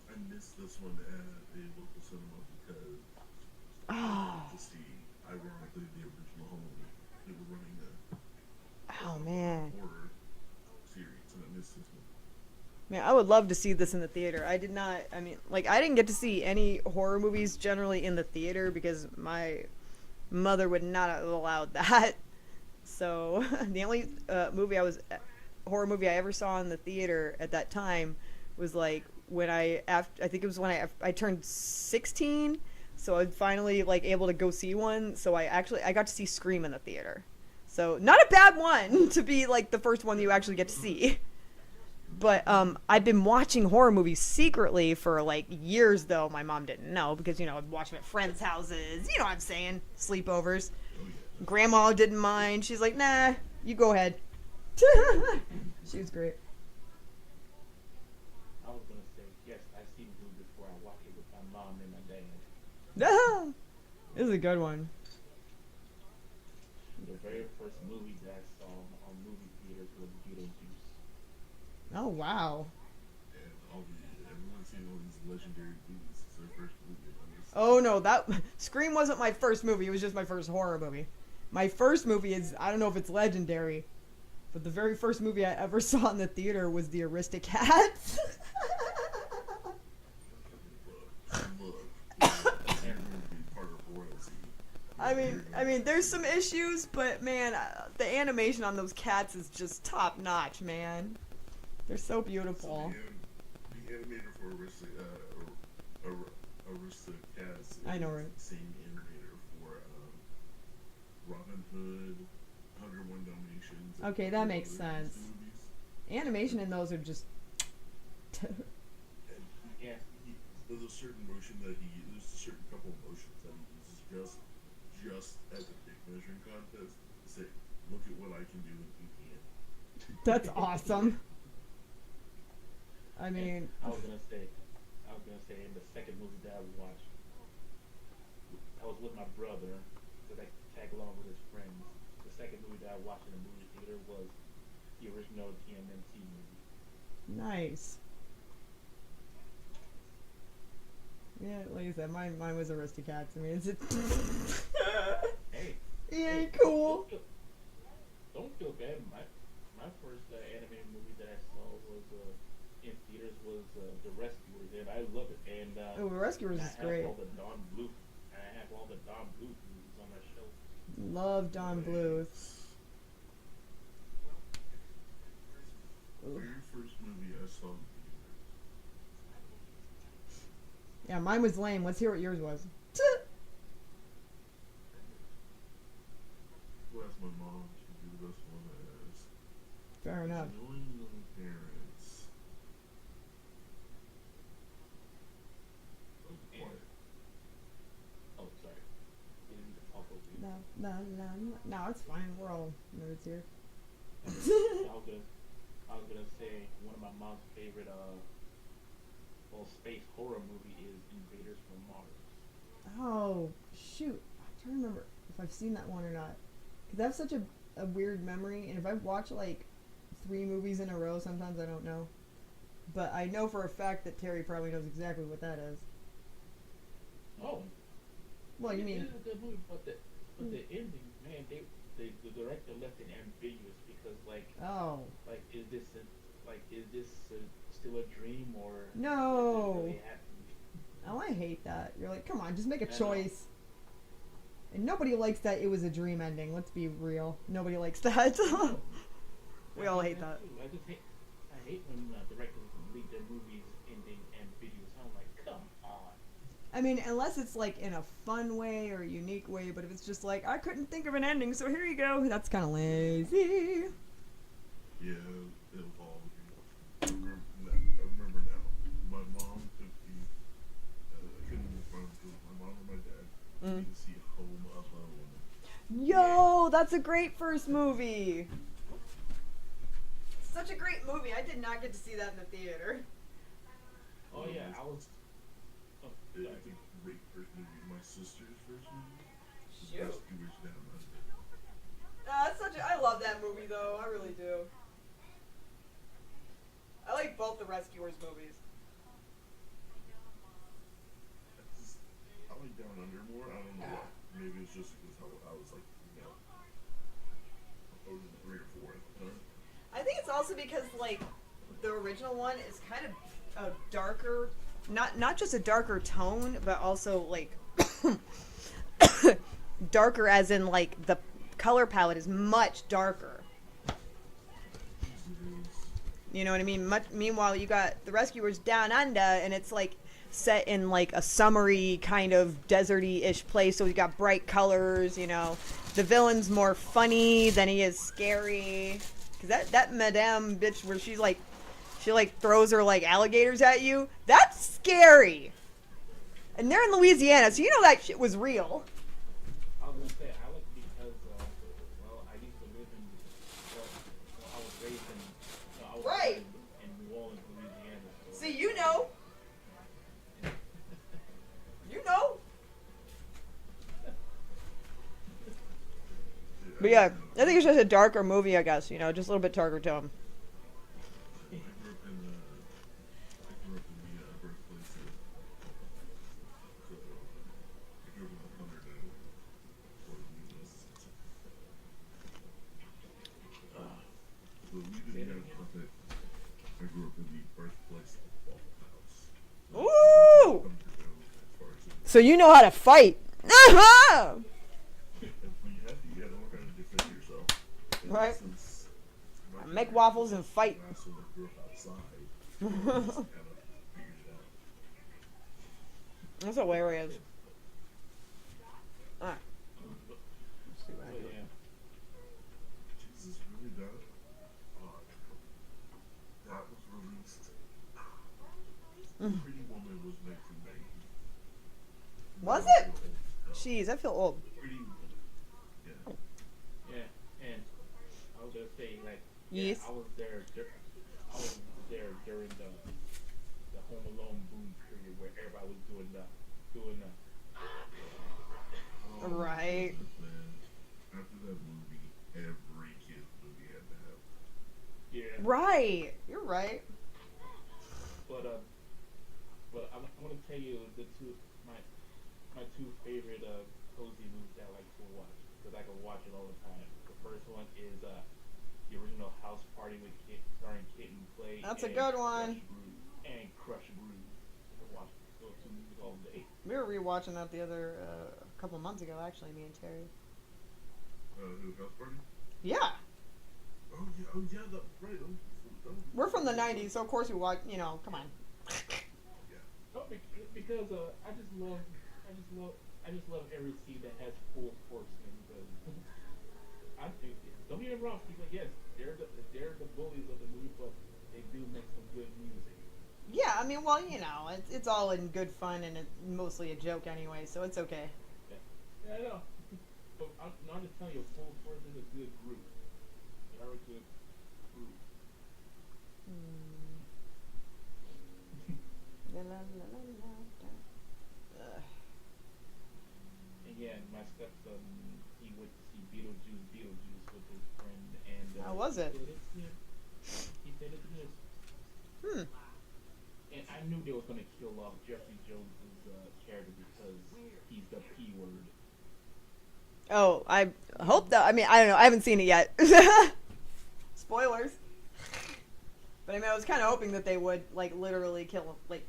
S2: I missed this one at a local cinema because I went to see, ironically, the original Halloween. They were running
S1: Oh man.
S2: horror series, and I missed this one.
S1: Man, I would love to see this in the theater. I did not. I mean, like, I didn't get to see any horror movies generally in the theater because my mother would not have allowed that. So the only horror movie I ever saw in the theater at that time was like when I think it was when I turned 16. So I was finally like able to go see one. So I got to see Scream in the theater. So not a bad one to be like the first one you actually get to see. But I've been watching horror movies secretly for like years, though my mom didn't know because I'd watch them at friends' houses. You know what I'm saying? Sleepovers. Grandma didn't mind. She's like, nah, you go ahead. She was great.
S3: I was gonna say yes. I've seen the movie before. I watched it with my mom and my dad.
S1: This is a good one.
S3: The very first movie that I saw on movie theaters was Beetlejuice.
S1: Oh wow.
S2: And everyone's seen all these legendary movies. It's their first movie.
S1: Oh no, that Scream wasn't my first movie. It was just my first horror movie. My first movie is, I don't know if it's legendary, but the very first movie I ever saw in the theater was The Aristocats. I mean, there's some issues, but man, the animation on those cats is just top notch, man. They're so beautiful.
S2: So the animator for Aristocats
S1: I know, right?
S2: the same animator for Robin Hood, 101 Dalmatians.
S1: Okay, that makes sense. Animation in those are just.
S3: Yeah.
S2: There's a certain there's a certain couple of motions that he uses just at the big measuring contest to say, look at what I can do and you can't.
S1: That's awesome. I mean,
S3: I was gonna say in the second movie that I watched, I was with my brother because I tag along with his friends. The second movie that I watched in the movie theater was the original TMNT movie.
S1: nice. Yeah, like I said, mine was Aristocats. I mean, it's
S3: Hey,
S1: yeah,
S3: hey,
S1: cool.
S3: Don't feel bad. My first animated movie that I saw was in theaters was The Rescuers, and I love it. And
S1: Oh, Rescuers is great.
S3: I have all the Don Bluth movies on my shelf.
S1: Love Don Bluth.
S2: The very first movie I saw in
S1: Yeah, mine was lame. Let's hear what yours was.
S2: Well, that's my mom. She did the best one as
S1: Fair enough.
S2: annoying young parents. Oh, quiet.
S3: Oh, sorry. Didn't mean to talk over you.
S1: No, it's fine. We're all nerds here.
S3: I was gonna say one of my mom's favorite space horror movie is Invaders from Mars.
S1: Oh, shoot. I'm trying to remember if I've seen that one or not. Because I have such a weird memory, and if I watch like 3 movies in a row, sometimes I don't know. But I know for a fact that Terry probably knows exactly what that is.
S3: Oh,
S1: Well, you mean...
S3: It is a good movie, but the ending, man, the director left it ambiguous because
S1: Oh.
S3: like is this still a dream or is this
S1: No.
S3: really happening?
S1: Oh, I hate that. You're like, come on, just make a
S3: I know.
S1: choice. And nobody likes that it was a dream ending. Let's be real. Nobody likes that. We all hate that.
S3: I just hate. I hate when directors leave their movies ending ambiguous. I'm like, come on.
S1: I mean, unless it's like in a fun way or a unique way, but if it's just like, I couldn't think of an ending, so here you go, that's kind of lazy.
S2: Yeah, it'll all be. I remember now. My mom took me. I couldn't remember if it was my mom or my dad.
S1: Mm.
S2: To see Home Alone.
S1: Yo, that's a great first movie. Such a great movie. I did not get to see that in the theater.
S3: Oh yeah, I was. Oh, sorry.
S2: It's a great first movie. My sister's first movie.
S1: Shoot.
S2: Rescuers Down Under.
S1: That's such a, I love that movie though. I really do. I like both the Rescuers movies.
S2: I like Down Under more. I don't know why. Maybe it's just because I was like, I was in 3 or 4 at the time.
S1: I think it's also because like the original one is kind of a darker, not just a darker tone, but also like darker as in like the color palette is much darker. You know what I mean? Meanwhile, you got the Rescuers Down Under, and it's like set in like a summery kind of deserty-ish place. So you got bright colors. You know, the villain's more funny than he is scary. Cause that Madame bitch where she throws her like alligators at you. That's scary. And they're in Louisiana, so you know that shit was real.
S3: I was gonna say I like because well I used to live in I was raised in I was
S1: Right.
S3: in New Orleans, Louisiana. So.
S1: See, you know. You know. But yeah, I think it's just a darker movie, I guess. You know, just a little bit darker tone.
S2: I grew up in the birthplace of. So I grew up in the Thunderdome, or Mississippi. So we didn't have nothing. I grew up in the birthplace of Waffle House.
S1: Ooh!
S2: Thunderdome, as far as
S1: So you know how to fight. Aha!
S2: you had to learn how to defend yourself. And
S1: Right.
S2: since my
S1: Make
S2: parents
S1: waffles and
S2: was
S1: fight.
S2: last one that grew up outside, we just kind of figured it out.
S1: That's hilarious. Alright. Let's see what I
S3: But
S1: do.
S3: yeah.
S2: Jesus, really that? That was released. Pretty Woman was 1990.
S1: Was
S2: That
S1: it?
S2: was old stuff.
S1: Jeez, I feel old.
S2: Pretty Woman. Yeah.
S3: Yeah, and I was gonna say like
S1: Yes.
S3: I was there during the Home Alone boom period where everybody was doing the
S2: Oh,
S1: Right.
S2: goodness, man. After that movie, every kid's movie had to have.
S3: yeah.
S1: Right. You're right.
S3: But I want to tell you my two favorite cozy movies that I like to watch because I can watch it all the time. The first one is the original House Party with starring Kid and Play.
S1: That's a
S3: and
S1: good one.
S3: Crush Groove. I can watch those two movies all day.
S1: We were rewatching that the other a couple months ago, actually, me and Terry.
S2: Who, House Party?
S1: Yeah.
S2: Oh yeah, that's right.
S1: We're from the 90s, so of course we watch, you know, come on.
S3: No, because I just love every scene that has full force in because I think don't get me wrong, people. Yes, they're the bullies of the movie, but they do make some good music.
S1: Yeah, I mean, well, you know, it's all in good fun and it's mostly a joke anyway, so it's okay.
S3: Yeah, I know. But I'm just telling you, full force is a good group. They are a good group.
S1: La, la, la, la, la, da.
S3: And yeah, my stepson, he went to see Beetlejuice with his friend, and
S1: How was it?
S3: He said it's good. And I knew they was gonna kill off Jeffrey Jones's character because he's the P word.
S1: Oh, I hope that. I mean, I don't know. I haven't seen it yet. Spoilers. But I mean, I was kind of hoping that they would like literally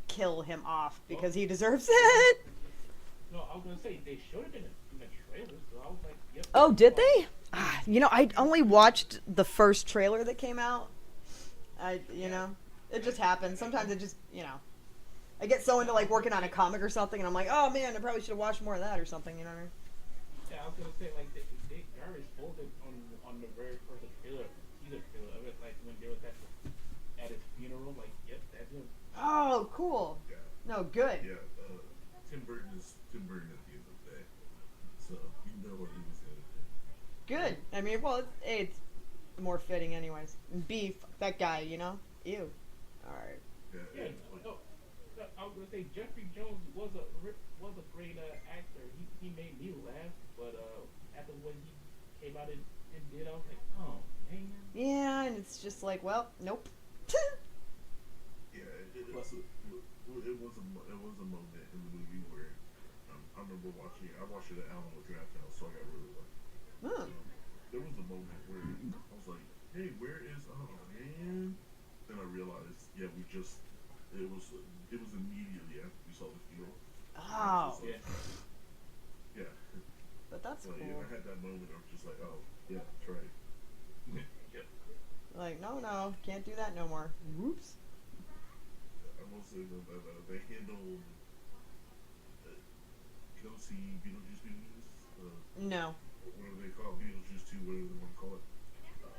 S1: kill him off because he deserves it.
S3: No, I was gonna say they showed it in the trailer, so I was like, yep.
S1: Oh, did they? You know, I only watched the first trailer that came out. You know, it just happens. Sometimes it just, you know, I get so into like working on a comic or something, and I'm like, oh man, I probably should have watched more of that or something. You know what I mean?
S3: Yeah, I was gonna say like they already spoiled it on the very first trailer, teaser trailer of it, like when they was at his funeral, like, yep, that's him.
S1: Oh, cool.
S2: Yeah.
S1: No, good.
S2: Yeah. Tim Burton at the end of the day, so you know what he was gonna do.
S1: Good. I mean, well, it's more fitting, anyways. And B, fuck that guy, you know? Ew. All right.
S3: Yeah, no, I was gonna say Jeffrey Jones was a great actor. He made me laugh, but after when he came out and did, I was like, oh man.
S1: Yeah, and it's just like, well, nope.
S2: Yeah, it was a moment in the movie where I remember watching it. I watched it at Alamo Draft House, so I got really lucky. There was a moment where I was like, "Hey, where is man?" Then I realized, yeah, it was immediately after we saw the funeral.
S1: Oh.
S2: Like, yeah.
S1: But that's
S2: So,
S1: cool.
S2: you know, I had that moment of just like, oh, yeah, that's right. Yep.
S1: Like, no, can't do that no more. Whoops.
S2: I will say that they handled Beetlejuice movies.
S1: No.
S2: What do they call it? Beetlejuice 2, whatever they want to call it.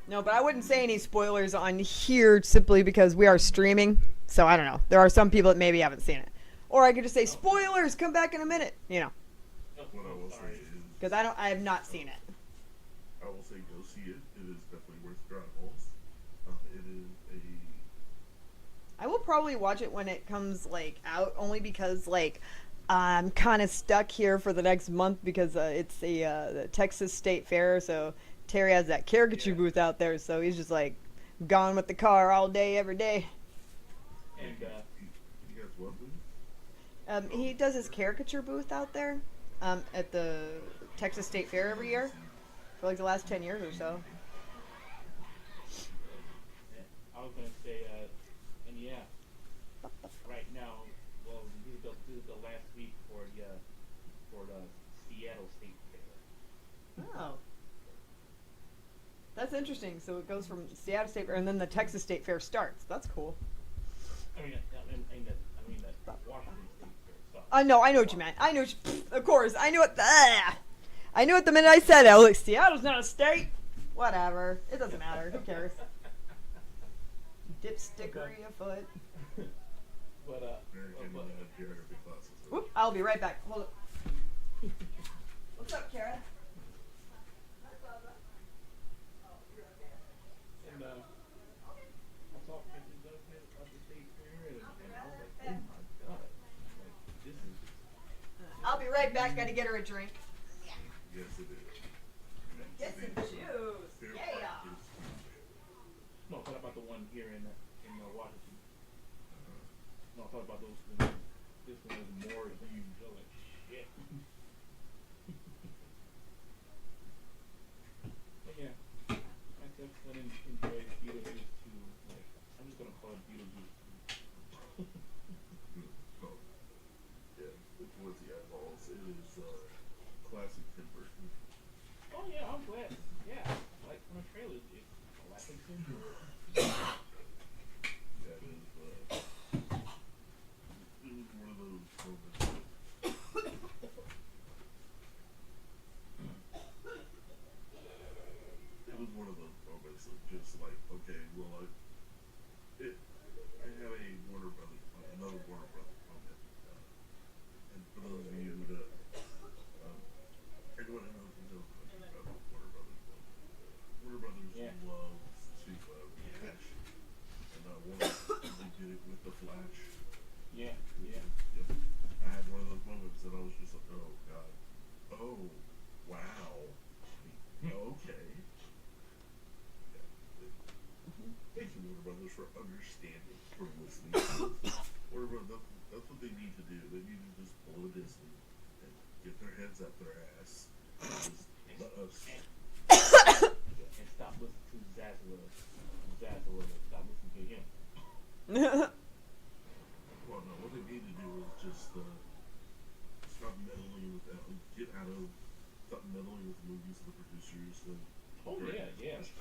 S1: No, but I wouldn't say any spoilers on here simply because we are streaming. So I don't know. There are some people that maybe haven't seen it. Or I could just say, spoilers, come back in a minute. You know.
S2: What I will say is...
S1: Because I have not seen it.
S2: I will say go see it. It is definitely worth your eyeballs. It is a...
S1: I will probably watch it when it comes, like, out. Only because, like, I'm kind of stuck here for the next month because it's the Texas State Fair. So Terry has that caricature booth out there. So he's just, like, gone with the car all day, every day.
S3: And
S2: you guys what booth?
S1: He does his caricature booth out there at the Texas State Fair every year for like the last 10 years or so.
S3: I was gonna say, and yeah, right now, well, this is the last week for the Seattle State Fair.
S1: Oh, that's interesting. So it goes from Seattle State Fair and then the Texas State Fair starts. That's cool.
S3: I mean the Washington State Fair.
S1: I know what you meant. Of course, I knew it. I knew it the minute I said it. I was like, Seattle's not a state. Whatever. It doesn't matter. Who cares? Dipstickery afoot.
S3: But
S2: Geography classes.
S1: Whoop, I'll be right back. Hold up. What's up, Kara?
S3: and I saw pictures of the state fair, and I was like, oh my god, like this is.
S1: I'll be right back. Gotta get her a drink.
S2: Yes, it is.
S1: Get some juice. Yeah.
S3: No, I'm talking about the one here in Washington. No, I'm talking about those. This one is more huge. I'm like, shit. But yeah, I definitely enjoyed Beetlejuice 2. Like, I'm just gonna call it Beetlejuice 2.
S2: Oh, yeah, it's worth the eyeballs. It is classic Tim Burton.
S3: Oh yeah, I'm glad. Yeah, like from the trailers, it's classic Tim Burton.
S2: That is, it was one of those moments. It was one of those moments of just like, okay, well, I had a another Warner Brothers moment. And for those of you who know, everyone knows about Warner Brothers. Warner Brothers loves to rehash. And they did it with The Flash.
S3: Yeah.
S2: Yep. I had one of those moments and I was just like, oh god. Oh, wow. Okay. Yeah. Thank you, Warner Brothers, for understanding, for listening. Warner Brothers, that's what they need to do. They need to just blow Disney and get their heads up their ass. And just let us Well, no, what they need to do is just stop meddling with that. Get out of stop meddling with movies and the producers and
S3: Oh
S2: direct-
S3: yeah, yeah.
S2: just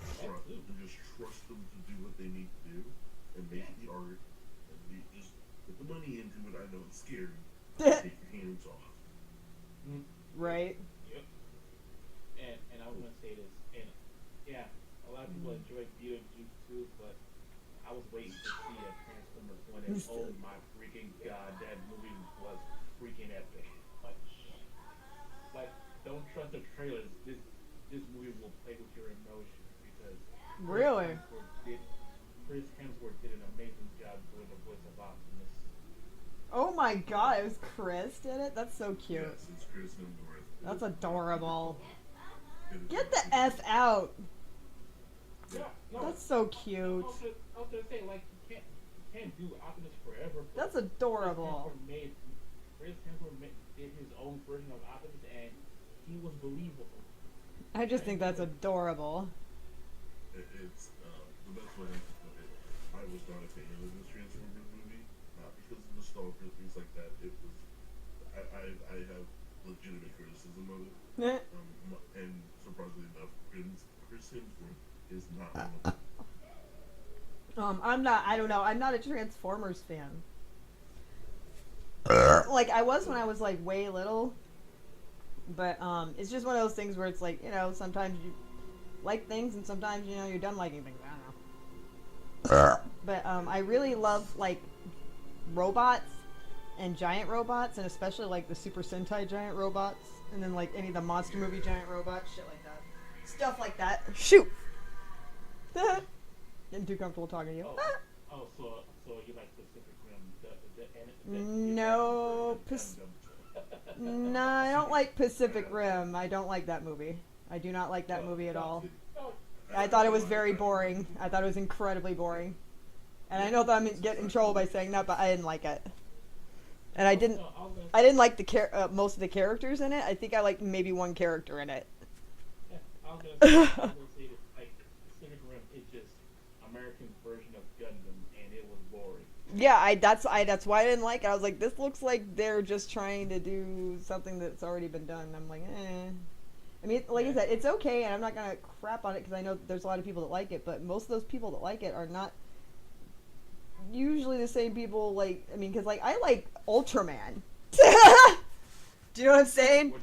S2: trust them to do what they need to do and make the art and just put the money into it. I know it's scary. Take your hands off.
S1: Right.
S3: Yep. And I was gonna say this, and yeah, a lot of people enjoy Beetlejuice too, but I was waiting to see a Transformers one, and oh my freaking god, that movie was freaking epic. Like don't trust the trailers. This movie will play with your emotions because
S1: Really?
S3: Chris Hemsworth did an amazing job doing the voice of Optimus.
S1: Oh my god, it was Chris did it? That's so cute.
S2: Yes, it's Chris Hemsworth.
S1: That's adorable.
S2: It is
S1: Get the
S2: awesome.
S1: F out.
S3: Yeah, no,
S1: That's so cute.
S3: I was gonna say like you can't do Optimus forever. But
S1: That's adorable.
S3: Chris Hemsworth did his own version of Optimus, and he was believable.
S1: I just think that's adorable.
S2: It's the best way I can put it. I was not a fan of this Transformers movie, not because of nostalgia and things like that. It was I have legitimate criticism of it, and surprisingly enough, Chris Hemsworth is not one of them.
S1: I don't know, I'm not a Transformers fan. Like, I was when I was, like, way little. But, it's just one of those things where it's like, you know, sometimes you like things and sometimes, you know, you're done liking things. I don't know. But, I really love, like, robots and giant robots, and especially, like, the Super Sentai giant robots. And then, like, any of the monster movie giant robots, shit like that. Stuff like that. Shoot! Getting too comfortable talking to you.
S3: So you like Pacific
S1: No,
S3: Rim?
S1: No, I don't like Pacific Rim. I don't like that movie. I do not like that movie at all. I thought it was very boring. I thought it was incredibly boring. And I know that I'm getting in trouble by saying that, but I didn't like it. And I didn't like the most of the characters in it. I think I liked maybe one character in it.
S3: Yeah, I was gonna say this, like Pacific Rim is just American version of Gundam, and it was boring.
S1: Yeah, that's why I didn't like it. I was like, this looks like they're just trying to do something that's already been done. I'm like, eh. I mean, like I said, it's okay, and I'm not gonna crap on it because I know there's a lot of people that like it, but most of those people that like it are not usually the same people. Like, I mean, because like I like Ultraman. Do you know what I'm saying?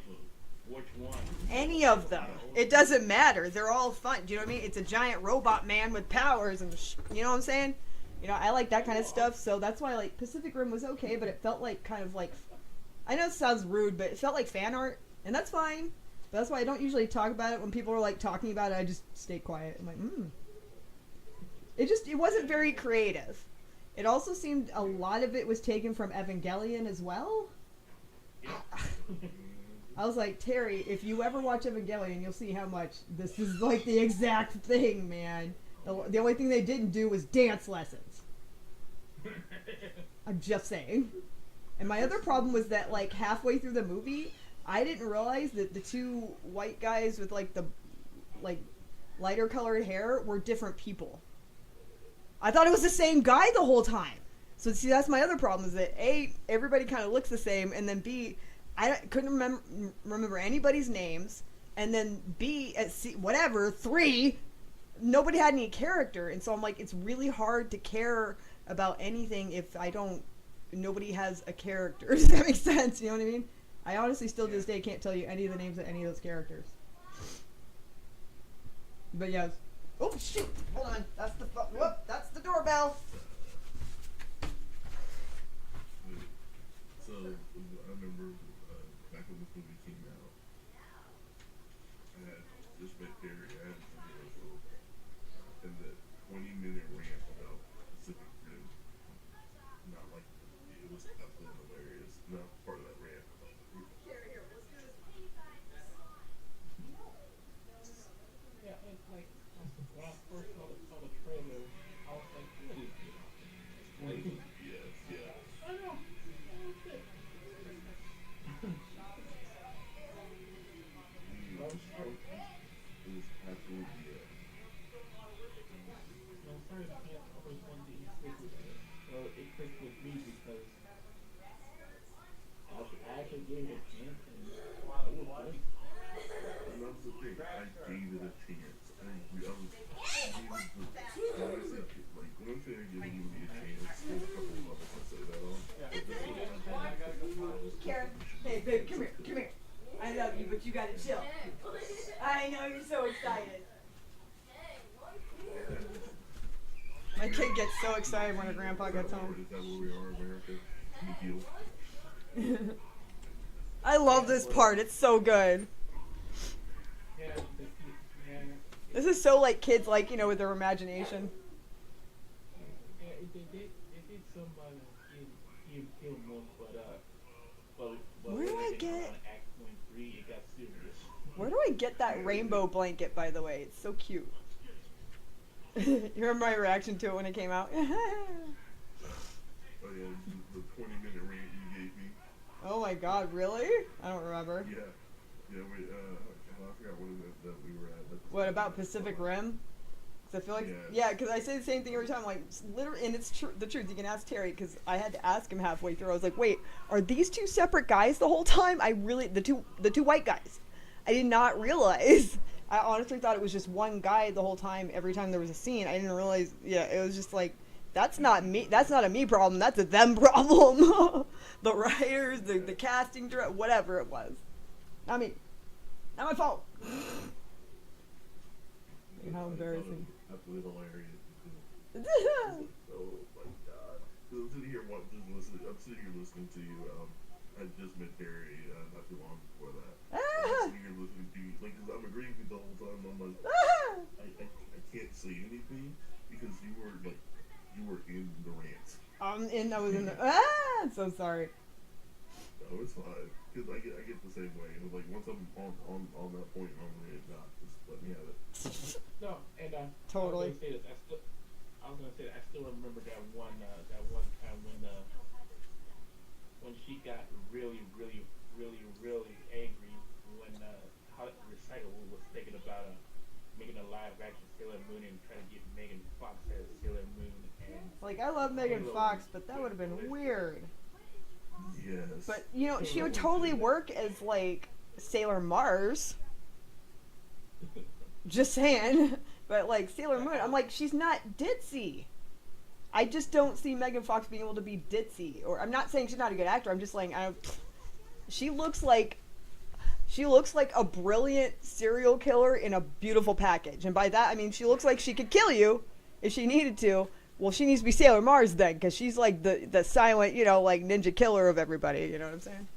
S3: Which one?
S1: Any of them. It doesn't matter. They're all fun. Do you know what I mean? It's a giant robot man with powers, and you know what I'm saying? You know, I like that kind of stuff, so that's why, like, Pacific Rim was okay, but it felt like kind of like, I know it sounds rude, but it felt like fan art, and that's fine. But that's why I don't usually talk about it. When people are, like, talking about it, I just stay quiet. I'm like, It wasn't very creative. It also seemed a lot of it was taken from Evangelion as well. I was like, Terry, if you ever watch Evangelion, you'll see how much this is, like, the exact thing, man. The only thing they didn't do was dance lessons. I'm just saying. And my other problem was that, like, halfway through the movie, I didn't realize that the two white guys with, like, the, like, lighter colored hair were different people. I thought it was the same guy the whole time. So, see, that's my other problem, is that, A, everybody kind of looks the same, and then B, I couldn't remember anybody's names, and then B, at C, whatever, 3, nobody had any character, and so I'm like, it's really hard to care about anything if nobody has a character. Does that make sense? You know what I mean? I honestly still to this day can't tell you any of the names of any of those characters. But yes. Oh shoot! Hold on. That's the whoop. That's the doorbell.
S2: So I remember back when this movie came out, I had just met Carrie. I had in the 20-minute rant about Pacific Rim. Not like it was absolutely hilarious. Not part of that rant.
S3: Yeah, it's like when I first saw the trailer, I was like, what is this?
S2: Yes, yeah.
S3: I know.
S2: It was gave it a chance. I was when I say like when I'm saying I give a movie a chance, there's a couple of levels I say that on. But this one I was
S1: Karen, hey babe, come here, come here. I love you, but you gotta chill. I know you're so excited. My kid gets so excited when her grandpa gets home.
S2: Is that where we are, America? Big deal.
S1: I love this part. It's so good.
S3: Yeah,
S1: This is so like kids like, you know, with their imagination.
S3: yeah, they did some in one, but
S1: Where do I
S3: when they
S1: get-
S3: on Act 23, it got serious.
S1: Where do I get that rainbow blanket, by the way? It's so cute. You remember my reaction to it when it came out?
S2: Oh yeah, the 20-minute rant you gave me.
S1: Oh my god, really? I don't remember.
S2: Yeah, yeah. I forgot what it is that we were at.
S1: What about Pacific Rim? Because I feel like, yeah, because I say the same thing every time. Like, literally, and it's the truth. You can ask Terry because I had to ask him halfway through. I was like, wait, are these two separate guys the whole time? I really, the two white guys. I did not realize. I honestly thought it was just one guy the whole time. Every time there was a scene, I didn't realize. Yeah, it was just like, that's not me. That's not a me problem. That's a them problem. The writers, the casting director, whatever it was. Not me. Not my fault. How embarrassing.
S2: Absolutely hilarious. Oh my god. I'm sitting here listening to you. I just met Terry not too long before that. I'm sitting here listening to you, like, cause I'm agreeing with you the whole time. I'm like, I can't say anything because you were in the rant.
S1: I was in the. I'm so sorry.
S2: No, it's fine. Cause I get the same way. It was like once I'm on that point, I'm ready. Nah, just let me have it.
S3: No, and
S1: Totally.
S3: I was gonna say that I still remember that one time when she got really angry when how Recycle was thinking about making a live action Sailor Moon and trying to get Megan Fox as Sailor Moon and
S1: Like, I love Megan Fox, but that would have been weird.
S2: Yes.
S1: But, you know, she would totally work as, like, Sailor Mars. Just saying. But, like, Sailor Moon, I'm like, she's not ditzy. I just don't see Megan Fox being able to be ditzy. Or, I'm not saying she's not a good actor, I'm just saying, she looks like a brilliant serial killer in a beautiful package. And by that, I mean, she looks like she could kill you if she needed to. Well, she needs to be Sailor Mars then, because she's like the silent, you know, like ninja killer of everybody. You know what I'm saying?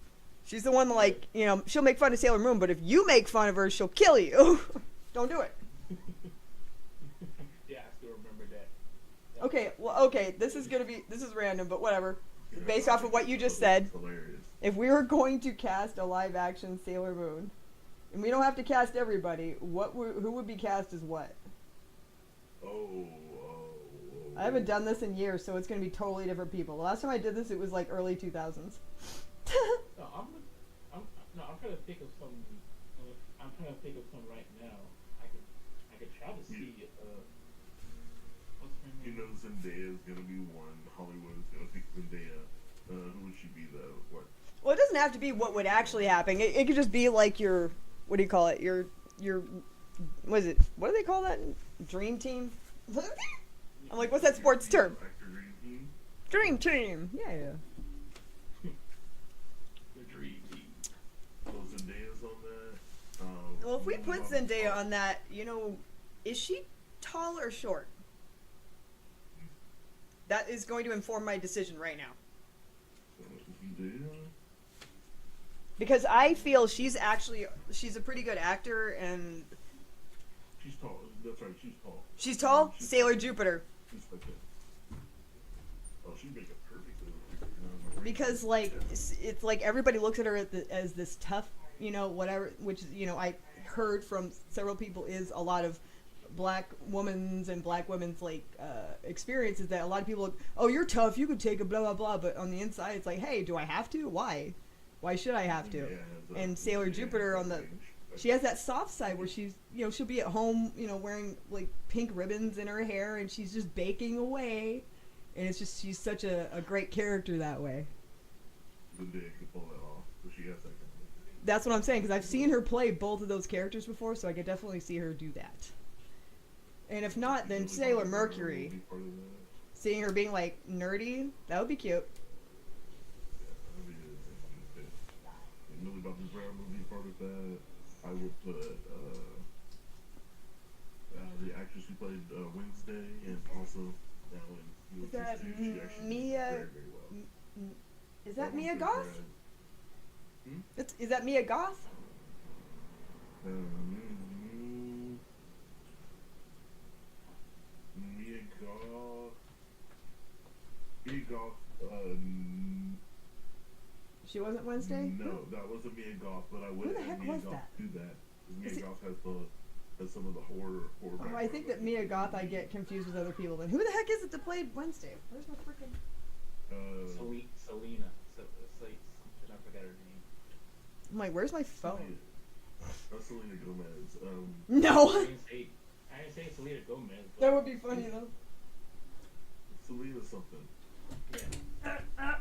S1: She's the one, like, you know, she'll make fun of Sailor Moon, but if you make fun of her, she'll kill you. Don't do it.
S3: yeah, I still remember that.
S1: Okay, well, okay, this is random, but whatever. Based off of what you just said,
S2: Hilarious.
S1: if we were going to cast a live-action Sailor Moon, and we don't have to cast everybody, who would be cast as what? I haven't done this in years, so it's going to be totally different people. The last time I did this, it was like early 2000s.
S3: No, I'm trying to think of some. I'm trying to think of some right now. I could try to see. What's her name?
S2: You know, Zendaya is gonna be one. Hollywood is gonna pick Zendaya. Who would she be though? What?
S1: Well, it doesn't have to be what would actually happen. It could just be like your, what do you call it? Your, what is it? What do they call that? Dream team? I'm like, what's that sports term?
S2: Actor Dream Team.
S1: Dream team. Yeah.
S3: The Dream Team.
S2: So Zendaya's on that.
S1: Well, if we put Zendaya on that, you know, is she tall or short? That is going to inform my decision right now.
S2: Zendaya.
S1: Because I feel she's a pretty good actor, and
S2: She's tall. That's right. She's tall.
S1: she's tall. Sailor Jupiter.
S2: She's like that. Oh, she'd make a perfect little.
S1: Because like it's like everybody looks at her as this tough, you know, whatever. Which, you know, I heard from several people is a lot of black women's like experiences that a lot of people look, oh, you're tough, you could take a blah blah blah, but on the inside it's like, hey, do I have to? Why should I have to?
S2: Yeah,
S1: And Sailor Jupiter she has that soft side where she's, you know, she'll be at home, you know, wearing like pink ribbons in her hair and she's just baking away, and it's just, she's such a great character that way.
S2: Zendaya could pull that off, so she has that kind of.
S1: That's what I'm saying, because I've seen her play both of those characters before, so I could definitely see her do that. And if not, then Sailor Mercury.
S2: Be part of that.
S1: Seeing her being like nerdy, that would be cute.
S2: Yeah, that'd be good. If Millie Bobby Brown would be part of that. I would put the actress who played Wednesday, and also now in
S1: Is that
S2: she actually
S1: Mia?
S2: did very, very well.
S1: Is that Mia
S2: one's
S1: Goth?
S2: Brad.
S1: Is that Mia Goth?
S2: Mia Goth. Mia Goth.
S1: She wasn't Wednesday?
S2: No, that wasn't Mia Goth, but I would
S1: Who the
S2: have
S1: heck
S2: Mia
S1: was
S2: Goth
S1: that?
S2: do that. 'Cause Mia
S1: Is it-
S2: Goth has some of the horror
S1: Oh, I
S2: background
S1: think that Mia Goth I get confused with other people. Then who the heck is it that played Wednesday? Where's my freaking...
S3: Selena. I forgot her name.
S1: I'm like, where's my phone?
S2: That's Selena Gomez.
S1: No!
S3: I didn't say Selena Gomez. But
S1: That would be funny though.
S2: Selena something.
S3: yeah.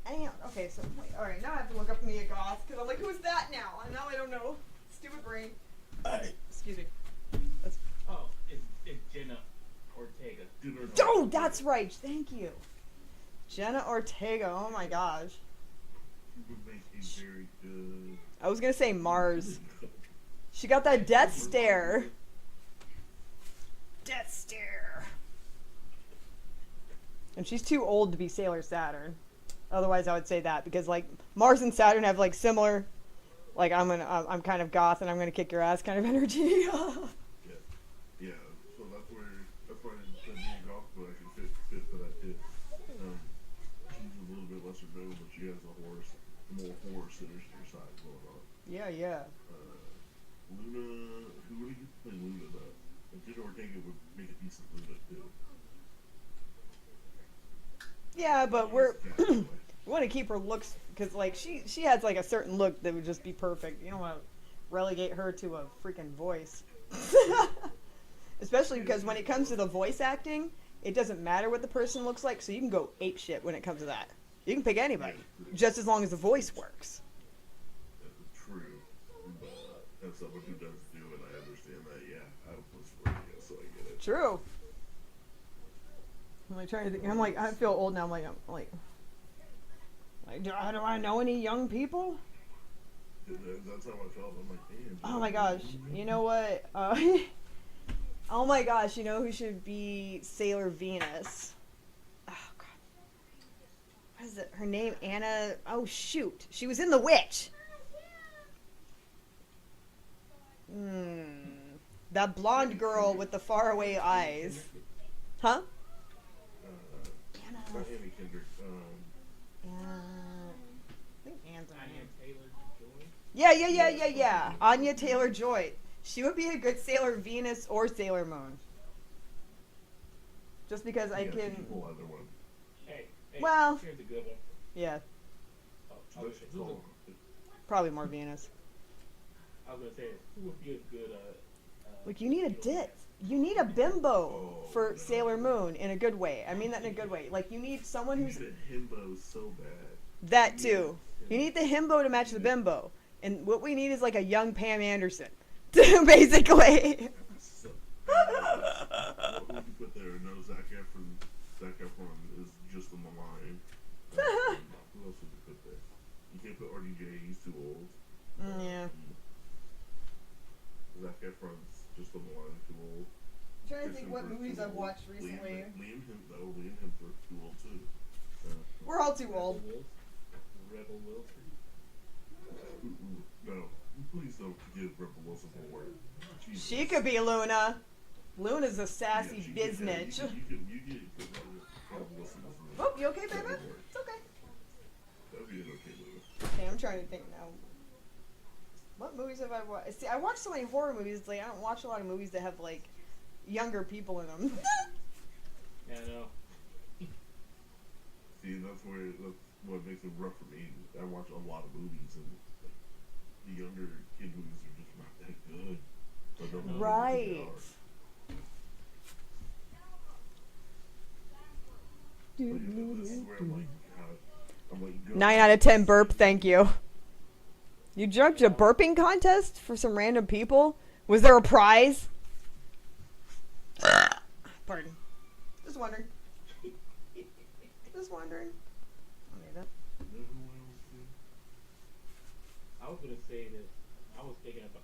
S1: Damn. Okay, so wait, all right. Now I have to look up Mia Goth because I'm like, who's that now? And now I don't know. Stupid brain. Excuse me. That's...
S3: Oh, it's Jenna Ortega.
S1: Oh, that's right. Thank you, Jenna Ortega. Oh my gosh.
S2: She would make a very good.
S1: I was gonna say Mars. She got that death stare. Death stare. And she's too old to be Sailor Saturn. Otherwise, I would say that because like Mars and Saturn have like similar, like I'm kind of goth and I'm gonna kick your ass kind of energy.
S2: Yeah. So that's why I said Mia Goth, but I can fit for that too. She's a little bit lesser known, but she has more horror sinister side going on.
S1: Yeah.
S2: Luna, who would you play Luna though? And Jenna Ortega would make a decent Luna too.
S1: Yeah, but we're
S2: Yeah, anyway.
S1: we want to keep her looks because like she has like a certain look that would just be perfect. You don't want to relegate her to a freaking voice. Especially because when it comes to the voice acting, it doesn't matter what the person looks like, so you can go ape shit when it comes to that. You can pick anybody, just as long as the voice works.
S2: That's true, but as someone who does do it, I understand that. Yeah, I was for it, so I get it.
S1: True. I'm like trying to think. I'm like, I feel old now. I'm like, do I know any young people?
S2: That's how I felt. I'm like, damn.
S1: Oh my gosh. You know what? Oh my gosh. You know who should be Sailor Venus? Oh god. What is it? Her name? Anna. Oh shoot. She was in The Witch. That blonde girl with the faraway eyes. Huh? Anna.
S2: Not Annie Kendrick.
S1: I think Anne's her
S3: Anya
S1: name.
S3: Taylor-Joy.
S1: Yeah. Anya Taylor-Joy. She would be a good Sailor Venus or Sailor Moon. Just because I
S2: Yeah, she
S1: can...
S2: pull either one.
S3: Hey,
S1: Well-
S3: here's a good one.
S1: Yeah,
S3: Oh, I
S2: But
S3: was,
S2: she
S3: who's
S2: call
S1: probably more Venus.
S3: I was gonna say, who would be a good
S1: Look, you need a dit. You need a bimbo for Sailor Moon in a good way. I mean that in a good way. Like, you need someone
S2: You
S1: who's...
S2: said himbo so bad.
S1: That too. You need the himbo to match the bimbo. And what we need is like a young Pam Anderson. Basically.
S2: So, what would you put there? No, Zac Efron. Zac Efron is just on the line. Who else would you put there? You can't put RDJ. He's too old.
S1: Yeah.
S2: Zac Efron's just on the line. Too old.
S1: I'm trying to think
S2: Kristen
S1: what
S2: Wiig's
S1: movies
S2: too
S1: I've
S2: old.
S1: watched recently.
S2: Liam Hemsworth's too old too.
S1: We're all too old.
S3: Rebel Wilson.
S2: No, please don't give Rebel Wilson more. Jesus.
S1: She could be Luna. Luna's a sassy
S2: Yeah, she
S1: biznitch.
S2: You can put Rebel Wilson as
S1: Oh, you okay, baby? It's okay.
S2: That'd be an okay movie.
S1: Okay, I'm trying to think now. What movies have I watched? See, I watch so many horror movies. It's like I don't watch a lot of movies that have like younger people in them.
S3: Yeah, I know.
S2: See, that's what makes it rough for me. I watch a lot of movies, and like, the younger kid movies are just not that good. So I don't know how good they
S1: Right.
S2: are. But, yeah, this is where I'm like, I'm like, go.
S1: 9 out of 10 burp, thank you. You judged a burping contest for some random people? Was there a prize? Pardon. Just wondering. Just wondering. Okay, that.
S3: I was gonna say that I was thinking about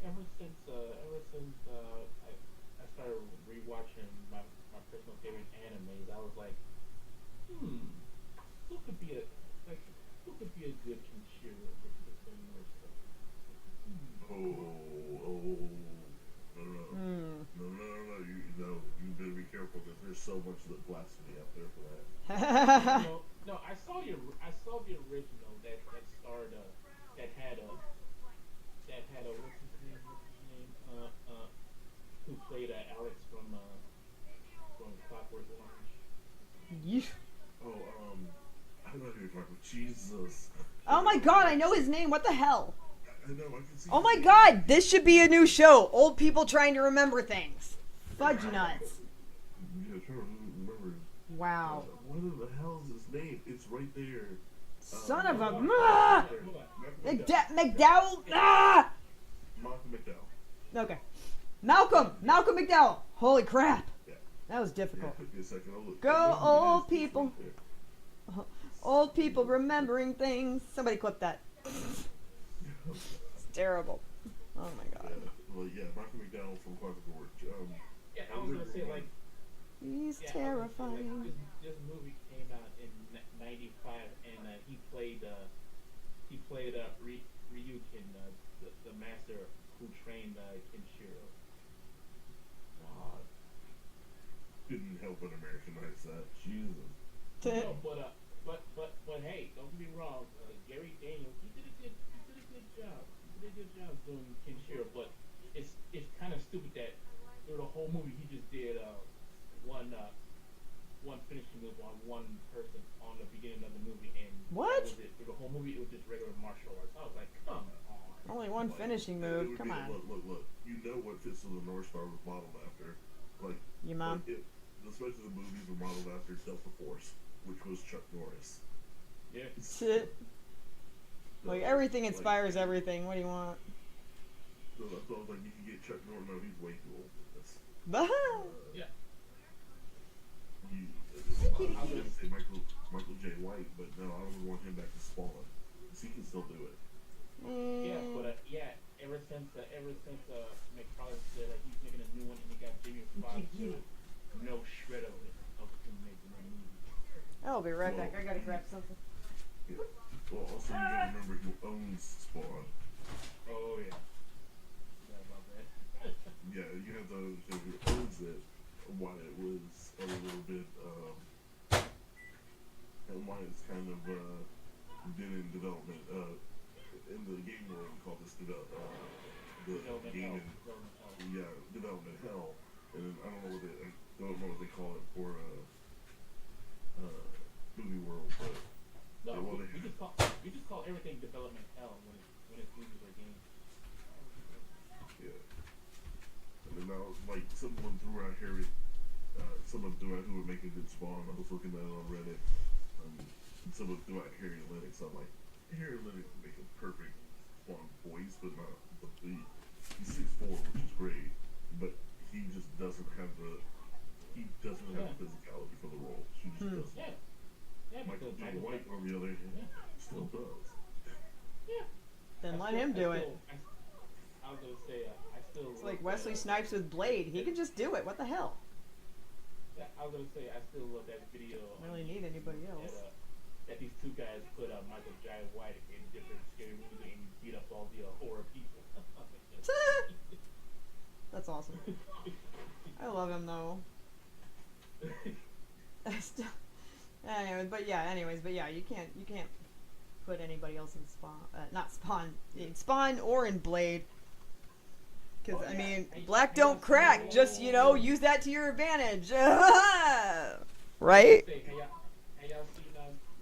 S3: ever since I started rewatching my personal favorite animes. I was like, who could be a good Kinshiro with the more stuff?
S2: No. You better be careful because there's so much that blasphemy out there for that.
S3: No, I saw the original that starred that had a what's his name who played Alex from Clockwork Orange.
S1: Yeesh.
S2: Oh, I don't know who you're talking about. Jesus.
S1: Oh my god, I know his name. What the hell?
S2: I know, I can see.
S1: Oh my god, this should be a new show. Old people trying to remember things. Fudge nuts.
S2: Yeah, trying to remember.
S1: Wow.
S2: What the hell is his name? It's right there.
S1: Son of a...
S2: Malcolm
S1: McDowell? Ah!
S2: McDowell.
S1: Okay. Malcolm McDowell. Holy crap.
S2: Yeah.
S1: That was
S2: Yeah,
S1: difficult.
S2: took me a second. I'll look.
S1: Go,
S2: It's
S1: old
S2: right
S1: people.
S2: there.
S1: Old people remembering things. Somebody clip that. It's terrible. Oh my god.
S2: Well, yeah, Malcolm McDowell from Clockwork Orange.
S3: Yeah, I was gonna say like.
S1: He's
S3: Yeah,
S1: terrifying.
S3: This movie came out in '95, and he played Ryukin, the master who trained Kinshiro.
S2: Couldn't help but Americanize that. Jesus.
S3: No, but hey, don't get me wrong. Gary Daniels, he did a good job. He did a good job doing Kinshiro, but it's kind of stupid that through the whole movie he just did one finishing move on one person on the beginning of the movie, and
S1: What?
S3: that was it. Through the whole movie, it was just regular martial arts. I was like, come on.
S1: Only one finishing move. Come on.
S2: Look. You know what Fist of the North Star was modeled after. Like,
S1: Your mom?
S2: especially the movies were modeled after Delta Force, which was Chuck Norris.
S3: Yeah.
S1: Shit. Like, everything inspires everything. What do you want?
S2: So I thought, like, you can get Chuck Norris. No, he's way too old for this.
S3: Yeah.
S2: I was going to say Michael J. White, but no, I don't want him back to Spawn. Because he can still do it.
S3: Yeah, but ever since McFarlane said like he's making a new one and he got Jimmy Fox to no shred of him making a movie.
S1: I'll be right back. I gotta grab something.
S2: Yeah. Well, also, you gotta remember who owns Spawn.
S3: Oh yeah. Forgot about that.
S2: Yeah, you have those who owns it, why it was a little bit, and why it's kind of, been in development, in the game world, we call this development hell, and then I don't know what they call it for, movie world, but,
S3: No, we just call everything development hell when it's movies or games.
S2: yeah. And then now, like, someone threw out who would make a good Spawn. I was looking at it on Reddit. Someone threw out Harry Lennox. I'm like, Harry Lennox would make a perfect Spawn voice, but not he's 6'4", which is great, but he just doesn't have the physicality for the role. He just doesn't.
S3: Yeah.
S2: Michael J. White, on the other hand, still does.
S3: Yeah.
S1: Then let him do it.
S3: I was gonna say I still.
S1: It's like Wesley Snipes with Blade. He can just do it. What the hell?
S3: Yeah, I was gonna say I still love that video.
S1: I don't really need anybody else.
S3: That these two guys put Michael J. White in different scary movies and beat up all the horror people.
S1: That's awesome. I love him though. Anyways, you can't put anybody else in Spawn or in Blade. Because I mean, black don't crack. Just use that to your advantage, right?
S3: Have y'all seen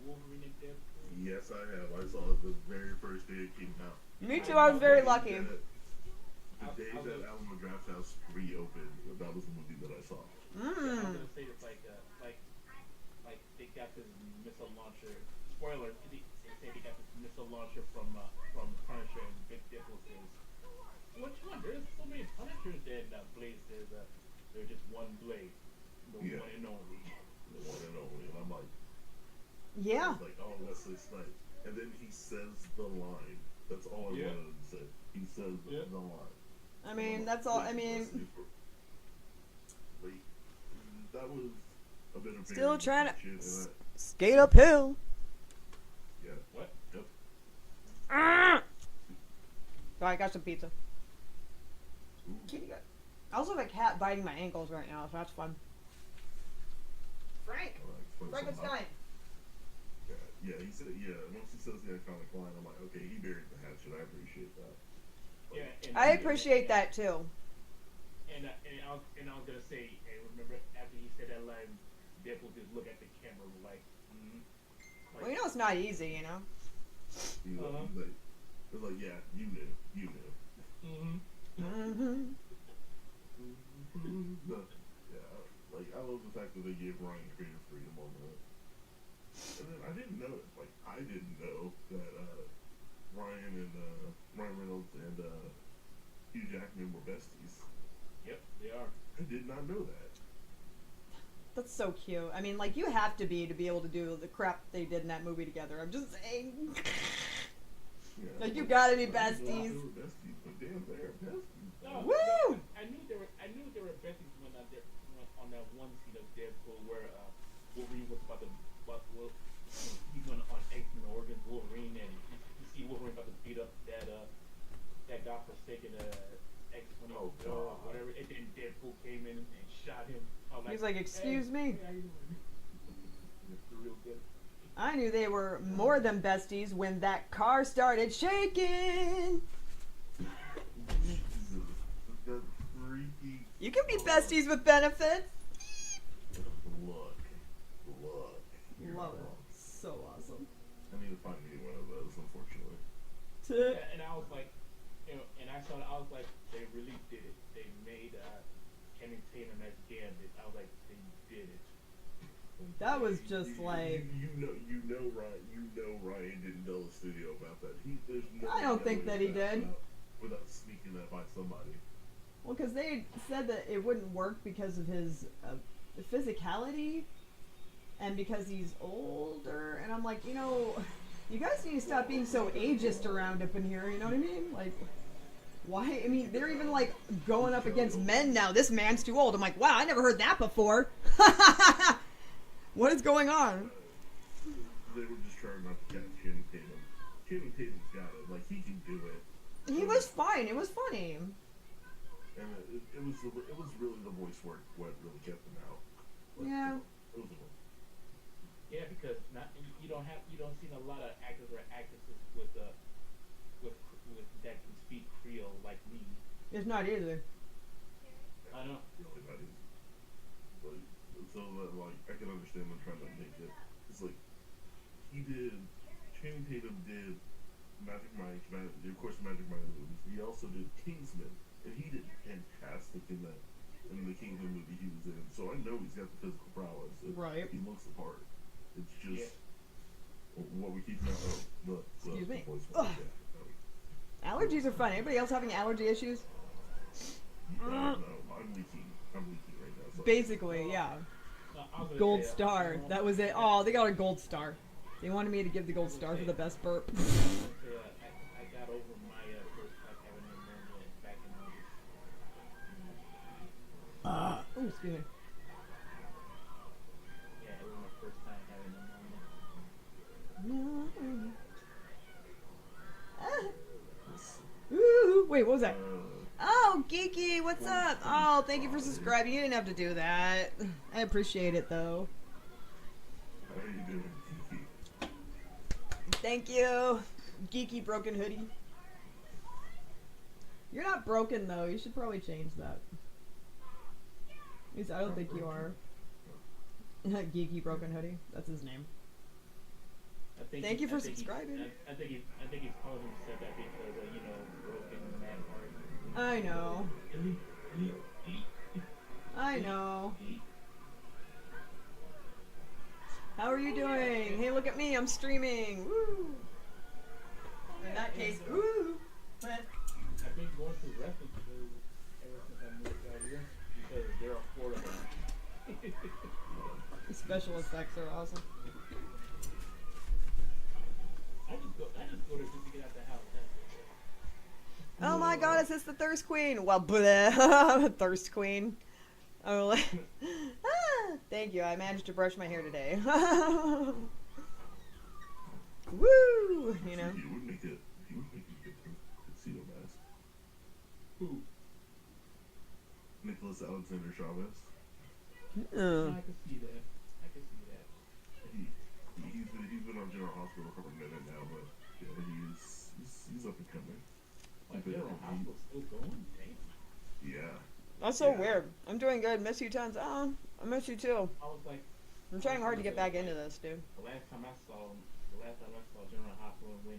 S3: Wolverine and Deadpool?
S2: Yes, I have. I saw it the very first day it came out.
S1: Me too. I was very lucky.
S2: The day that Alamo Drafthouse reopened, that was the movie that I saw.
S3: Yeah, I was gonna say it's like like they got this missile launcher. Spoiler: they say they got this missile launcher from Punisher, and Big Dipple says, "Which one? There's so many Punishers." Then Blade says, "There's just one Blade, the
S2: Yeah.
S3: one and only."
S2: The one and only. And I'm like,
S1: Yeah.
S2: like, oh, Wesley Snipes. And then he says the line. That's all I
S3: Yeah.
S2: wanted him to say. He says
S3: Yeah.
S2: the line.
S1: I mean, that's all. I mean,
S2: Wait, that was a bit of
S1: still trying to
S2: shit, and
S1: skate uphill.
S2: yeah.
S3: What?
S2: Yep.
S1: Ah! So I got some pizza.
S2: Ooh.
S1: Kitty got. I also have a cat biting my ankles right now, so that's fun. Frank! Frankenstein!
S2: Yeah, he said, yeah, once he says the iconic line, I'm like, okay, he buried the hatchet. I appreciate that.
S3: Yeah, and,
S1: I appreciate that too.
S3: And I was gonna say, and remember after he said that line, Deadpool just look at the camera like,
S1: Well, you know it's not easy, you know?
S2: He's like, it was like, yeah, you knew.
S1: Mm-hmm.
S2: Yeah, like, I love the fact that they gave Ryan creative freedom on that. And then I didn't know it. Like, I didn't know that Ryan Reynolds and Hugh Jackman were besties.
S3: Yep, they are.
S2: I did not know that.
S1: That's so cute. I mean, like, you have to be able to do the crap they did in that movie together. I'm just saying.
S2: Yeah,
S1: Like, you gotta be
S2: I didn't know
S1: besties.
S2: They were besties, but damn, they're besties.
S3: No,
S1: Woo!
S3: I knew they were besties when on that one scene of Deadpool where Wolverine was about to he went on X-Men Origins Wolverine, and you see Wolverine about to beat up that godforsaken X-20
S2: Oh,
S3: or
S2: God.
S3: whatever, and then Deadpool came in and shot him. I was
S1: He's like, excuse me?
S3: Hey, how you doing? It's real good.
S1: I knew they were more than besties when that car started shaking.
S2: Jesus, that freaky.
S1: You can be besties with benefits.
S2: Look. You're
S1: Love
S2: wrong.
S1: it. So awesome.
S2: I need to find me one of those, unfortunately.
S3: Yeah, and I was like, and I saw it, I was like, they really did it. They made Kenny Tatum as Gambit. I was like, they did it.
S1: That was just like.
S2: You know Ryan didn't tell the studio about that. There's no
S1: I don't think that he did.
S2: Without sneaking that by somebody.
S1: Well, because they said that it wouldn't work because of his physicality and because he's older. And I'm like, you know, you guys need to stop being so ageist around up in here. You know what I mean? Like, why? I mean, they're even like going up against men now. This man's too old. I'm like, wow, I never heard that before. What is going on?
S2: They were just trying not to catch Channing Tatum. Channing Tatum's got it. Like, he can do it.
S1: He was fine. It was funny.
S2: And it was really the voice work what really kept him out. Like,
S1: Yeah.
S2: It was the voice.
S3: Yeah, because you don't see a lot of actors or actresses with that can speak Creole like me.
S1: It's not either.
S3: I know.
S2: Really not easy. Like, so that, like, I can understand them trying to make it. It's like, Channing Tatum did Magic Mike, of course, Magic Mike movies. He also did Kingsman, and he did fantastic in the Kingsman movie he was in. So I know he's got the physical prowess.
S1: Right.
S2: He looks the part. It's just what we keep now.
S1: Excuse me.
S2: Voice
S1: Ugh.
S2: work, yeah.
S1: Allergies are fun. Anybody else having allergy issues?
S2: No, I'm leaking right now. So.
S1: Basically, yeah.
S3: No, I was gonna
S1: Gold
S3: say,
S1: star. That was it. Oh, they got a gold star. They wanted me to give the gold star for the best burp.
S3: I got over my first time having pneumonia back in August.
S1: Oh, excuse me.
S3: Yeah, it was my first time having pneumonia.
S1: Ooh, wait, what was that? Oh, Geeky, what's up? Oh, thank you for subscribing. You didn't have to do that. I appreciate it, though.
S2: How are you doing, Kiki?
S1: Thank you. Geeky broken hoodie. You're not broken, though. You should probably change that. At least I don't think you are. Geeky broken hoodie. That's his name. Thank you for subscribing.
S3: I think he's probably said that because broken man heart.
S1: I know. I know. How are you doing? Hey, look at me. I'm streaming. Woo. In that case, woo.
S3: I've been going through wrestling shows ever since I moved out here because they're affordable.
S1: The special effects are awesome.
S3: I just go there just to get out the house. That's it.
S1: Oh my god, is this the Thirst Queen? Well, bleh. Thirst Queen. Oh, like, thank you. I managed to brush my hair today. Woo! You know.
S2: He would make a good tuxedo mask.
S3: Who?
S2: Nicholas Alexander Chavez.
S3: I can see that. I can see that.
S2: He's been on General Hospital for a minute now, but yeah, he's up and coming.
S3: Like General Hospital's still going? Damn.
S2: Yeah.
S1: That's so weird. I'm doing good. Miss you tons. Oh, I miss you too.
S3: I was like,
S1: I'm trying hard to get back into this, dude.
S3: the last time I saw General Hospital when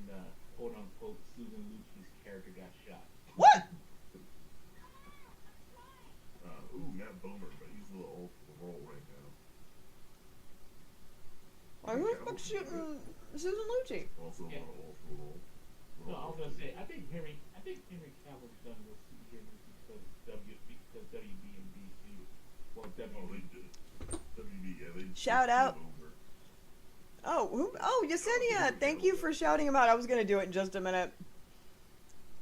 S3: quote unquote Susan Lucci's character got shot.
S1: What?
S2: Matt Bomer, but he's a little old for the role right now.
S1: Why who's fuck shooting Susan Lucci?
S2: Also
S3: Yeah.
S2: a little old for the role.
S3: No, I was gonna say I think Henry Cavill's done with superheroes because WB and DC. Well,
S2: Oh,
S3: WB.
S2: they did. WB, yeah, they
S1: Shout
S2: they
S1: out.
S2: did over.
S1: Oh, who? Oh, Yesenia. Thank you for shouting him out. I was gonna do it in just a minute.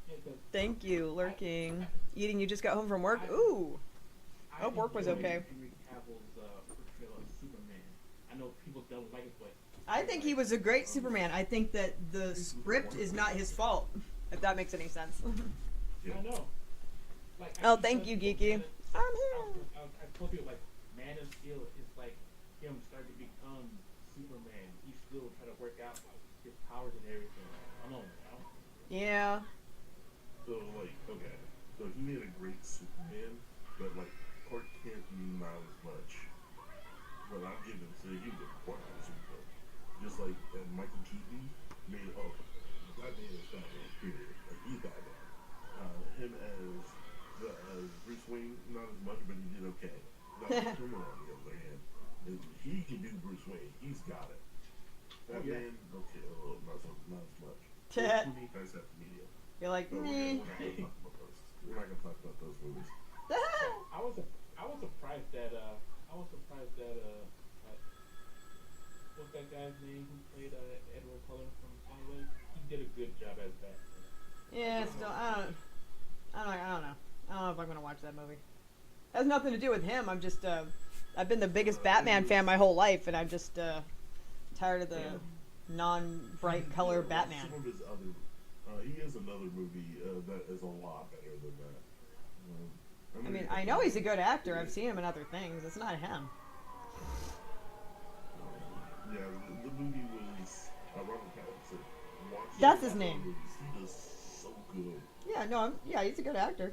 S3: Yeah, 'cause
S1: Thank you, lurking. Eating. You just got home from work. Ooh.
S3: I
S1: Hope work was
S3: enjoyed
S1: okay.
S3: Henry Cavill's portrayal of Superman. I know people don't like it, but
S1: I think he was a great Superman. I think that the script is not his fault, if that makes any sense.
S2: Yeah.
S3: I know. Like,
S1: Oh,
S3: keep
S1: thank you,
S3: telling
S1: Geeky.
S3: people,
S1: I'm here.
S3: I told people like Man of Steel is like him starting to become Superman. He's still trying to work out his powers and everything. Come on now.
S1: Yeah.
S2: So, like, okay. So he made a great Superman, but, like, Clark Kent not as much. But I'll give him, so he was a wonderful Superman. Just like Michael Keaton made, Batman is Batman, period. Like, he's Batman. Him as Bruce Wayne, not as much, but he did okay. Now, Superman, on the other hand, he can do Bruce Wayne. He's got it. Batman, okay, not as much. Guys have media.
S1: You're like,
S2: But
S1: meh.
S2: we're not gonna talk about those movies.
S3: I was surprised that what's that guy's name who played Edward Cullen from Hollywood? He did a good job as Batman.
S1: Yeah, still, I don't know. I don't know if I'm gonna watch that movie. It has nothing to do with him. I'm just, I've been the biggest Batman fan my whole life, and I'm just tired of the non-bright color Batman.
S2: Some of his other, he has another movie that is a lot better than that.
S1: I mean, I know he's a good actor. I've seen him in other things. It's not him.
S2: Yeah, the movie was Robert Pattinson.
S1: That's his name.
S2: Movies. He does so good.
S1: Yeah, no, yeah, he's a good actor.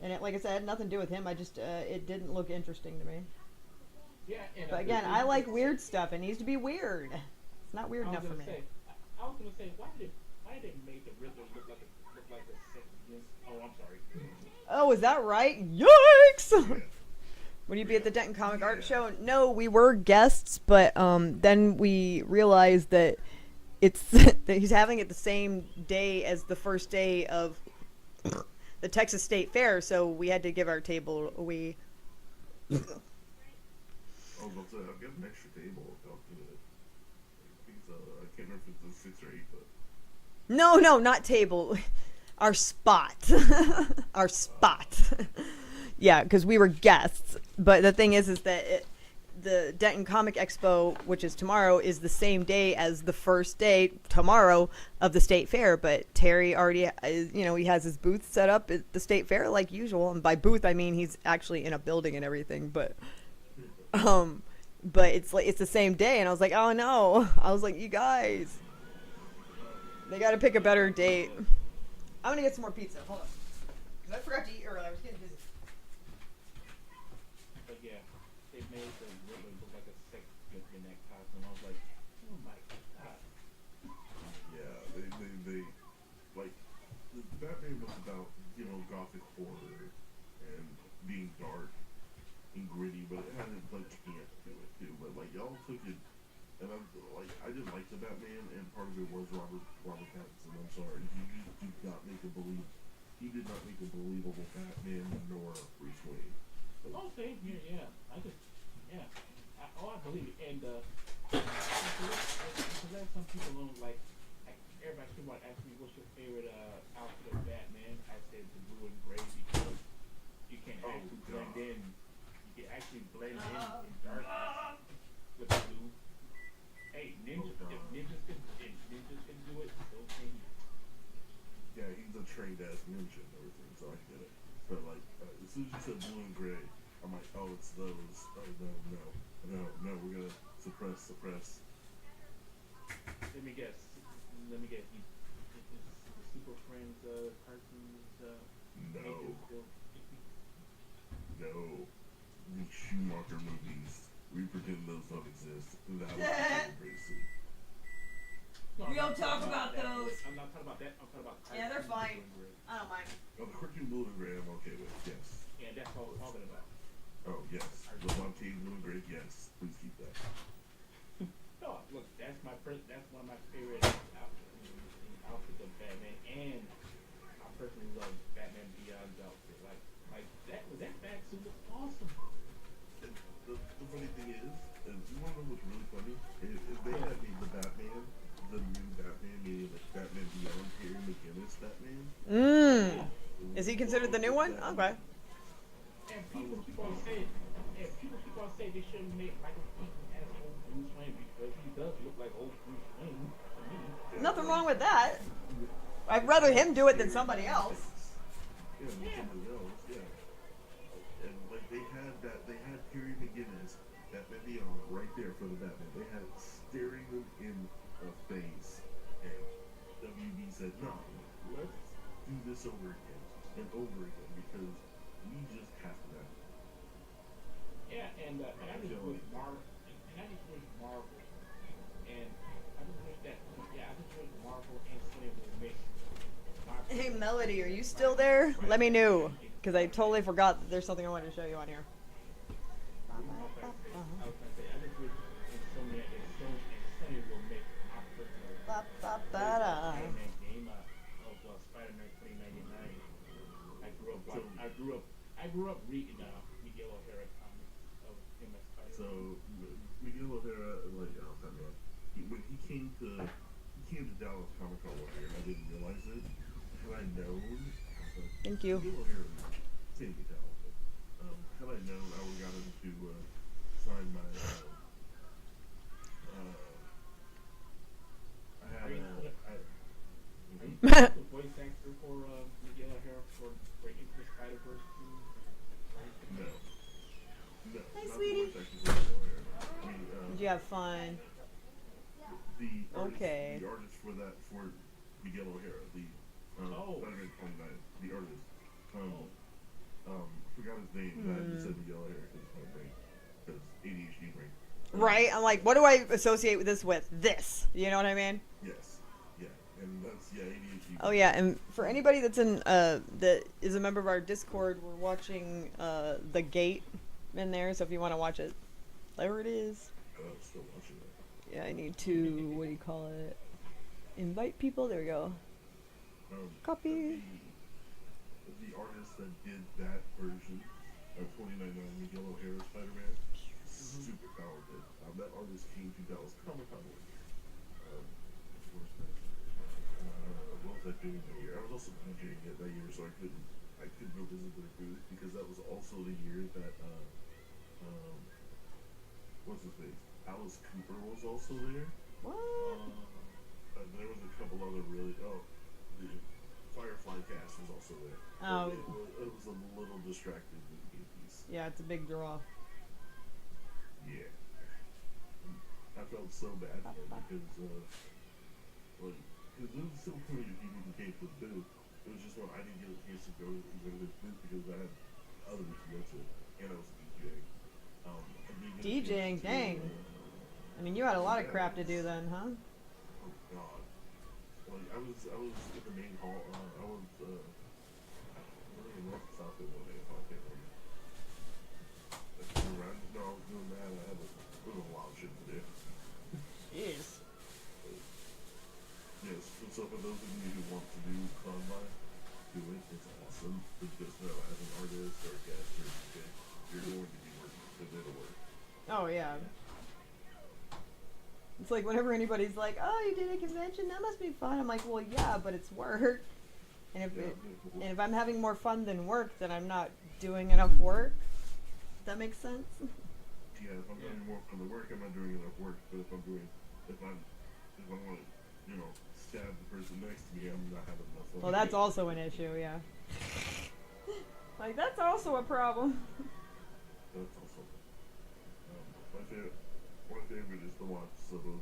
S1: And it, like I said, it had nothing to do with him. I just, it didn't look interesting to me.
S3: Yeah, and
S1: But again, I like weird stuff. It needs to be weird. It's not weird enough for me.
S3: I was gonna say, why did they make the Riddler look like a sex against? Oh, I'm sorry.
S1: Oh, is that right? Yikes! Would you be at the Denton Comic Art Show? No, we were guests, but then we realized that it's that he's having it the same day as the first day of the Texas State Fair, so we had to give our table away.
S2: I was about to say, I'll get an extra table if I'll do it. I can't remember if it's a 6 or 8 foot.
S1: No, not table. Our spot. Our spot. Yeah, because we were guests. But the thing is that the Denton Comic Expo, which is tomorrow, is the same day as the first day, tomorrow, of the State Fair. But Terry already, he has his booth set up at the State Fair like usual. And by booth, I mean he's actually in a building and everything. But it's like it's the same day, and I was like, oh no. I was like, you guys, they got to pick a better date. I'm gonna get some more pizza. Hold on, because I forgot to eat earlier. I was getting busy.
S3: But yeah, they made the Riddler look like a sex gift in that costume. I was like, oh my god.
S2: Yeah, they like, the Batman was about, gothic horror and being dark and gritty, but it had like camp to it too. But like y'all took it And I'm like, I didn't like the Batman, and part of it was Robert Pattinson. I'm sorry, he did not make a believe. He did not make a believable Batman nor Bruce Wayne.
S3: Oh, same here, yeah. Yeah. I believe it. And, because there's some people who like, everybody still want to ask me, what's your favorite outfit of Batman? I said the blue and gray because you can actually blend in. You can actually blend in darkness with the blue. Hey, if ninjas can do it, so can you.
S2: Yeah, he's a trained ass ninja and everything, so I get it. But like, as soon as you said blue and gray, I'm like, oh, it's those. Oh no, we're gonna suppress.
S3: Let me guess. He the Super Friends cartoons.
S2: No, no. The Schumacher movies, we pretend those don't exist. That was the crazy.
S1: We don't talk about those.
S3: I'm not talking about that. I'm talking about
S1: Yeah, they're
S3: cartoons
S1: fine.
S3: blue and gray.
S1: I don't mind.
S2: Oh, the cartoon blue and gray, I'm okay with. Yes.
S3: Yeah, that's what we're talking about.
S2: Oh yes. The Monty blue and gray. Yes. Please keep that.
S3: No, look, that's one of my favorite outfits of Batman, and I personally love Batman Beyond's outfit. Like that bat suit was awesome.
S2: And the funny thing is, you want to know what's really funny? If they had made the Batman, the new Batman, meaning like Batman Beyond, Terry McGinnis Batman.
S1: Is he considered the new one? Okay.
S3: And people keep on saying they shouldn't make Michael Keaton as old Bruce Wayne because he does look like old Bruce Wayne to me.
S1: Nothing wrong with that. I'd rather him do it than somebody else.
S2: Yeah, somebody else. Yeah. And like they had Terry McGinnis, Batman Beyond, right there for the Batman. They had it staring them in the face, and WB said, "No, let's do this over again and over again because we just have to."
S3: Yeah, and I just wish Marvel, and I just wish Marvel and Sony would make.
S1: Hey, Melody, are you still there? Let me know, because I totally forgot that there's something I wanted to show you on here.
S3: I was gonna say, I just wish Sony will make my personal Batman game of Spider-Man 2099. I grew up reading Miguel O'Hara comics of him as Spider-Man.
S2: So Miguel O'Hara, like, when he came to Dallas Comic Con one year, and I didn't realize it. Had I known,
S1: Thank you.
S2: Miguel O'Hara is insanely talented. Had I known, I would have got him to sign my.
S3: The voice actor for Miguel O'Hara for Into the Spider-Verse.
S2: No.
S1: Hi,
S2: Not
S1: sweetie.
S2: the voice actor for Miguel O'Hara.
S1: Did you have fun?
S2: The artist for Miguel O'Hara, the Spider-Man 29, the artist. I forgot his name, but I just said Miguel O'Hara because it's my brain, because ADHD brain.
S1: Right? I'm like, what do I associate this with? This. You know what I mean?
S2: Yes. Yeah. And that's, ADHD.
S1: Oh yeah, and for anybody that's that is a member of our Discord, we're watching The Gate in there, so if you want to watch it, there it is.
S2: I'm still watching it.
S1: Yeah, I need to, what do you call it? Invite people? There we go. Copy.
S2: The artist that did that version of 2099 Miguel O'Hara Spider-Man, super talented. That artist came to Dallas Comic Con one year. What was I doing that year? I was also DJing it that year, so I couldn't go visit their booth because that was also the year that what's his face? Alice Cooper was also there.
S1: What?
S2: There was a couple other the Firefly cast was also there.
S1: Oh.
S2: It was a little distracting with the piece.
S1: Yeah, it's a big draw.
S2: Yeah. I felt so bad though, because there was still plenty of people who came to the booth. It was just when I didn't get a chance to go to this booth because I had others to go to, and I was DJing.
S1: DJing, dang. I mean, you had a lot of crap to do then, huh?
S2: Oh God! Like I was in the main hall. I was in North South one day. I can't remember. I was doing that. I had there was a lot of shit to do.
S1: Oh yeah. It's like whenever anybody's like, "Oh, you did a convention? That must be fun." I'm like, "Well, yeah, but it's work." And if I'm having more fun than work, then I'm not doing enough work. Does that make sense?
S2: Yeah, if I'm doing more from the work, I'm not doing enough work. But if I want to, stab the person next to me, I'm not having enough fun.
S1: Well, that's also an issue, yeah. Like that's also a problem.
S2: That's also my favorite. My favorite is to watch some of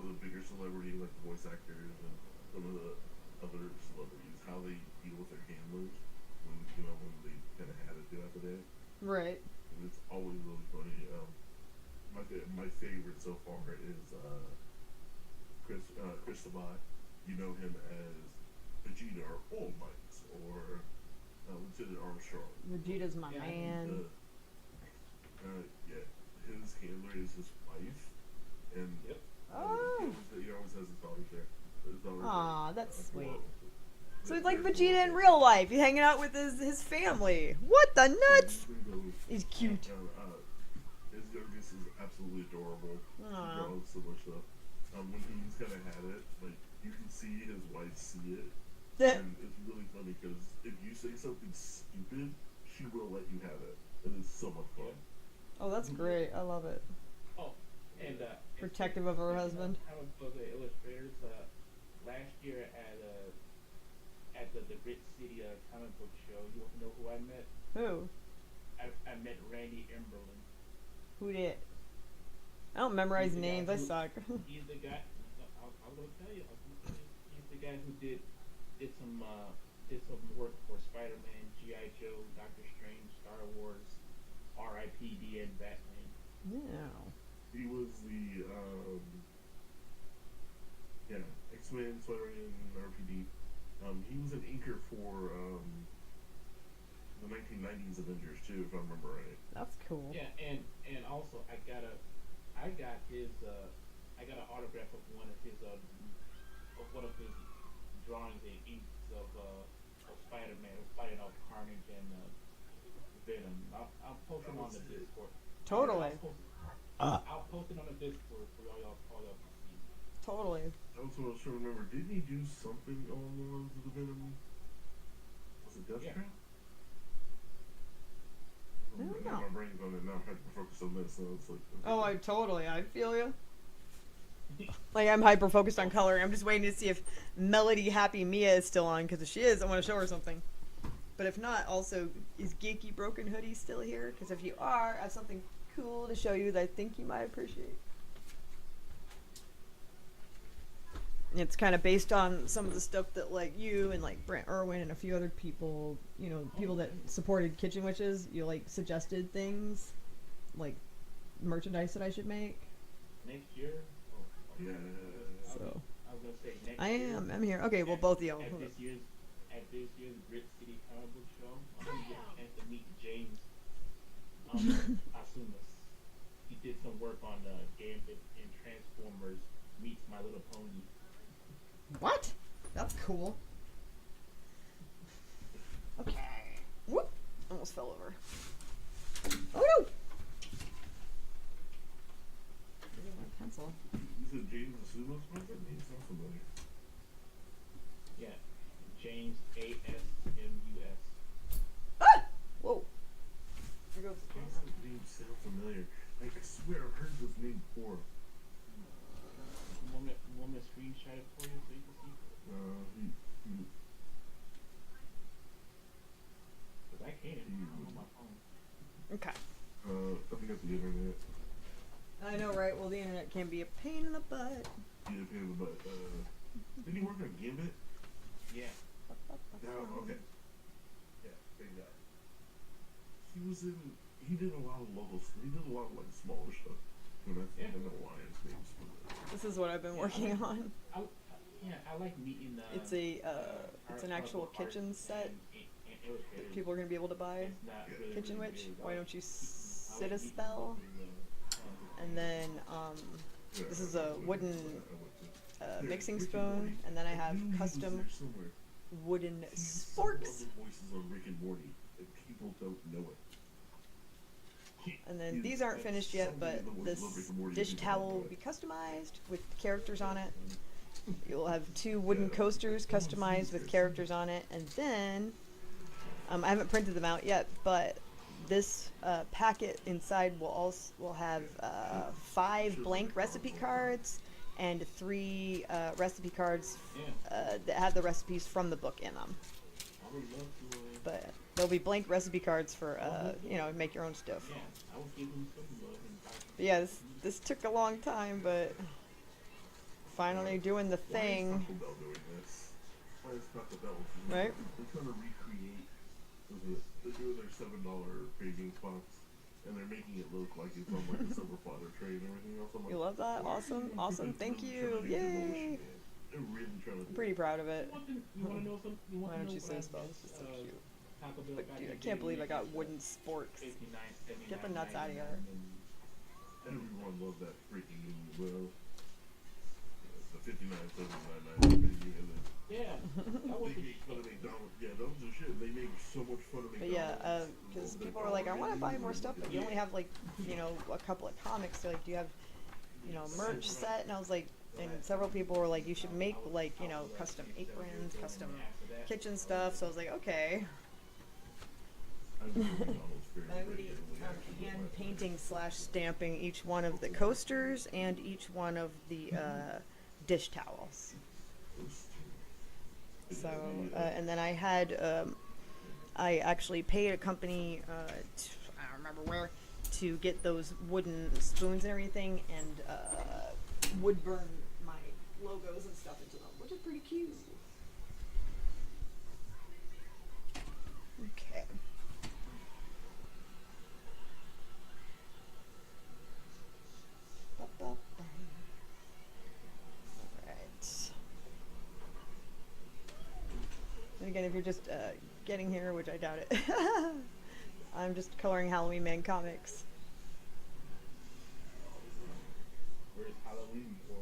S2: the bigger celebrities, like the voice actors and some of the other celebrities, how they deal with their handlers when they kind of had to do after that.
S1: Right.
S2: And it's always really funny. My favorite so far is Chris Sabat. You know him as Vegeta or All Might or Lieutenant Armstrong.
S1: Vegeta's my man.
S2: Yeah, his handler is his wife, and
S1: Oh.
S2: he always has his daughters there.
S1: Aw, that's sweet. So
S2: They're-
S1: he's like
S2: they're
S1: Vegeta in
S2: cool.
S1: real life. He's hanging out with his family. What the nuts? He's cute.
S2: His youngest is absolutely adorable. He
S1: Aw.
S2: draws so much stuff. When he's kind of had it, like you can see his wife see it, and it's really funny because if you say something stupid, she will let you have it. It is so much fun.
S1: Oh, that's great. I love it.
S3: Oh, and
S1: Protective of her husband.
S3: I was the illustrators last year at the Grit City comic book show. You want to know who I met?
S1: Who?
S3: I met Randy Emberlin.
S1: Who did? I don't memorize
S3: He's the guy
S1: names. I
S3: who-
S1: suck.
S3: He's the guy. I'm gonna tell you. He's the guy who did some work for Spider-Man, G.I. Joe, Doctor Strange, Star Wars, R.I.P.D. and Batman.
S1: Yeah.
S2: He was the X-Men, Spider-Man, RPD. He was an inker for the 1990s Avengers too, if I remember right.
S1: That's cool.
S3: Yeah, and also I got an autograph of one of his drawings and inks of Spider-Man fighting off Carnage and Venom. I'll post them on the Discord.
S1: Totally.
S3: I'll post it on the Discord for all y'all to see.
S1: Totally.
S2: Also, I was trying to remember, didn't he do something along the lines of the Venom? Was it Death
S3: Yeah.
S2: Trap?
S1: I don't
S2: Now
S1: know.
S2: my brain's on it. Now I'm hyper focused on this, so it's like. Okay.
S1: Oh, I feel you. Like I'm hyper focused on coloring. I'm just waiting to see if Melody Happy Mia is still on, because if she is, I want to show her something. But if not, also, is Geeky Broken Hoodie still here? Because if you are, I have something cool to show you that I think you might appreciate. It's kind of based on some of the stuff that like you and like Brent Irwin and a few other people, people that supported Kitchen Witches, like suggested things, like merchandise that I should make.
S3: Next year.
S2: Yeah.
S1: So
S3: I was gonna say next year.
S1: I'm here. Okay, well both of y'all.
S3: At this year's Grit City comic book show, I'm gonna get a chance to meet James Asumas. He did some work on Gambit and Transformers meets My Little Pony.
S1: What? That's cool. Okay. Whoop! Almost fell over. Oh no! Where's my pencil?
S2: You said James Asumas? Why does that name sound familiar?
S3: Yeah, James Asmus.
S1: Ah! Whoa. Here goes the
S2: Why does
S1: pencil.
S2: that name sound familiar? Like, I swear I've heard this name before.
S3: Want me to screenshot it for you so you can see? Cause I can't. I'm on my phone.
S1: Okay.
S2: I think that's the internet.
S1: I know, right? Well, the internet can be a pain in the butt.
S2: Yeah, but did he work on Gambit?
S3: Yeah.
S2: No, okay. Yeah, big guy. He did a lot of local stuff. He did a lot of like smaller stuff. And I think I know why his name's familiar.
S1: This is what I've been working on.
S3: I like meeting.
S1: It's an actual kitchen set that people are gonna be able to buy. Kitchen Witch. Why don't you sit a spell? And then this is a wooden mixing spoon, and then I have custom wooden sporks.
S2: Voices on Rick and Morty, and people don't know it.
S1: And And then
S2: Is
S1: these aren't finished yet,
S2: something
S1: but
S2: in the way
S1: this
S2: Rick and Morty
S1: dish
S2: did
S1: towel
S2: that.
S1: will be customized with characters on it. You'll have 2 wooden coasters customized with characters on it, and then I haven't printed them out yet, but this packet inside will have 5 blank recipe cards and 3 recipe cards that have the recipes from the book in them.
S3: I would love to.
S1: But there'll be blank recipe cards for make your own stuff.
S3: Yeah, I would give him some love and
S1: But yeah, this took a long time, but finally doing the
S2: Why is
S1: thing.
S2: Taco Bell doing this? Why is Taco Bell doing
S1: Right.
S2: They're trying to recreate. They're doing their $7 cravings box, and they're making it look like it's on like a silver platter tray and everything else. I'm like,
S1: You love that?
S2: why are
S1: Awesome,
S2: you
S1: awesome.
S2: people
S1: Thank
S2: trying
S1: you.
S2: to do
S1: Yay.
S2: revolution, man? They're really trying to.
S1: I'm pretty proud of it.
S3: You want to know something? You want
S1: Why
S3: to
S1: don't
S3: know
S1: you
S3: what
S1: say
S3: I
S1: stuff?
S3: missed,
S1: It's so cute.
S3: Taco Bell
S1: But
S3: back
S1: dude, I
S3: in
S1: can't
S3: the
S1: believe I
S3: day,
S1: got wooden sporks.
S3: 59, 79,
S1: Get the nuts outta here.
S3: 99, and
S2: Everyone loved that freaking well. The 59, 79, 90, and then
S3: yeah, that was
S2: they make fun of McDonald's. Yeah, those are shit. They make so much fun of
S1: But
S2: McDonald's.
S1: yeah, because people were like, I want to buy more stuff, but you only have like, a couple of comics. So like, do you have, merch set? And I was like, and several people were like, you should make like, custom aprons, custom kitchen stuff. So I was like, okay.
S2: I do McDonald's fairly
S1: I would
S2: regularly, actually,
S1: hand
S2: but-
S1: painting / stamping each one of the coasters and each one of the dish towels. So, and then I had, I actually paid a company, I don't remember where, to get those wooden spoons and everything, and wood burn my logos and stuff into them, which is pretty cute. Okay. Alright. And again, if you're just getting here, which I doubt it, I'm just coloring HalloweenMan comics.
S3: where's Halloween for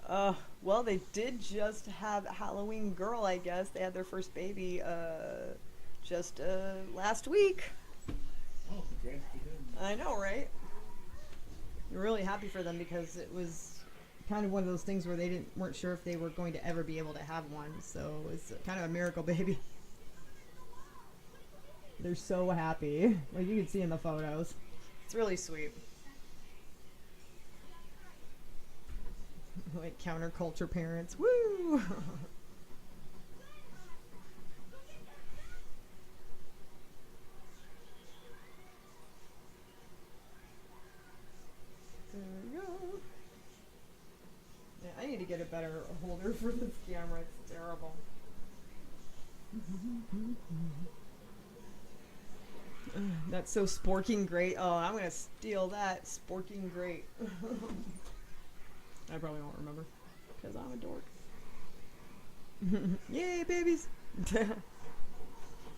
S3: yet?
S1: Well, they did just have Halloween Girl, I guess. They had their first baby just last week.
S3: Oh, congrats to them.
S1: I know, right? We're really happy for them because it was kind of one of those things where they weren't sure if they were going to ever be able to have one. So it's kind of a miracle baby. They're so happy. Like you can see in the photos. It's really sweet. Like counterculture parents. Woo! There we go. Yeah, I need to get a better holder for this camera. It's terrible. That's so sporking great. Oh, I'm gonna steal that. Sporking great. I probably won't remember because I'm a dork. Yay, babies!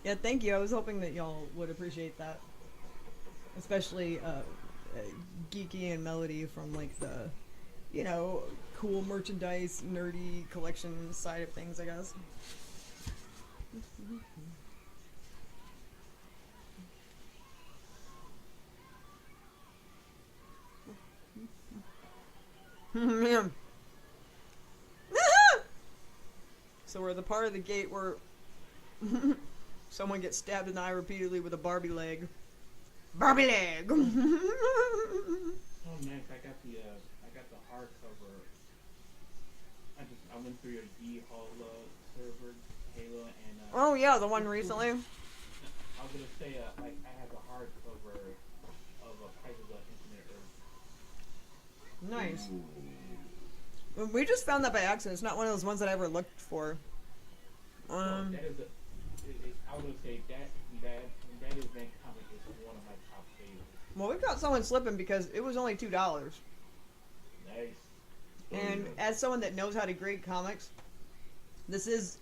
S1: Yeah, thank you. I was hoping that y'all would appreciate that, especially Geeky and Melody from like the, cool merchandise, nerdy collection side of things, I guess. Man. So we're the part of the gate where someone gets stabbed in the eye repeatedly with a Barbie leg. Barbie leg!
S3: Oh, nice. I got the hardcover. I went through your Hall server, Halo, and
S1: Oh yeah, the one recently.
S3: I was gonna say I have a hardcover of Prices of Infinite Earth.
S1: Nice. We just found that by accident. It's not one of those ones that I ever looked for.
S3: That is I was gonna say that event comic is one of my top favorites.
S1: Well, we caught someone slipping because it was only $2.
S3: Nice.
S1: And as someone that knows how to grade comics, this is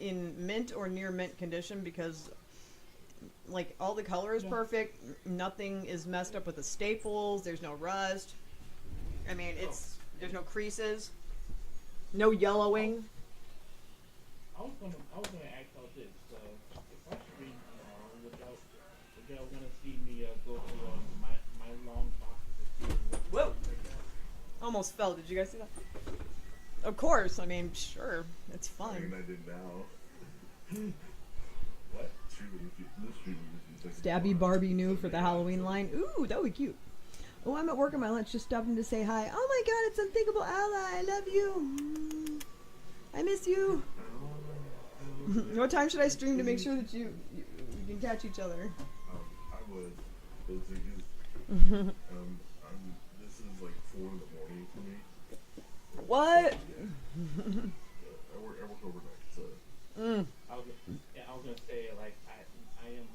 S1: in mint or near mint condition because like all the color is perfect, nothing is messed up with the staples, there's no rust. I mean, there's no creases, no yellowing.
S3: I was gonna ask about this. If I stream without
S1: almost fell. Did you guys see that? Of course. I mean, sure. It's
S2: I mean,
S1: fun.
S2: I did now. What? This stream is
S1: Stabby Barbie new for the Halloween line. Ooh, that would be cute. Oh, I'm at work on my lunch. Just stopping to say hi. Oh my god, it's Unthinkable Ally. I love you. I miss you. What time should I stream to make sure that you can catch each other?
S2: I would. Those things. This is like 4 in the morning for me.
S1: What?
S2: I work overnight, so.
S3: I was gonna say like I am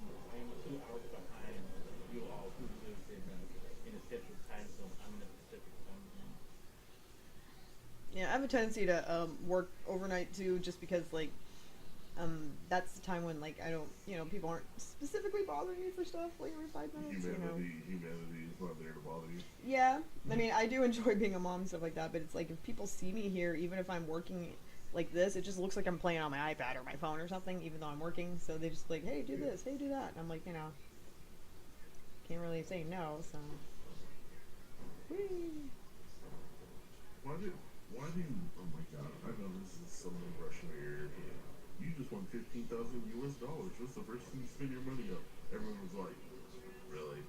S3: 2 hours behind you all who live in the Central Time Zone. I'm in the Pacific Time Zone.
S1: Yeah, I have a tendency to work overnight too, just because like that's the time when like I don't, people aren't specifically bothering me for stuff like every 5 minutes.
S2: Humanity is not there to bother you.
S1: Yeah, I mean I do enjoy being a mom and stuff like that, but it's like if people see me here, even if I'm working like this, it just looks like I'm playing on my iPad or my phone or something, even though I'm working. So they just like, hey, do this, hey, do that. And I'm like, can't really say no. So. Whee.
S2: Why do you? Oh my god! I know this is some Russian area. You just won $15,000 US. What's the first thing you spend your money on? Everyone was like, really?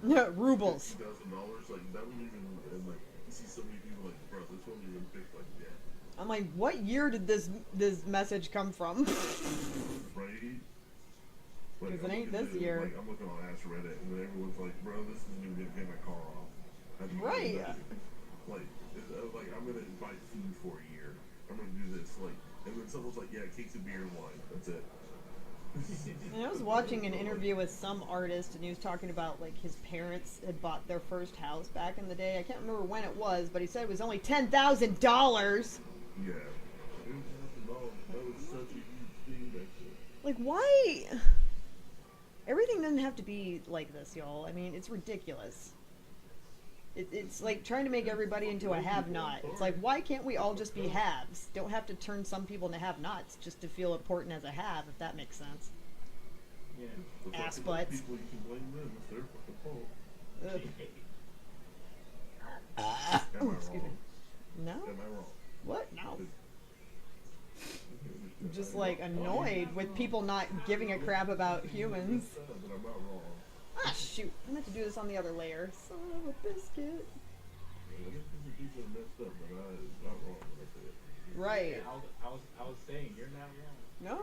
S1: Yeah, rubles.
S2: $15,000, like that wouldn't even. And like you see so many people like, bro, this won't even pick like that.
S1: I'm like, what year did this message come from?
S2: Right?
S1: Because it ain't this year.
S2: Like, I'm looking on Ask Reddit, and then everyone's like, bro, this isn't even gonna get my car off.
S1: Right.
S2: Like, I'm gonna buy food for a year. I'm gonna do this. Like, and then someone's like, yeah, cakes of beer and wine. That's it.
S1: And I was watching an interview with some artist, and he was talking about like his parents had bought their first house back in the day. I can't remember when it was, but he said it was only $10,000.
S2: Yeah. That was such a huge thing back then.
S1: Like, why? Everything doesn't have to be like this, y'all. I mean, it's ridiculous. It's like trying to make everybody into a have-not. It's like, why can't we all just be haves? Don't have to turn some people into have-nots just to feel important as a have, if that makes sense.
S3: Yeah.
S1: Ass butts.
S2: People, you can blame them. It's their fucking fault. Am I
S1: Oh, excuse me.
S2: wrong?
S1: No?
S2: Am I wrong?
S1: What? No. I'm just like annoyed with people not giving a crap about humans.
S2: But I'm not wrong.
S1: Ah, shoot. I meant to do this on the other layer. Son of a biscuit.
S2: I guess these people are messed up, but I'm not wrong when I say it.
S1: Right.
S3: Yeah, I was saying you're not wrong.
S1: No.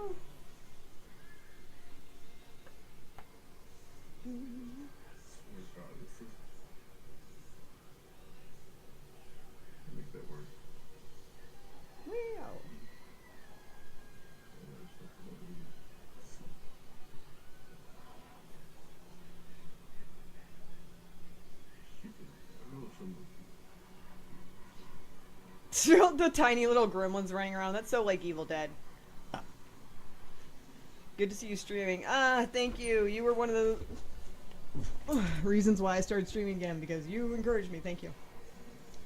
S2: Swear to God, this is. Make that work.
S1: Wow. The tiny little gremlins running around. That's so like Evil Dead. Good to see you streaming. Ah, thank you. You were one of the reasons why I started streaming again, because you encouraged me. Thank you.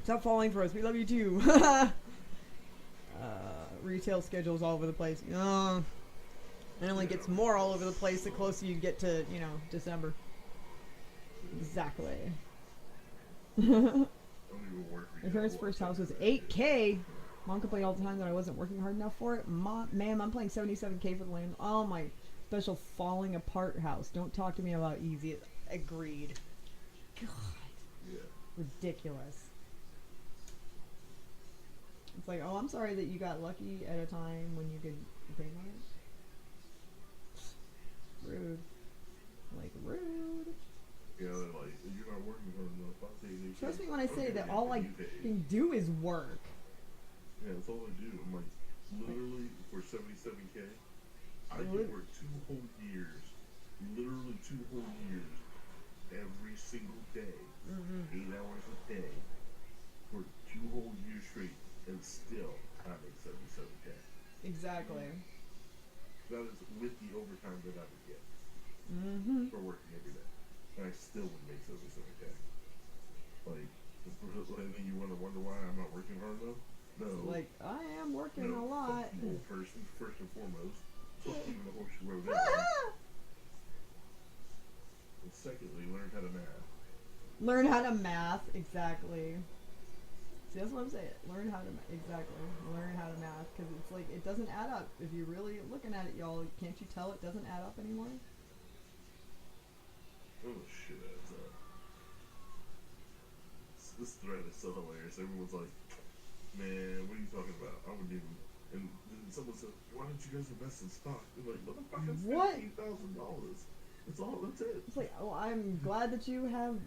S1: Stop falling for us. We love you too. Retail schedules all over the place. It only gets more all over the place the closer you get to, December. Exactly. My parents' first house was $8K. Mom complained all the time that I wasn't working hard enough for it. Ma'am, I'm paying $77K for the land. Oh, my special falling apart house. Don't talk to me about easy. Agreed. God.
S2: Yeah.
S1: Ridiculous. It's like, oh, I'm sorry that you got lucky at a time when you could pay more. Rude. Like, rude.
S2: Yeah, they're like, you're not working hard enough. I'll take it.
S1: Trust me when I say that
S2: Okay,
S1: all I
S2: you pay.
S1: can do is work.
S2: Yeah, that's all I do. I'm like, literally, for $77K, I can work 2 whole years. Literally 2 whole years. Every single day. 8 hours a day. For 2 whole years straight. And still, I make $77K.
S1: Exactly.
S2: That is with the overtime that I would get. For working every day. And I still would make $77K. Like, and then you want to wonder why I'm not working hard enough? No.
S1: Like, I am working
S2: No,
S1: a lot.
S2: fuck people first and foremost. Fuck you in the horse you rode down. And secondly, learn how to math.
S1: Learn how to math, exactly. See, that's what I'm saying. Learn how to exactly learn how to math because it's like it doesn't add up. If you're really looking at it, y'all, can't you tell it doesn't add up anymore?
S2: Oh shit, adds up. This thread is so hilarious. Everyone's like, "Man, what are you talking about? I wouldn't even." And then someone said, "Why don't you guys invest in stock?" They're like, "Motherfucker, it's
S1: What?
S2: $15,000. That's all. That's it."
S1: It's like, oh, I'm glad that you have,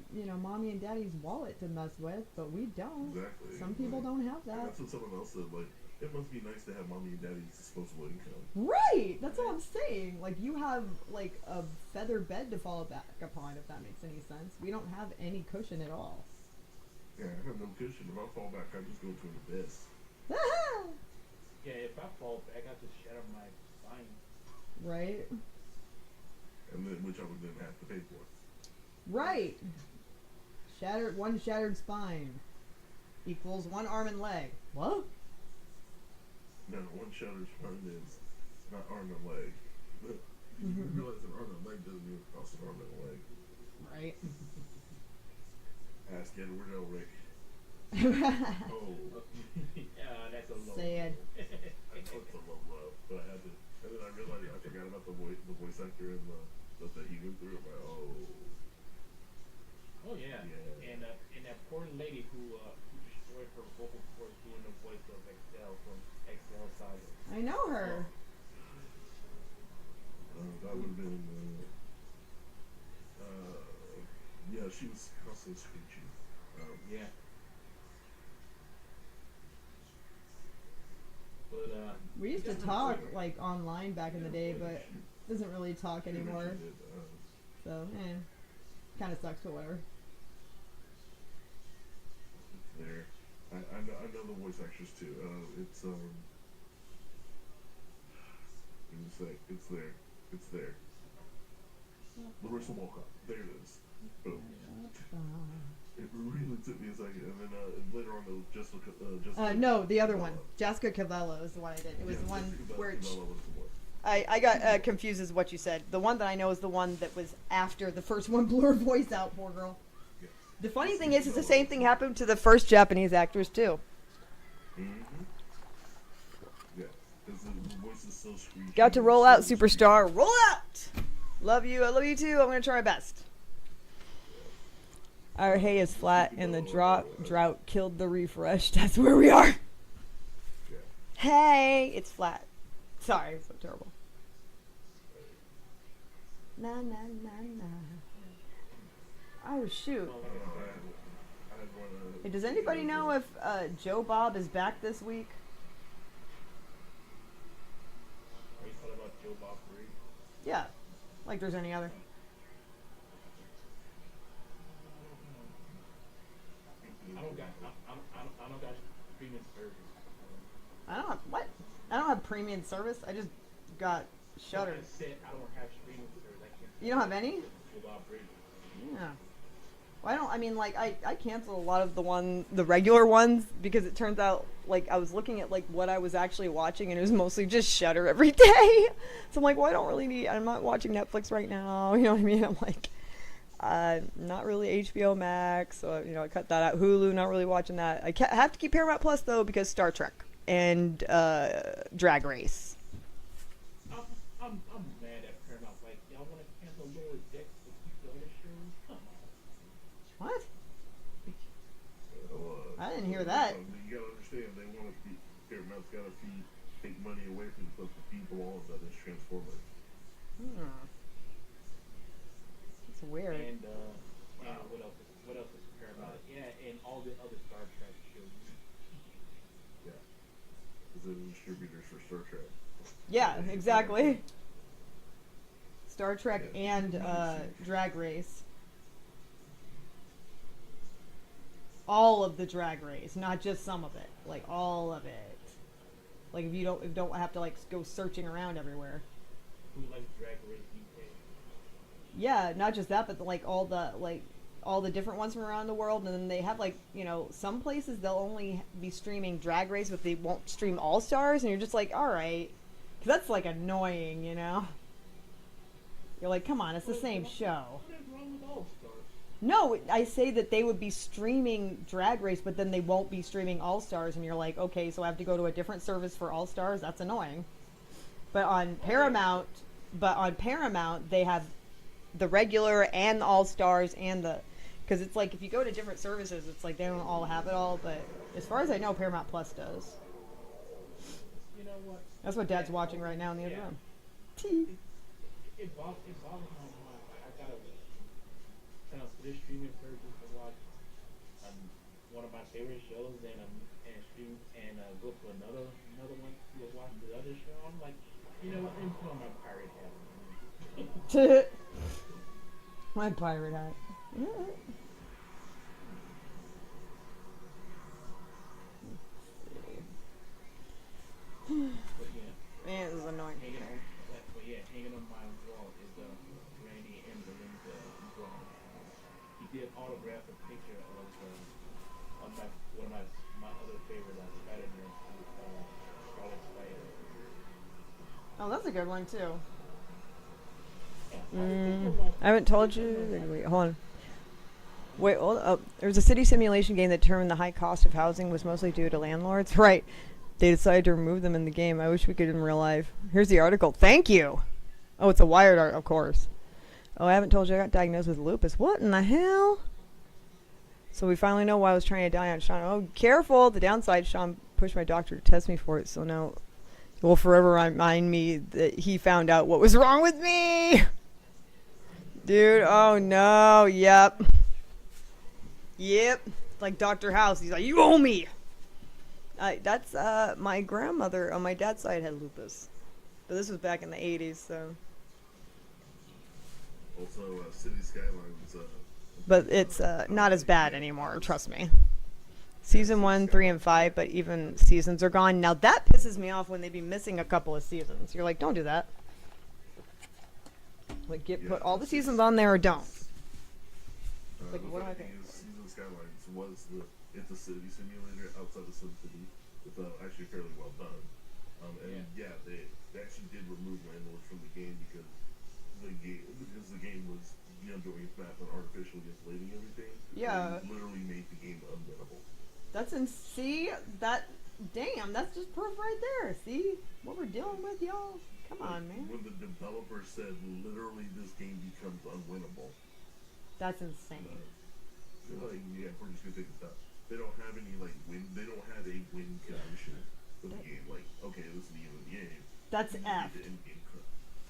S1: mommy and daddy's wallet to mess with, but we don't.
S2: Exactly.
S1: Some people don't have
S2: And
S1: that.
S2: that's what someone else said. Like, it must be nice to have mommy and daddy's disposable income.
S1: Right! That's all I'm saying. Like, you have, like, a feather bed to fall back upon, if that makes any sense. We don't have any cushion at all.
S2: Yeah, I have no cushion. If I fall back, I just go to an abyss.
S3: Yeah, if I fall back, I just shatter my spine.
S1: Right?
S2: And then, which I would then have to pay for.
S1: Right! One shattered spine equals one arm and leg. What?
S2: No, one shattered spine is not arm and leg. You realize an arm and leg doesn't even cost an arm and a leg.
S1: Right.
S2: Ask Edward Elric. Oh.
S3: That's a low.
S1: Sad.
S2: I know it's a low love, but I had to. And then I realized I forgot about the voice actor and the stuff that he went through. I'm like, oh.
S3: Oh yeah. And that poor lady who destroyed her vocal cords doing the voice of Excel from Excel Saga.
S1: I know her.
S2: That would have been. Yeah, she was constantly screeching.
S3: Yeah. But
S1: We used to talk, like, online back in the day, but doesn't really talk anymore. So, kind of sucks, but whatever.
S2: It's there. I know the voice actress too. It's let me say, it's there. It's there. Larissa Walcott. There it is. Boom. It really took me a second, and then later on, Jessica.
S1: No, the other one. Jessica Cavello is the one I did. It was the one where
S2: Cabela was the one.
S1: I got confused as what you said. The one that I know is the one that was after the first one blew her voice out, poor girl.
S2: Yeah.
S1: The funny thing is the same thing happened to the first Japanese actors, too.
S2: Mm-hmm. Yeah, because the voice is so screechy.
S1: Got to roll out, superstar. Roll out! Love you. I love you, too. I'm going to try my best. Our hay is flat, and the drought killed the refresh. That's where we are.
S2: Yeah.
S1: Hey, it's flat. Sorry, it's so terrible. Na na na na. Oh shoot.
S2: I had one,
S1: Hey, does anybody know if Joe Bob is back this week?
S3: are you talking about Joe Bob Briggs?
S1: Yeah, like there's any other.
S3: I don't got premium service.
S1: I don't have what? I don't have premium service. I just got Shudder.
S3: I said I don't have streaming service. I can't.
S1: You don't have any?
S3: Joe Bob Briggs.
S1: Yeah. Well, I mean, like, I canceled a lot of the regular ones because it turns out, like, I was looking at, like, what I was actually watching and it was mostly just Shudder every day. So I'm like, well, I don't really need, I'm not watching Netflix right now, you know what I mean? I'm like, not really HBO Max, so, I cut that out. Hulu, not really watching that. I have to keep Paramount Plus, though, because Star Trek and Drag Race.
S3: I'm mad at Paramount. Like, y'all want to cancel Lower Decks to keep the other shows? Come on.
S1: What?
S2: Well,
S1: I didn't hear that.
S2: You gotta understand, they want to feed, Paramount's gotta take money away from the stuff the people on that is Transformers.
S1: It's weird.
S3: And what else is Paramount? Yeah, and all the other Star Trek shows.
S2: Yeah. Because they're the distributors for Star Trek.
S1: Yeah, exactly. Star Trek and Drag Race. All of the Drag Race, not just some of it. Like all of it. Like if you don't have to like go searching around everywhere.
S3: Who likes Drag Race UK?
S1: Yeah, not just that, but like all the different ones from around the world, and then they have like some places they'll only be streaming Drag Race, but they won't stream All Stars, and you're just like, all right, because that's like annoying, You're like, come on, it's the same show.
S3: What is wrong with All Stars?
S1: No, I say that they would be streaming Drag Race, but then they won't be streaming All Stars, and you're like, okay, so I have to go to a different service for All Stars. That's annoying. But on Paramount, they have the regular and the All Stars and the, because it's like if you go to different services, it's like they don't all have it all. But as far as I know, Paramount Plus does.
S3: You know what?
S1: That's what Dad's watching right now in the other
S3: Yeah.
S1: room.
S3: It bothers my mind. I gotta turn on this streaming service to watch one of my favorite shows and stream and go to another one to watch the other show. I'm like, you know what? Let me put on my pirate hat.
S1: My pirate hat.
S3: But yeah,
S1: Man, this is annoying.
S3: hanging on my wall is the Randy and Belinda drawing. He did autograph a picture of one of my other favorite Spider-Man, Scarlet Spider.
S1: Oh, that's a good one too.
S3: Yeah,
S1: I haven't told you. Wait, hold on. Wait, hold up. There was a city simulation game that determined the high cost of housing was mostly due to landlords. Right. They decided to remove them in the game. I wish we could in real life. Here's the article. Thank you. Oh, it's a Wired art, of course. Oh, I haven't told you I got diagnosed with lupus. What in the hell? So we finally know why I was trying to die on Sean. Oh, careful. The downside, Sean pushed my doctor to test me for it. So now it will forever remind me that he found out what was wrong with me. Dude, oh no. Yep. Yep. Like Dr. House. He's like, you owe me. That's my grandmother on my dad's side had lupus, but this was back in the 80s. So,
S2: Also, City Skylines.
S1: but it's not as bad anymore. Trust me. Season 1, 3, and 5, but even seasons are gone now. That pisses me off when they be missing a couple of seasons. You're like, don't do that. Like, put all the seasons on there or don't. Like, what am I thinking?
S2: Season Skylines was it's a city simulator outside of Sun City. It's actually fairly well done. They actually did remove landlords from the game because the game was doing its math on artificially inflating everything.
S1: Yeah.
S2: It literally made the game unwinnable.
S1: That's see that. Damn, that's just proof right there. See what we're dealing with, y'all. Come on, man.
S2: When the developer said literally this game becomes unwinnable.
S1: That's insane.
S2: They're like, yeah, we're just gonna take this out. They don't have any win. They don't have a win condition for the game. Like, okay, this is the end of the game.
S1: That's F.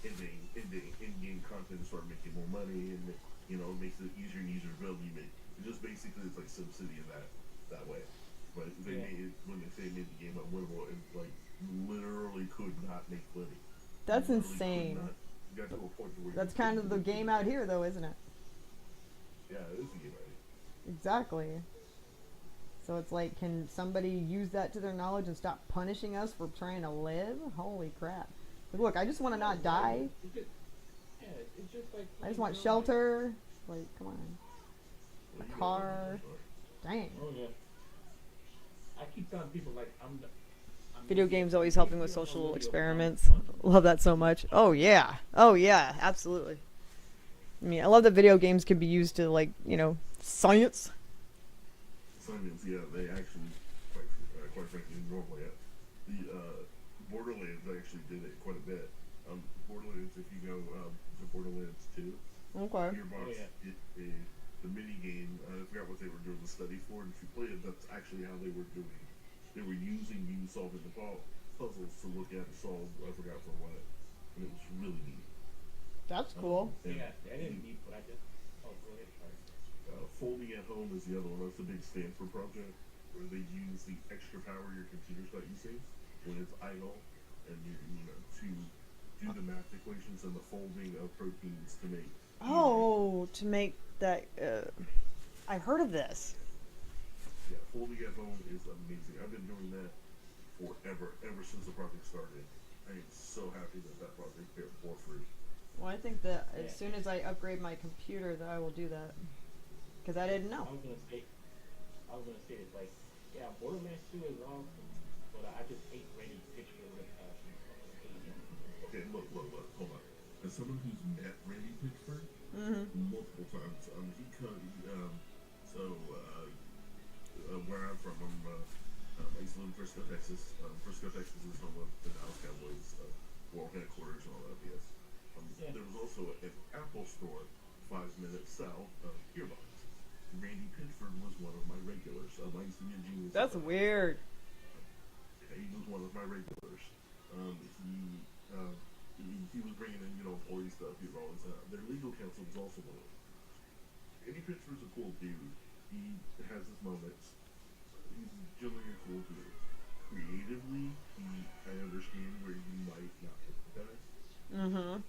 S2: In-game content to start making more money, and it makes it easier and easier to build. It just basically it's like SimCity in that way. But they made it when they say made the game unwinnable, it literally could not make money.
S1: That's insane.
S2: Got to a point where
S1: That's kind of the game out here, though, isn't it?
S2: Yeah, it is the game out here.
S1: Exactly. So it's like, can somebody use that to their knowledge and stop punishing us for trying to live? Holy crap. Like, look, I just want to not die.
S3: It's just like
S1: I just want shelter. Like, come on. A car. Dang.
S3: Oh yeah. I keep telling people
S1: Video games always helping with social experiments. Love that so much. Oh yeah. Oh yeah. Absolutely. I mean, I love that video games can be used to science.
S2: Science, yeah, they actually, quite frankly, normally, the Borderlands actually did it quite a bit. Borderlands, if you go to Borderlands 2,
S1: Okay.
S2: Gearbox, the mini game, I forgot what they were doing the study for, and if you play it, that's actually how they were doing. They were using you solving the puzzles to look at and solve, I forgot for what, and it was really neat.
S1: That's cool.
S3: Yeah, I didn't need, but I just. Oh, go ahead, sorry.
S2: Folding at home is the other one. That's the big Stanford project, where they use the extra power your computer's not using when it's idle, and to do the math equations and the folding of proteins to make.
S1: Oh, to make that. I've heard of this.
S2: Yeah, folding at home is amazing. I've been doing that forever, ever since the project started. I am so happy that project got for free.
S1: Well, I think that as soon as I upgrade my computer, that I will do that. Because I didn't know.
S3: I was gonna say it's like, yeah, Borderlands 2 is awesome, but I just hate Randy Pitchford with passion.
S2: Okay, look, hold on. As someone who's met Randy Pitchford,
S1: Mm-hmm.
S2: multiple times. So where I'm from, I used to live in Frisco, Texas. Frisco, Texas is home of the Dallas Cowboys, world headquarters and all that BS.
S3: Yeah.
S2: There was also an Apple store 5 minutes south of Gearbox. Randy Pitchford was one of my regulars. I used to be a genius.
S1: That's weird.
S2: He was one of my regulars. Um, he, uh, he was bringing in, employee stuff. He was always their legal counsel was also one of them. Randy Pitchford's a cool dude. He has his moments. He's generally a cool dude. Creatively, I understand where you might not pick the guy.
S1: Mm-hmm.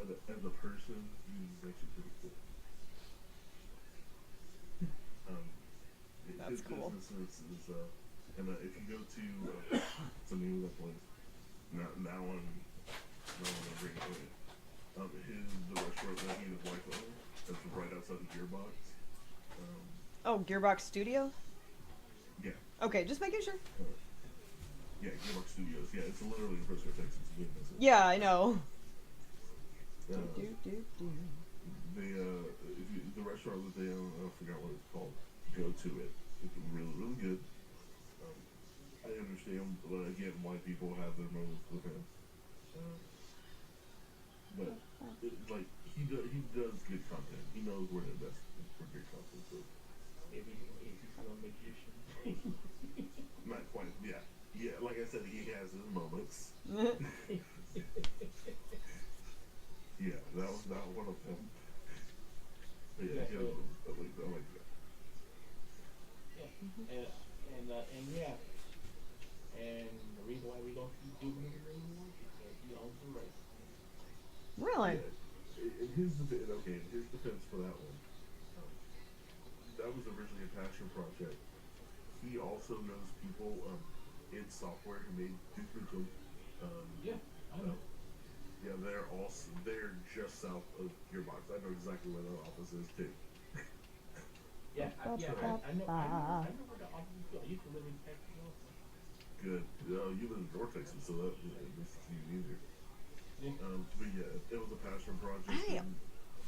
S2: But as a person, he's actually pretty cool. Um,
S1: That's
S2: his
S1: cool.
S2: business is and if you go to what's the name of that place? Now I'm bringing it in. The restaurant that he and his wife own, that's right outside the Gearbox. Um,
S1: Oh, Gearbox Studio?
S2: yeah,
S1: Okay, just making sure.
S2: yeah, Gearbox Studios. Yeah, it's literally in Frisco, Texas.
S1: Yeah, I know.
S2: Uh,
S1: Do.
S2: the restaurant that they own, I forgot what it's called. Go to it. It's really, really good. Um, I understand, again, why people have their moments with him. But he does good content. He knows where to invest for good content. So
S3: Maybe he's a magician.
S2: not quite. Yeah, yeah. Like I said, he has his moments. Yeah, that was not one of them. But yeah,
S3: Yeah,
S2: I like that.
S3: Yeah, and yeah, and the reason why we don't keep doing it anymore is because he owns the rights.
S1: Really?
S2: Yeah, in his defense for that one, um, that was originally a passion project. He also knows people in software who made Duke.
S3: Yeah, I know.
S2: Yeah, they're just south of Gearbox. I know exactly where that office is too.
S3: I know where the office is. I used to live in Texas also.
S2: Good. You live in North Texas, so that makes it even easier.
S3: Yeah.
S2: But yeah, it was a passion project.
S1: Hey.
S2: And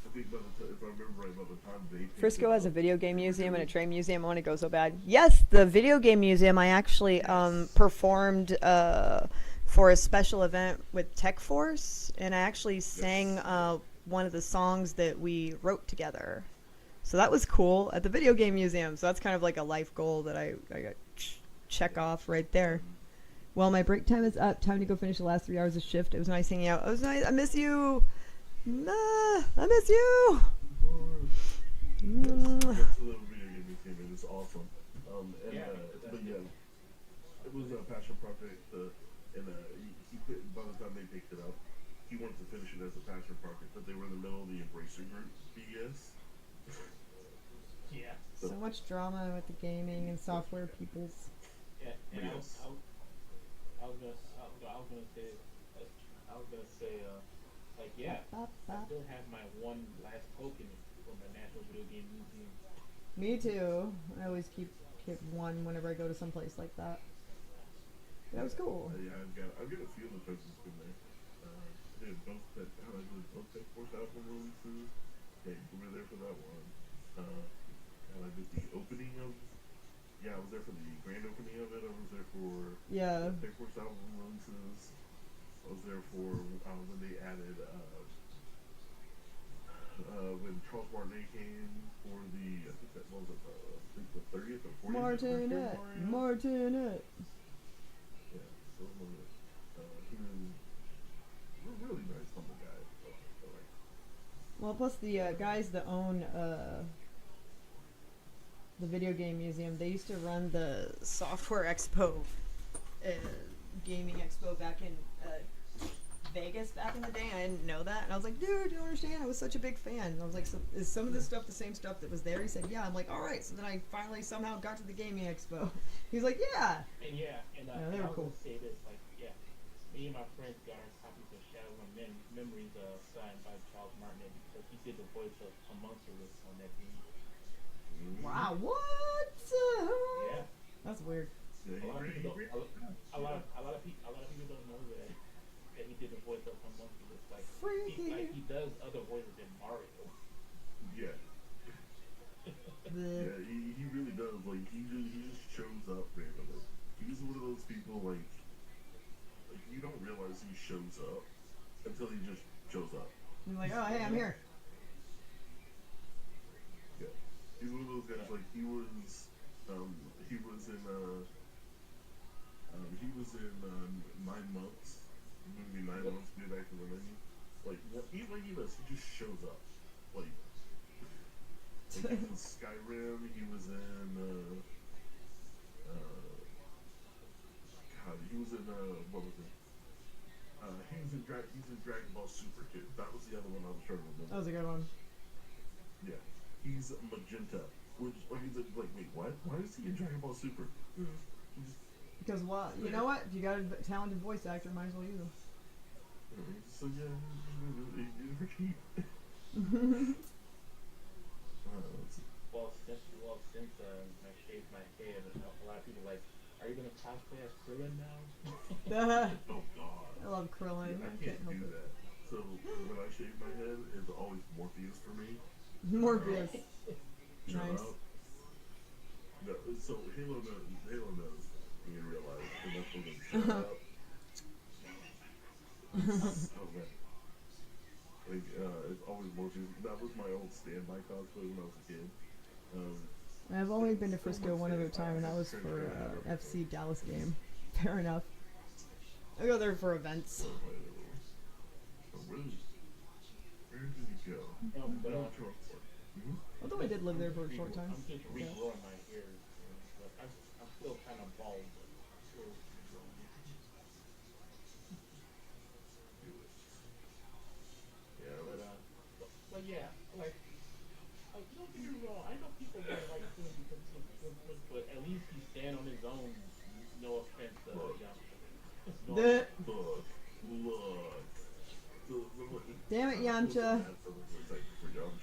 S2: I think if I remember right, by the time they picked
S1: Frisco
S2: it
S1: has a
S2: up,
S1: video game museum and a train museum. I want to go so bad. Yes, the video game museum. I actually performed for a special event with Tech Force, and I actually sang one of the songs that we wrote together. So that was cool at the video game museum. So that's kind of like a life goal that I got check off right there. Well, my break time is up. Time to go finish the last 3 hours of shift. It was nice hanging out. It was nice. I miss you. I miss you.
S2: That's the video game museum, and it's awesome. But yeah, it was a passion project, and by the time they picked it up, he wanted to finish it as a passion project, but they were in the middle of the Embracer Group BS.
S3: Yeah.
S1: So much drama with the gaming and software peoples.
S3: Yeah, and
S2: Yes.
S3: I was gonna say, like, yeah, I still have my one last token from the National Video Game Museum.
S1: Me too. I always keep one whenever I go to some place like that. That was cool.
S2: Yeah, I've got a few of the places in there. They had both Tech Force album releases. Yeah, we were there for that one. And I did the opening of. Yeah, I was there for the grand opening of it. I was there for
S1: Yeah.
S2: the Tech Force album releases. I was there for when they added when Charles Martinet came for the I think that was it the 30th or 40th
S1: Martinet. Martinet.
S2: Yeah, so he was really nice, humble guy. So like,
S1: Well, plus the guys that own the video game museum, they used to run the software expo, gaming expo back in Vegas back in the day. And I didn't know that, and I was like, dude, you don't understand. I was such a big fan. And I was like, so, is some of this stuff the same stuff that was there? He said, yeah. I'm like, all right. So then I finally somehow got to the gaming expo. He's like, yeah.
S3: And
S1: Yeah, they
S3: I
S1: were
S3: was
S1: cool.
S3: gonna say this, like, yeah, me and my friends got our copies of Shadow and Memories signed by Charles Martinet because he did the voice of Homunculus on that game.
S1: Wow, what?
S3: Yeah.
S1: That's weird.
S2: yeah,
S3: A lot of people don't know that he did the voice of Homunculus. Like
S1: Freaky.
S3: he does other voices in Mario.
S1: You're like, oh, hey, I'm here.
S2: Yeah. He's one of those guys. Like he was in 9 months. The movie 9 months, way back in the 90s. Like he's like he does. He just shows up. Like he was in Skyrim. He was in God. He was in what was it? He's in Dragon Ball Super too. That was the other one I was trying to remember.
S1: That was a good one.
S2: Yeah, he's magenta. Which like he's like wait what? Why is he in Dragon Ball Super?
S1: Because what? You know what? If you got a talented voice actor, might as well use him.
S2: So yeah, he's for cheap.
S3: Well, since I shaved my head, a lot of people like, are you gonna cosplay as Krillin now?
S2: Oh God.
S1: I love Krillin.
S2: Yeah, I can't do that. So when I shave my head, it's always Morpheus for me.
S1: Morpheus.
S2: Shout
S1: Nice.
S2: out. No, so Halo knows in real life, and that's what I'm shout out. Oh man. Like, it's always Morpheus. That was my old standby cosplay when I was a kid.
S1: I've only been to Frisco one other time, and that was for FC Dallas game. Fair enough. I go there for events.
S2: Where did he go?
S1: Although I did live there for a short time.
S3: I'm just regrowing my hair, but I'm still kind of bald. But still regrowing. But yeah, like don't get me wrong. I know people don't like him because but at least he stand on his own. No offense,
S2: Look.
S1: Damn it, Yamcha.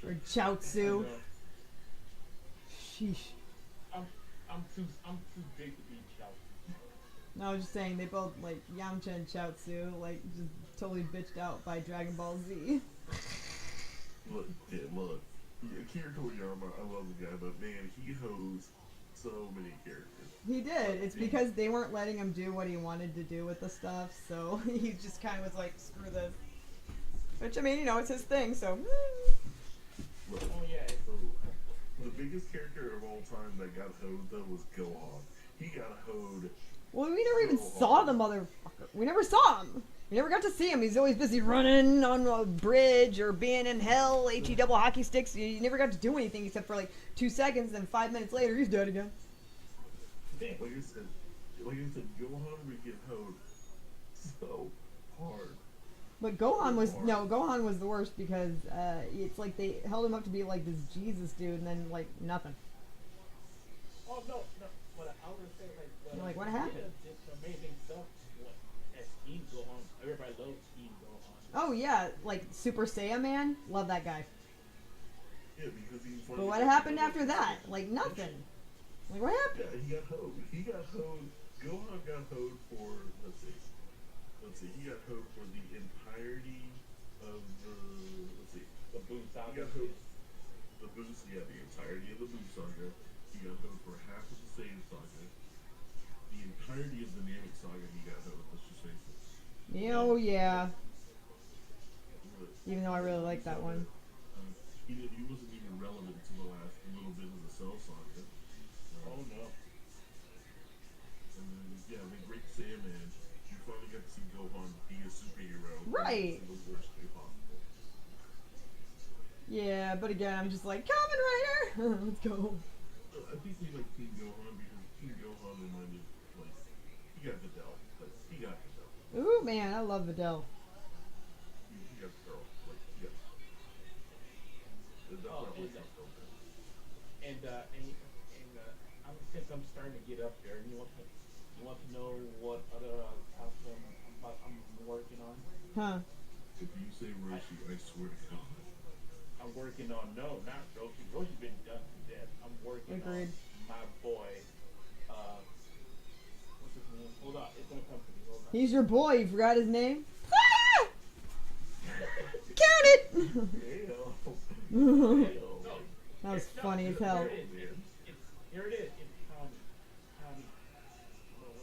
S1: Or Chaozu. Sheesh.
S3: I'm too big to be Chaozu.
S1: No, I was just saying, they both, like, Yamcha and Chaozu, like, just totally bitched out by Dragon Ball Z.
S2: Look. Akira Toriyama, I love the guy, but man, he hoes so many characters.
S1: He did. It's because they weren't letting him do what he wanted to do with the stuff, so he just kind of was like, screw this. Which, I mean, you know, it's his thing, so.
S2: Look,
S3: Oh yeah.
S2: so, the biggest character of all time that got hoed, though, was Gohan. He got hoed.
S1: Well, we never even saw the motherfucker. We never saw him. We never got to see him. He's always busy running on a bridge or being in hell, HE double hockey sticks. You never got to do anything except for like 2 seconds, then 5 minutes later, he's dead again.
S2: Like I said, Gohan would get hoed so hard.
S1: But Gohan was the worst because it's like they held him up to be like this Jesus dude, and then like nothing.
S3: Oh no. But I was gonna say
S1: You're like, what happened?
S3: Did some amazing stuff. As Teen Gohan, everybody loves Teen Gohan.
S1: Oh yeah, like Super Saiyan Man, love that guy.
S2: Yeah, because he's.
S1: But what happened after that? Like nothing. Like what happened?
S2: Yeah, he got hoed. Gohan got hoed for let's see. He got hoed for the entirety of
S3: The Boo
S2: He
S3: Saga.
S2: got hoed. The entirety of the Boo Saga. He got hoed for half of the Saiyan Saga. The entirety of the Namek Saga. He got hoed. Let's just face it.
S1: Oh yeah. Even though I really like that one.
S2: He wasn't even relevant to the last little bit of the Cell Saga.
S3: Oh no.
S2: And then, yeah, the Great Saiyaman, you finally got to see Gohan be a superhero.
S1: Right.
S2: In the worst way possible.
S1: Yeah, but again, I'm just like, Kamen Rider! Let's go.
S2: I think we like King Gohan because King Gohan reminded, like, he got Videl. Like, he got Videl.
S1: Ooh, man, I love Videl.
S2: He got the girl. Like, he got
S3: since I'm starting to get up there, you want to know what other costume I'm working on?
S1: Huh.
S2: If you say Roshi, I swear to God.
S3: I'm working on not Roshi. Roshi's been done to death. I'm working
S1: Agreed.
S3: on my boy. What's his name? Hold on, it's gonna come to me. Hold on.
S1: He's your boy, you forgot his name? Ah! Count it!
S2: Hell.
S1: That was funny as hell.
S3: Here it is. It's Kami.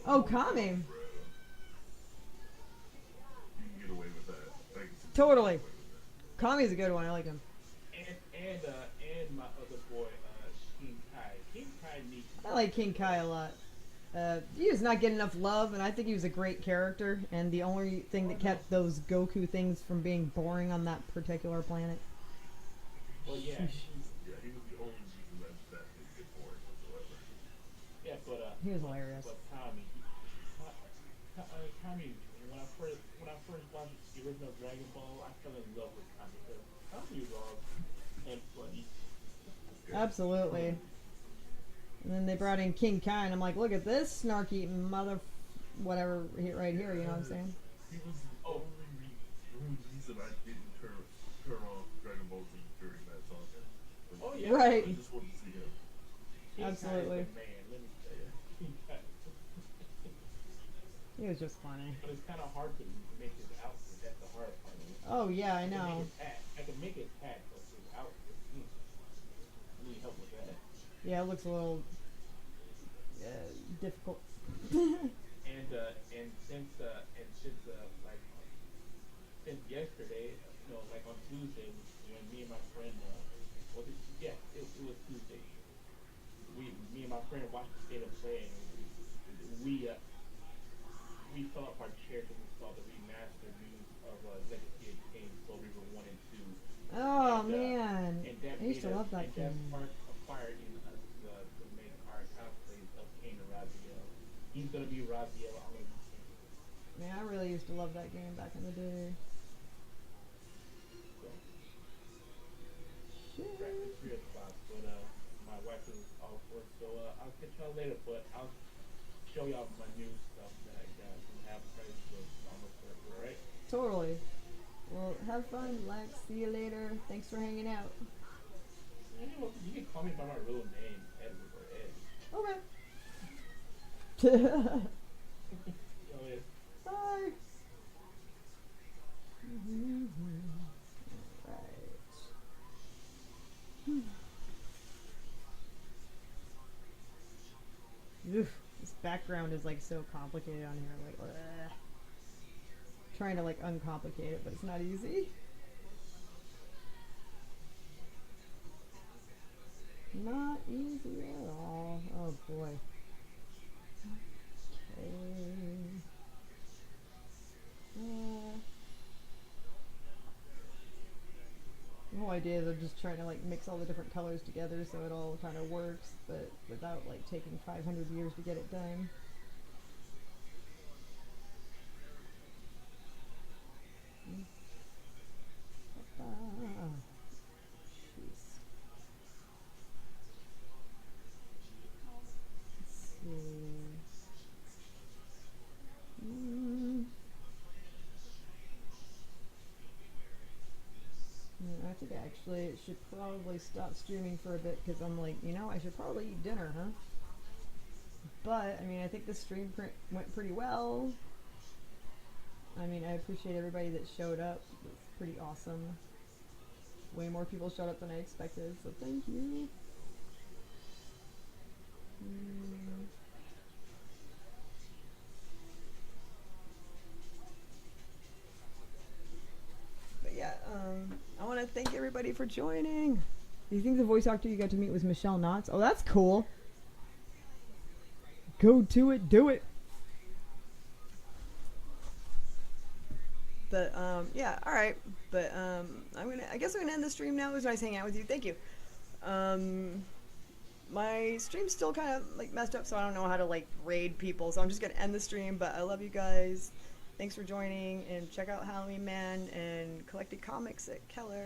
S1: Oh, Kami.
S2: You can get away with that.
S1: Totally. Kami's a good one. I like him.
S3: And my other boy, King Kai. King Kai needs.
S1: I like King Kai a lot. He does not get enough love, and I think he was a great character. And the only thing that kept those Goku things from being boring on that particular planet.
S3: Well, yeah,
S2: Yeah, he was the only reason that didn't get boring whatsoever.
S3: yeah,
S1: He was hilarious.
S3: but Tommy, when I first watched the original Dragon Ball, I fell in love with Tommy because Tommy was all and funny.
S1: Absolutely. And then they brought in King Kai, and I'm like, look at this snarky mother, whatever, right here. You know what I'm saying?
S2: He was the only reason I didn't turn off Dragon Ball Z during that saga.
S3: Oh yeah,
S1: Right.
S2: I just wanted to see him.
S3: King
S1: Absolutely.
S3: Kai is the man. Let me tell you, King Kai.
S1: He was just funny.
S3: But it's kind of hard to make his outfit. That's the hard part.
S1: Oh yeah, I know.
S3: I can make it tag, but his outfit, I need help with that.
S1: Yeah, it looks a little difficult.
S3: Since yesterday, like on Tuesday, when me and my friend, it was Tuesday. Me and my friend watched the state of play, and we fell off our chairs when we saw the remastered news of Legacy of Kain, Soul Reaver 1 and 2.
S1: Oh
S3: And,
S1: man,
S3: and that
S1: I used to
S3: made
S1: love that
S3: and
S1: game.
S3: that acquired in us the main art cosplays of Kain and Raziel. He's gonna be Raziel. I'm gonna be Kain.
S1: Man, I really used to love that game back in the day.
S3: So,
S1: Shit.
S3: right, the 3 o'clock. But my wife is off work, so I'll catch y'all later. But I'll show y'all my new stuff that I got from Half Price with almost forever, alright?
S1: Totally. Well, have fun, Lex. See you later. Thanks for hanging out.
S3: You can call me by my real name, Edward or Ed.
S1: Okay.
S3: Oh, yeah.
S1: Bye. Alright. Oof, this background is like so complicated on here. Like, ugh. Trying to like uncomplicate it, but it's not easy. Not easy at all. Oh boy. Okay. The whole idea is I'm just trying to like mix all the different colors together so it all kind of works, but without like taking 500 years to get it done. Jeez. Let's see. I think actually it should probably stop streaming for a bit because I'm like, I should probably eat dinner, huh? But, I mean, I think the stream went pretty well. I mean, I appreciate everybody that showed up. It's pretty awesome. Way more people showed up than I expected, so thank you. But yeah, I want to thank everybody for joining. Do you think the voice actor you got to meet was Michelle Knotts? Oh, that's cool. Go to it, do it. But yeah, all right. But I guess I'm gonna end the stream now. It was nice hanging out with you. Thank you. My stream's still kind of like messed up, so I don't know how to like raid people. So I'm just gonna end the stream. But I love you guys. Thanks for joining, and check out HalloweenMan and collected comics at Keller.